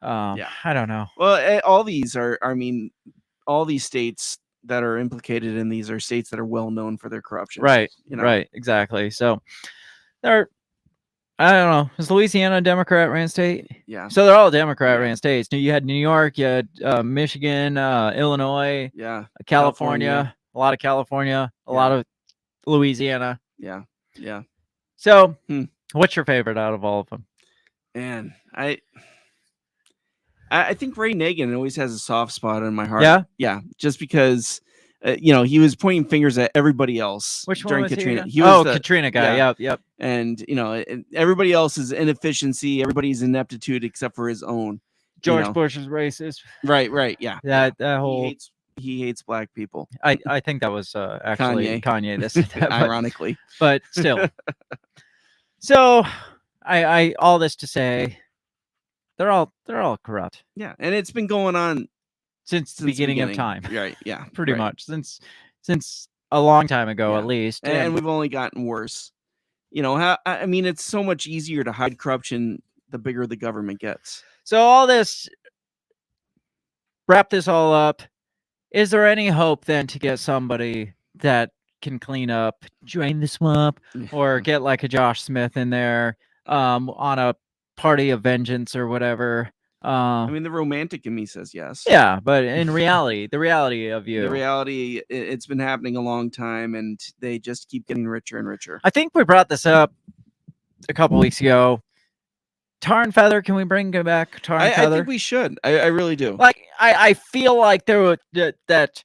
I don't know. Well, all these are, I mean, all these states that are implicated in these are states that are well known for their corruption. Right. Right. Exactly. So they're, I don't know. Is Louisiana a Democrat-ran state? Yeah. So they're all Democrat-ran states. You had New York, you had Michigan, Illinois, California, a lot of California, a lot of Louisiana. Yeah. Yeah. So what's your favorite out of all of them? Man, I think Ray Nagin always has a soft spot in my heart. Yeah, just because he was pointing fingers at everybody else. Which during one was Katrina. He was the Katrina guy. Yep. And everybody else's inefficiency, everybody's ineptitude except for his own. George Bush is racist. Right. Yeah. That whole he hates black people. I think that was actually Kanye that said that, ironically, but still. So I all this to say, they're all corrupt. Yeah, and it's been going on since the beginning of time. Right. Yeah. Pretty much since a long time ago, at least. And we've only gotten worse. I mean, it's so much easier to hide corruption the bigger the government gets. So all this, wrap this all up. Is there any hope then to get somebody that can clean up, drain the swamp, or get like a Josh Smith in there on a party of vengeance or whatever? I mean, the romantic in me says yes. Yeah, but in reality, the reality of you. The reality, it's been happening a long time, and they just keep getting richer and richer. I think we brought this up a couple weeks ago. Tar and Feather, can we bring back Tar and Feather? I think we should. I really do. Like, I feel like there were that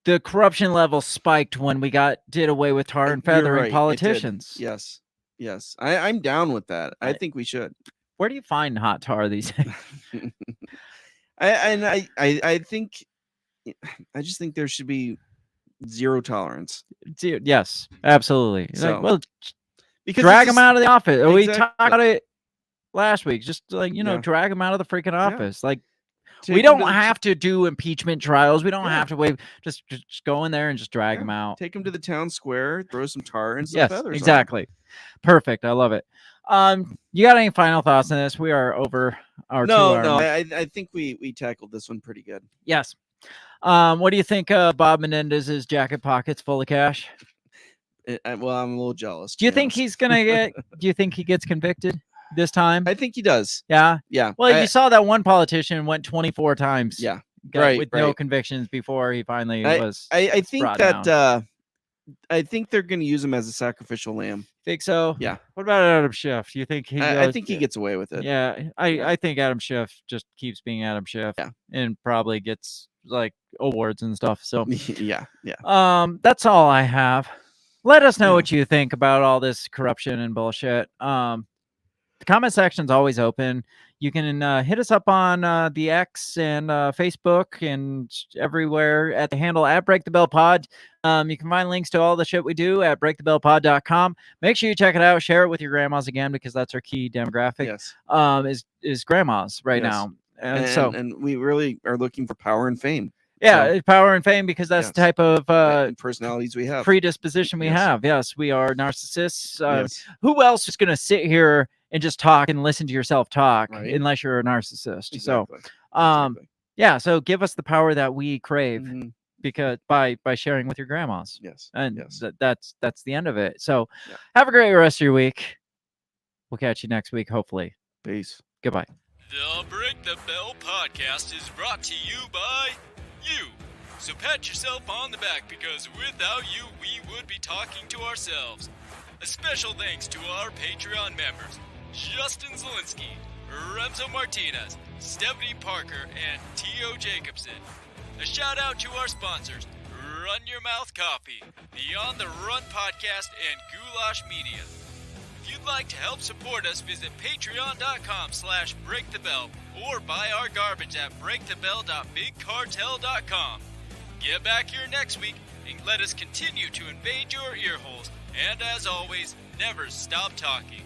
the corruption level spiked when we did away with Tar and Feather and politicians. Yes. I'm down with that. I think we should. Where do you find hot tar these days? I think, I just think there should be zero tolerance. Yes, absolutely. So, like, well, because drag them out of the office. Exactly. We talked about it last week. Just like, drag them out of the freaking office. Like, we don't have to do impeachment trials. We don't have to wait. Just go in there and just drag them out. Take them to the town square, throw some tar and some feathers. Exactly. Perfect. I love it. You got any final thoughts on this? We are over our 2 hour. No. I think we tackled this one pretty good. Yes. What do you think Bob Menendez's jacket pockets full of cash? Well, I'm a little jealous. Do you think he's gonna get? Do you think he gets convicted this time? I think he does. Yeah. Yeah. Well, you saw that one politician went 24 times. Yeah. With no convictions before he finally was. I think that down. I think they're going to use him as a sacrificial lamb. Think so? Yeah. What about Adam Schiff? Do you think he? I think he gets away with it. Yeah. I think Adam Schiff just keeps being Adam Schiff. Yeah. And probably gets like awards and stuff. So yeah. That's all I have. Let us know what you think about all this corruption and bullshit. The comment section's always open. You can hit us up on the X and Facebook and everywhere at the handle at Break the Bell Pod. You can find links to all the shit we do at breakthebellpod.com. Make sure you check it out. Share it with your grandmas again, because that's our key demographic. Yes. Is grandmas right now. And we really are looking for power and fame. Yeah, power and fame, because that's the type of personalities we have, predisposition we have. Yes, we are narcissists. Who else is going to sit here and just talk and listen to yourself talk unless you're a narcissist? Exactly. So, yeah. So give us the power that we crave, because by sharing with your grandmas. Yes. And that's the end of it. So have a great rest of your week. We'll catch you next week, hopefully. Peace. Goodbye. The Break the Bell podcast is brought to you by you. So pat yourself on the back because without you, we would be talking to ourselves. A special thanks to our Patreon members, Justin Zielinski, Remzo Martinez, Stephanie Parker, and T.O. Jacobson. A shout out to our sponsors, Run Your Mouth Coffee, the On the Run podcast, and Goulash Media. If you'd like to help support us, visit patreon.com/breakthebell or buy our garbage at breakthebell.bigcartel.com. Get back here next week and let us continue to invade your ear holes. And as always, never stop talking.